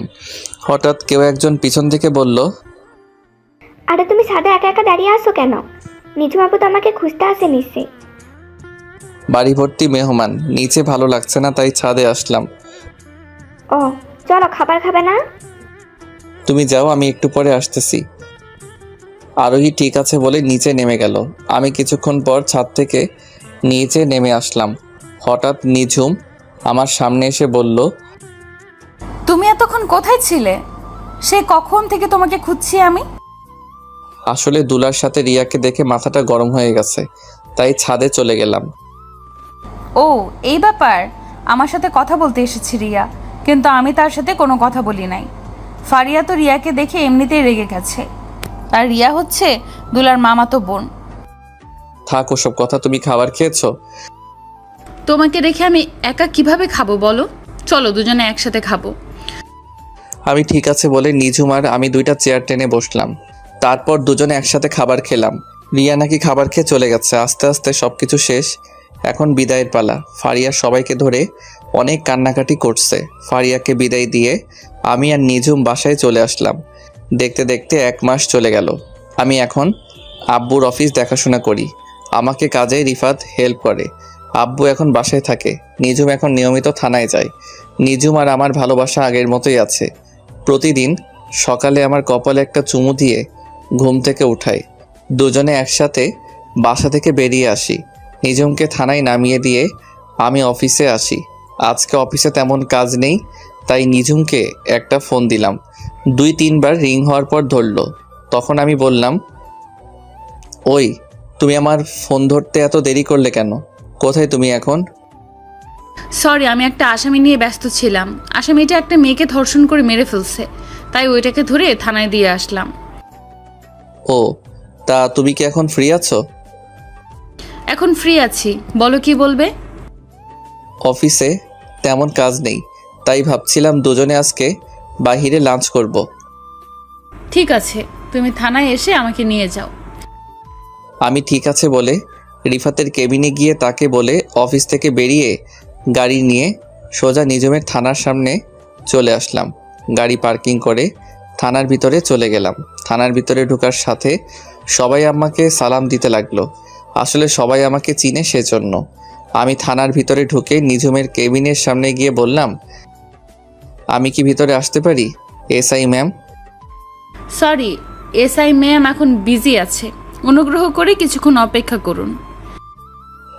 হঠাৎ কেউ একজন পিছন থেকে বলল, আরে তুমি ছাদে একা একা দাঁড়িয়ে আসো কেন? নিজু বাবু তো আমাকে খুঁজতে আসে নিশ্চয়ই। বাড়ি ভর্তি মেহমান, নিচে ভালো লাগছে না তাই ছাদে আসলাম। ও চলো, খাবার খাবে না? তুমি যাও, আমি একটু পরে আসতেছি। আরোহী ঠিক আছে বলে নিচে নেমে গেল। আমি কিছুক্ষণ পর ছাদ থেকে নিচে নেমে আসলাম। হঠাৎ নিঝুম আমার সামনে এসে বলল, তুমি এতক্ষণ কোথায় ছিলে? সে কখন থেকে তোমাকে খুঁজছি আমি। আসলে দুলার সাথে রিয়াকে দেখে মাথাটা গরম হয়ে গেছে, তাই ছাদে চলে গেলাম। ও এই ব্যাপার। আমার সাথে কথা বলতে এসেছি রিয়া, কিন্তু আমি তার সাথে কোনো কথা বলি নাই। ফারিয়া তো রিয়াকে দেখে এমনিতেই রেগে গেছে। আর রিয়া হচ্ছে দুলার মামাতো বোন। থাক ওসব কথা, তুমি খাবার খেয়েছো? তোমাকে রেখে আমি একা কিভাবে খাবো বলো? চলো দুজনে একসাথে খাবো। আমি ঠিক আছে বলে নিঝুম আর আমি দুইটা চেয়ার টেনে বসলাম। তারপর দুজনে একসাথে খাবার খেলাম। রিয়া নাকি খাবার খেয়ে চলে গেছে। আস্তে আস্তে সব কিছু শেষ, এখন বিদায়ের পালা। ফারিয়া সবাইকে ধরে অনেক কান্নাকাটি করছে। ফারিয়াকে বিদায় দিয়ে আমি আর নিঝুম বাসায় চলে আসলাম। দেখতে দেখতে 1 মাস চলে গেল। আমি এখন আব্বুর অফিস দেখাশোনা করি। আমাকে কাজে রিফাত হেল্প করে। আব্বু এখন বাসায় থাকে। নিঝুম এখন নিয়মিত থানায় যায়। নিঝুম আর আমার ভালোবাসা আগের মতোই আছে। প্রতিদিন সকালে আমার কপালে একটা চুমু দিয়ে ঘুম থেকে উঠাই। দুজনে একসাথে বাসা থেকে বেরিয়ে আসি। নিঝুমকে থানায় নামিয়ে দিয়ে আমি অফিসে আসি। আজকে অফিসে তেমন কাজ নেই, তাই নিঝুমকে একটা ফোন দিলাম। 2-3 বার রিং হওয়ার পর ধরলো। তখন আমি বললাম, ওই তুমি আমার ফোন ধরতে এত দেরি করলে কেন? কোথায় তুমি এখন? সরি, আমি একটা আসামি নিয়ে ব্যস্ত ছিলাম। আসামিটা একটা মেয়েকে ধর্ষণ করে মেরে ফেলছে, তাই ওইটাকে ধরে থানায় দিয়ে আসলাম। ও, তা তুমি কি এখন ফ্রি আছো? এখন ফ্রি আছি, বলো কি বলবে? অফিসে তেমন কাজ নেই, তাই ভাবছিলাম দুজনে আজকে বাহিরে লাঞ্চ করব। ঠিক আছে, তুমি থানায় এসে আমাকে নিয়ে যাও। আমি ঠিক আছে বলে রিফাতের কেবিনে গিয়ে তাকে বলে অফিস থেকে বেরিয়ে গাড়ি নিয়ে সোজা নিঝুমের থানার সামনে চলে আসলাম। গাড়ি পার্কিং করে থানার ভিতরে চলে গেলাম। থানার ভিতরে ঢোকার সাথে সবাই আমাকে সালাম দিতে লাগলো। আসলে সবাই আমাকে চিনে, সেজন্য। আমি থানার ভিতরে ঢুকে নিঝুমের কেবিনের সামনে গিয়ে বললাম, আমি কি ভিতরে আসতে পারি SI ma'am? Sorry, SI ma'am এখন বিজি আছে, অনুগ্রহ করে কিছুক্ষণ অপেক্ষা করুন।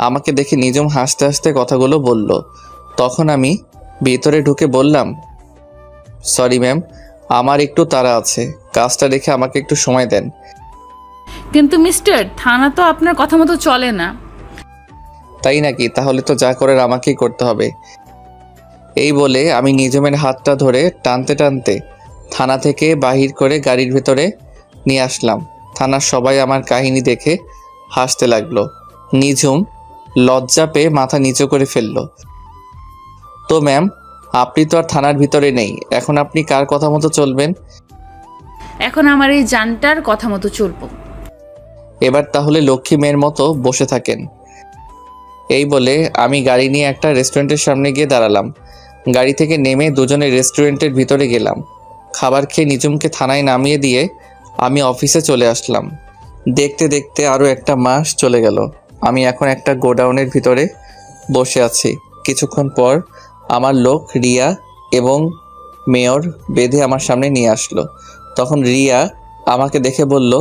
আমাকে দেখে নিঝুম হাসতে হাসতে কথাগুলো বলল। তখন আমি ভিতরে ঢুকে বললাম, সরি ম্যাম, আমার একটু তাড়া আছে, কাজটা রেখে আমাকে একটু সময় দেন। কিন্তু মিস্টার, থানা তো আপনার কথা মতো চলে না। তাই নাকি? তাহলে তো যা করার আমাকেই করতে হবে। এই বলে আমি নিঝুমের হাতটা ধরে টানতে টানতে থানা থেকে বাহির করে গাড়ির ভেতরে নিয়ে আসলাম। থানার সবাই আমার কাহিনী দেখে হাসতে লাগলো। নিঝুম লজ্জা পেয়ে মাথা নিচু করে ফেলল। তো ম্যাম, আপনি তো আর থানার ভিতরে নেই, এখন আপনি কার কথা মতো চলবেন? এখন আমার এই জানটার কথা মতো চলবো। এবার তাহলে লক্ষ্মী মেয়ের মতো বসে থাকেন। এই বলে আমি গাড়ি নিয়ে একটা রেস্টুরেন্টের সামনে গিয়ে দাঁড়ালাম। গাড়ি থেকে নেমে দুজনে রেস্টুরেন্টের ভিতরে গেলাম। খাবার খেয়ে নিঝুমকে থানায় নামিয়ে দিয়ে আমি অফিসে চলে আসলাম। দেখতে দেখতে আরও 1 মাস চলে গেল। আমি এখন একটা গোডাউনের ভিতরে বসে আছি। কিছুক্ষণ পর আমার লোক রিয়া এবং মেয়র বেঁধে আমার সামনে নিয়ে আসলো। তখন রিয়া আমাকে দেখে বলল,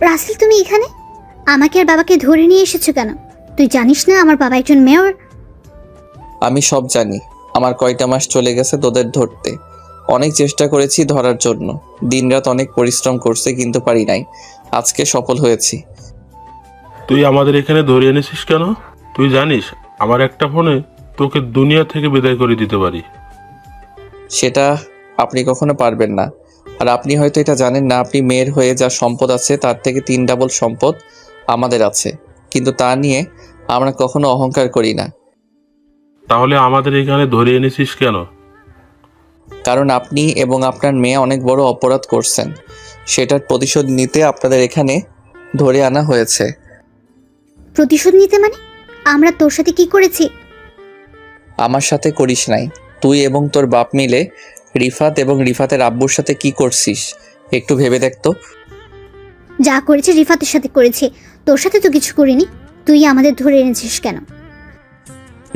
রাসেল তুমি এখানে? আমাকে আর বাবাকে ধরে নিয়ে এসেছো কেন? তুই জানিস না আমার বাবা একজন মেয়র? আমি সব জানি। আমার কয়টা মাস চলে গেছে তোদের ধরতে। অনেক চেষ্টা করেছি ধরার জন্য, দিনরাত অনেক পরিশ্রম করছে, কিন্তু পারি নাই। আজকে সফল হয়েছি। তুই আমাদের এখানে ধরে এনেছিস কেন? তুই জানিস আমার একটা ফোনে তোকে দুনিয়া থেকে বিদায় করে দিতে পারি। সেটা আপনি কখনো পারবেন না। আর আপনি হয়তো এটা জানেন না, আপনি মেয়ের হয়ে যা সম্পদ আছে তার থেকে 3 ডাবল সম্পদ আমাদের আছে, কিন্তু তা নিয়ে আমরা কখনো অহংকার করি না। তাহলে আমাদের এখানে ধরে এনেছিস কেন? কারণ আপনি এবং আপনার মেয়ে অনেক বড় অপরাধ করছেন। সেটার প্রতিশোধ নিতে আপনাদের এখানে ধরে আনা হয়েছে। প্রতিশোধ নিতে মানে? আমরা তোর সাথে কি করেছি? আমার সাথে করিস নাই, তুই এবং তোর বাপ মিলে রিফাত এবং রিফাতের আব্বুর সাথে কি করছিস একটু ভেবে দেখ তো। যা করেছে রিফাতের সাথে করেছি, তোর সাথে তো কিছু করিনি। তুই আমাদের ধরে এনেছিস কেন?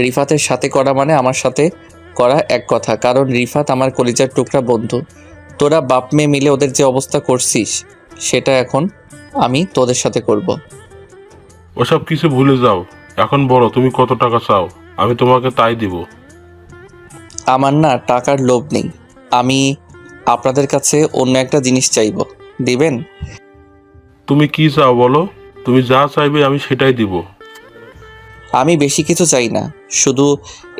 রিফাতের সাথে করা মানে আমার সাথে করা এক কথা, কারণ রিফাত আমার কলিজার টুকরা বন্ধু। তোরা বাপ মেয়ে মিলে ওদের যে অবস্থা করছিস সেটা এখন আমি তোদের সাথে করব। ওসব কিছু ভুলে যাও, এখন বলো তুমি কত টাকা চাও, আমি তোমাকে তাই দিব। আমার না টাকার লোভ নেই, আমি আপনাদের কাছে অন্য একটা জিনিস চাইব, দিবেন? তুমি কি চাও বলো, তুমি যা চাইবে আমি সেটাই দিব। আমি বেশি কিছু চাই না, শুধু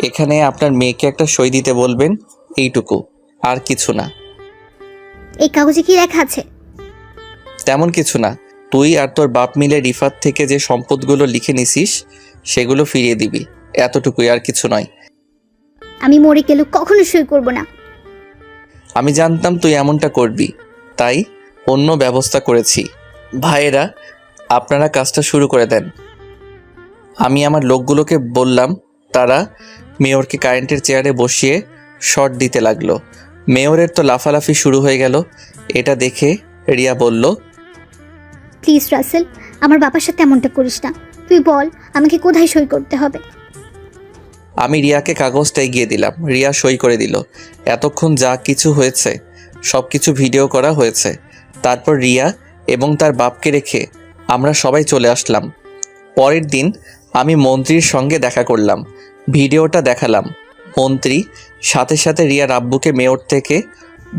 এখানে আপনার মেয়েকে একটা সই দিতে বলবেন, এইটুকু, আর কিছু না। এই কাগজে কি লেখা আছে? তেমন কিছু না, তুই আর তোর বাপ মিলে রিফাত থেকে যে সম্পদগুলো লিখে নিছিস সেগুলো ফিরিয়ে দিবি, এতটুকুই, আর কিছু নয়। আমি মরে গেলেও কখনো সই করব না। আমি জানতাম তুই এমনটা করবি, তাই অন্য ব্যবস্থা করেছি। ভাইয়েরা, আপনারা কাজটা শুরু করে দেন। আমি আমার লোকগুলোকে বললাম, তারা মেয়রকে কারেন্টের চেয়ারে বসিয়ে শট দিতে লাগলো। মেয়রের তো লাফালাফি শুরু হয়ে গেল। এটা দেখে রিয়া বলল, প্লিজ রাসেল, আমার বাবার সাথে এমনটা করিস না। তুই বল আমাকে কোথায় সই করতে হবে। আমি রিয়াকে কাগজটা এগিয়ে দিলাম, রিয়া সই করে দিল। এতক্ষণ যা কিছু হয়েছে সব কিছু ভিডিও করা হয়েছে। তারপর রিয়া এবং তার বাপকে রেখে আমরা সবাই চলে আসলাম। পরের দিন আমি মন্ত্রীর সঙ্গে দেখা করলাম, ভিডিওটা দেখালাম। মন্ত্রী সাথে সাথে রিয়ার আব্বুকে মেয়র থেকে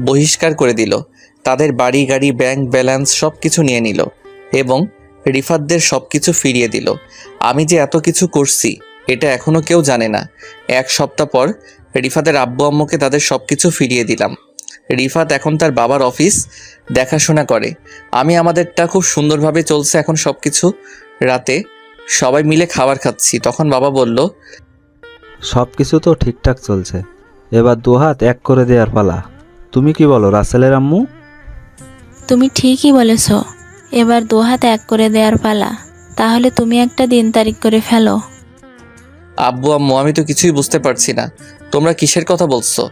বহিষ্কার করে দিল, তাদের বাড়ি গাড়ি ব্যাংক ব্যালেন্স সব কিছু নিয়ে নিল এবং রিফাতদের সব কিছু ফিরিয়ে দিল। আমি যে এত কিছু করছি এটা এখনও কেউ জানে না। এক সপ্তাহ পর রিফাতের আব্বু আম্মুকে তাদের সব কিছু ফিরিয়ে দিলাম। রিফাত এখন তার বাবার অফিস দেখাশোনা করে, আমি আমাদেরটা খুব সুন্দরভাবে চলছে এখন সব কিছু। রাতে সবাই মিলে খাবার খাচ্ছি, তখন বাবা বলল, সব কিছু তো ঠিকঠাক চলছে, এবার দুহাত এক করে দেওয়ার পালা। তুমি কি বলো রাসেলের আম্মু? তুমি ঠিকই বলেছ, এবার দুহাত এক করে দেওয়ার পালা। তাহলে তুমি একটা দিন তারিখ করে ফেলো। আব্বু আম্মু, আমি তো কিছুই বুঝতে পারছি না, তোমরা কিসের কথা বলছো?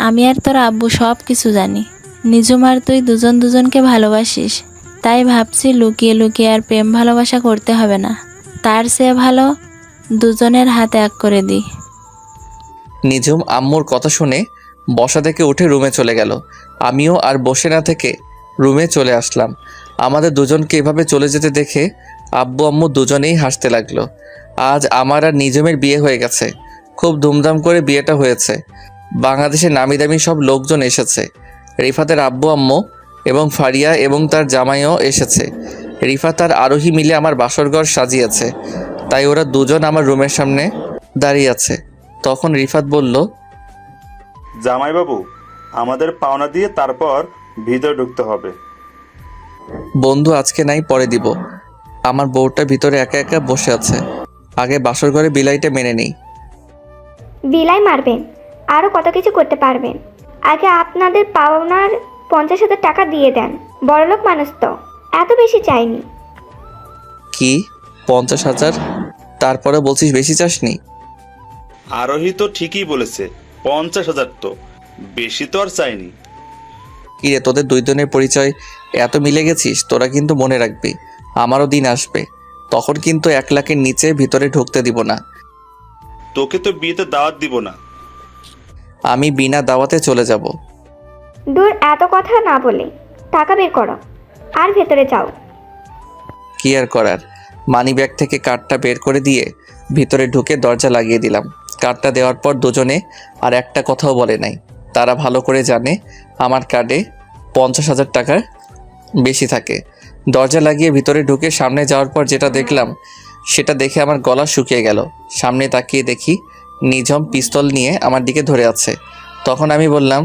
আমি আর তোর আব্বু সব কিছু জানি। নিজুম আর তুই দুজন দুজনকে ভালোবাসিস, তাই ভাবছি লুকিয়ে লুকিয়ে আর প্রেম ভালোবাসা করতে হবে না, তার চেয়ে ভালো দুজনের হাতে এক করে দিই। নিজুম আম্মুর কথা শুনে বসা থেকে উঠে রুমে চলে গেল। আমিও আর বসে না থেকে রুমে চলে আসলাম। আমাদের দুজনকে এভাবে চলে যেতে দেখে আব্বু আম্মু দুজনেই হাসতে লাগলো। আজ আমার আর নিজুমের বিয়ে হয়ে গেছে, খুব ধুমধাম করে বিয়েটা হয়েছে। বাংলাদেশের নামি দামি সব লোকজন এসেছে। রিফাতের আব্বু আম্মু এবং ফারিয়া এবং তার জামাইও এসেছে। রিফাত আর আরোহী মিলে আমার বাসরঘর সাজিয়েছে, তাই ওরা দুজন আমার রুমের সামনে দাঁড়িয়ে আছে। তখন রিফাত বলল, জামাইবাবু, আমাদের পাওনা দিয়ে তারপর ভিতরে ঢুকতে হবে। বন্ধু আজকে নাই, পরে দিব। আমার বউটা ভিতরে একা একা বসে আছে, আগে বাসর ঘরে বিলাইটা মেনে নেই। বিলাই মারবেন, আরও কত কিছু করতে পারবেন। আগে আপনাদের পাওনার 50,000 টাকা দিয়ে দেন, বড়লোক মানুষ তো, এত বেশি চাইনি। কি 50,000? তারপরে বলছিস বেশি চাসনি? আরোহী তো ঠিকই বলেছে, 50,000 তো বেশি তো আর চাইনি। কি রে, তোদের দুই জনের পরিচয় এত মিলে গেছিস, তোরা কিন্তু মনে রাখবি আমারও দিন আসবে, তখন কিন্তু 1 লাখের নিচে ভিতরে ঢুকতে দিব না। তোকে তো বিয়েতে দাওয়াত দিব না। আমি বিনা দাওয়াতে চলে যাব। দূর, এত কথা না বলে টাকা বের করো আর ভেতরে যাও। কি আর করার, মানি ব্যাগ থেকে কার্ডটা বের করে দিয়ে ভিতরে ঢুকে দরজা লাগিয়ে দিলাম। কার্ডটা দেওয়ার পর দুজনে আর একটা কথাও বলে নাই। তারা ভালো করে জানে আমার কার্ডে 50,000 টাকার বেশি থাকে। দরজা লাগিয়ে ভিতরে ঢুকে সামনে যাওয়ার পর যেটা দেখলাম সেটা দেখে আমার গলা শুকিয়ে গেল। সামনে তাকিয়ে দেখি নিঝুম পিস্তল নিয়ে আমার দিকে ধরে আছে। তখন আমি বললাম,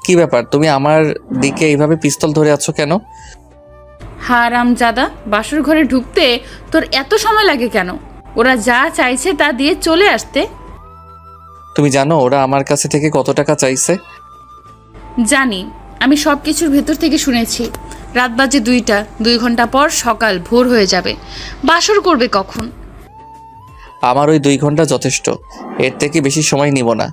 কি ব্যাপার, তুমি আমার দিকে এইভাবে পিস্তল ধরে আছো কেন? হারামজাদা, বাসর ঘরে ঢুকতে তোর এত সময় লাগে কেন? ওরা যা চাইছে তা দিয়ে চলে আসতে। তুমি জানো ওরা আমার কাছে থেকে কত টাকা চাইছে? জানি, আমি সব কিছুর ভেতর থেকে শুনেছি। রাত বাজে 2টা, 2 ঘন্টা পর সকাল ভোর হয়ে যাবে। বাসর করবে কখন? আমার ওই 2 ঘন্টা যথেষ্ট, এর থেকে বেশি সময় নিব না।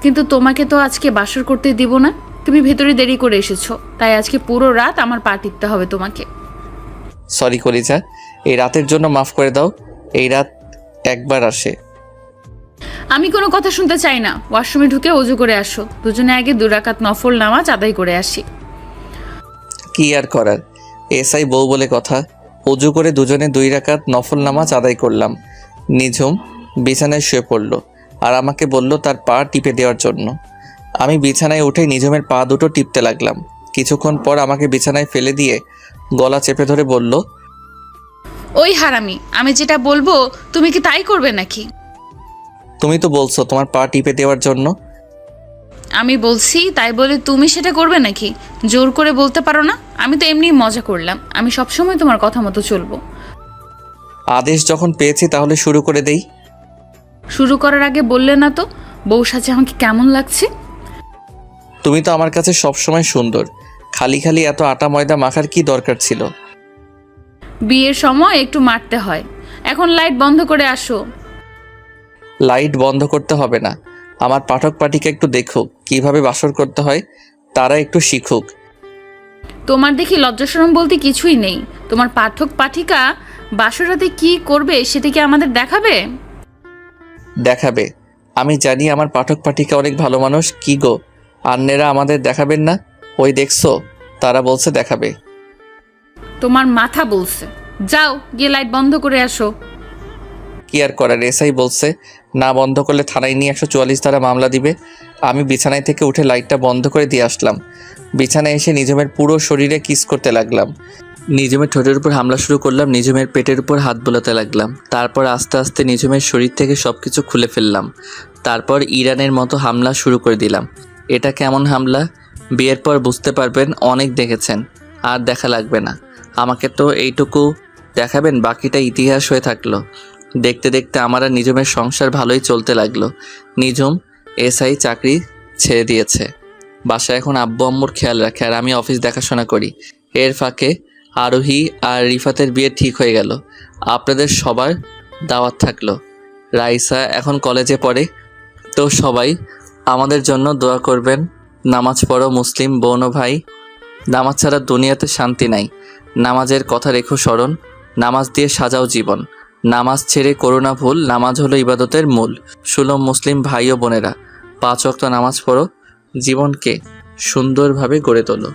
কিন্তু তোমাকে তো আজকে বাসর করতে দিব না, তুমি ভেতরে দেরি করে এসেছো, তাই আজকে পুরো রাত আমার পা টিপতে হবে তোমাকে। সরি কলিজা, এই রাতের জন্য মাফ করে দাও। এই রাত একবার আসে। আমি কোনো কথা শুনতে চাই না, ওয়াশরুমে ঢুকে অজু করে আসো, দুজনে আগে 2 রাকাত নফল নামাজ আদায় করে আসি। কি আর করার, এসআই বউ বলে কথা। অজু করে দুজনে 2 রাকাত নফল নামাজ আদায় করলাম। নিঝুম বিছানায় শুয়ে পড়ল আর আমাকে বলল তার পা টিপে দেওয়ার জন্য। আমি বিছানায় উঠে নিঝুমের পা দুটো টিপতে লাগলাম। কিছুক্ষণ পর আমাকে বিছানায় ফেলে দিয়ে গলা চেপে ধরে বলল, ওই হারামি, আমি যেটা বলবো তুমি কি তাই করবে নাকি? তুমি তো বলছো তোমার পা টিপে দেওয়ার জন্য। আমি বলছি তাই বলে তুমি সেটা করবে নাকি? জোর করে বলতে পারো না? আমি তো এমনি মজা করলাম, আমি সবসময় তোমার কথা মতো চলবো। আদেশ যখন পেয়েছি তাহলে শুরু করে দেই। শুরু করার আগে বললে না তো বউ সাজে আমাকে কেমন লাগছে? তুমি তো আমার কাছে সবসময় সুন্দর, খালি খালি এত আটা ময়দা মাখার কি দরকার ছিল? বিয়ের সময় একটু মারতে হয়। এখন লাইট বন্ধ করে আসো। লাইট বন্ধ করতে হবে না, আমার পাঠক পাঠিকা একটু দেখুক কিভাবে বাসর করতে হয়, তারা একটু শিখুক। তোমার দেখি লজ্জাশরম বলতে কিছুই নেই। তোমার পাঠক পাঠিকা বাসরাতে কি করবে সেটা কি আমাদের দেখাবে? দেখাবে, আমি জানি আমার পাঠক পাঠিকা অনেক ভালো মানুষ। কি গো, আন্নেরা আমাদের দেখাবেন না? ওই দেখছো, তারা বলছে দেখাবে। তোমার মাথা বলছে, যাও গিয়ে লাইট বন্ধ করে আসো। কি আর করার, এসআই বলছে না বন্ধ করলে থানায় নিয়ে 144 ধারা মামলা দিবে। আমি বিছানায় থেকে উঠে লাইটটা বন্ধ করে দিয়ে আসলাম। বিছানায় এসে নিঝুমের পুরো শরীরে কিস করতে লাগলাম। নিঝুমের ঠোঁটের উপর হামলা শুরু করলাম, নিঝুমের পেটের উপর হাত বোলাতে লাগলাম। তারপর আস্তে আস্তে নিঝুমের শরীর থেকে সব কিছু খুলে ফেললাম। তারপর ইরানের মতো হামলা শুরু করে দিলাম। এটা কেমন হামলা বিয়ের পর বুঝতে পারবেন, অনেক দেখেছেন, আর দেখা লাগবে না। আমাকে তো এইটুকু দেখাবেন, বাকিটা ইতিহাস হয়ে থাকলো। দেখতে দেখতে আমার আর নিঝুমের সংসার ভালোই চলতে লাগলো। নিঝুম এসআই চাকরি ছেড়ে দিয়েছে, বাসায় এখন আব্বু আম্মুর খেয়াল রাখে আর আমি অফিস দেখাশোনা করি। এর ফাঁকে আরোহী আর রিফাতের বিয়ে ঠিক হয়ে গেল। আপনাদের সবার দাওয়াত থাকলো। রাইসা এখন কলেজে পড়ে, তো সবাই আমাদের জন্য দোয়া করবেন। নামাজ পড়ো মুসলিম বোন ও ভাই, নামাজ ছাড়া দুনিয়াতে শান্তি নাই। নামাজের কথা রেখো স্মরণ, নামাজ দিয়ে সাজাও জীবন। নামাজ ছেড়ে করো না ভুল, নামাজ হলো ইবাদতের মূল। সুলম মুসলিম ভাই ও বোনেরা, 5 ওয়াক্ত নামাজ পড়ো, জীবনকে সুন্দরভাবে গড়ে তোলো।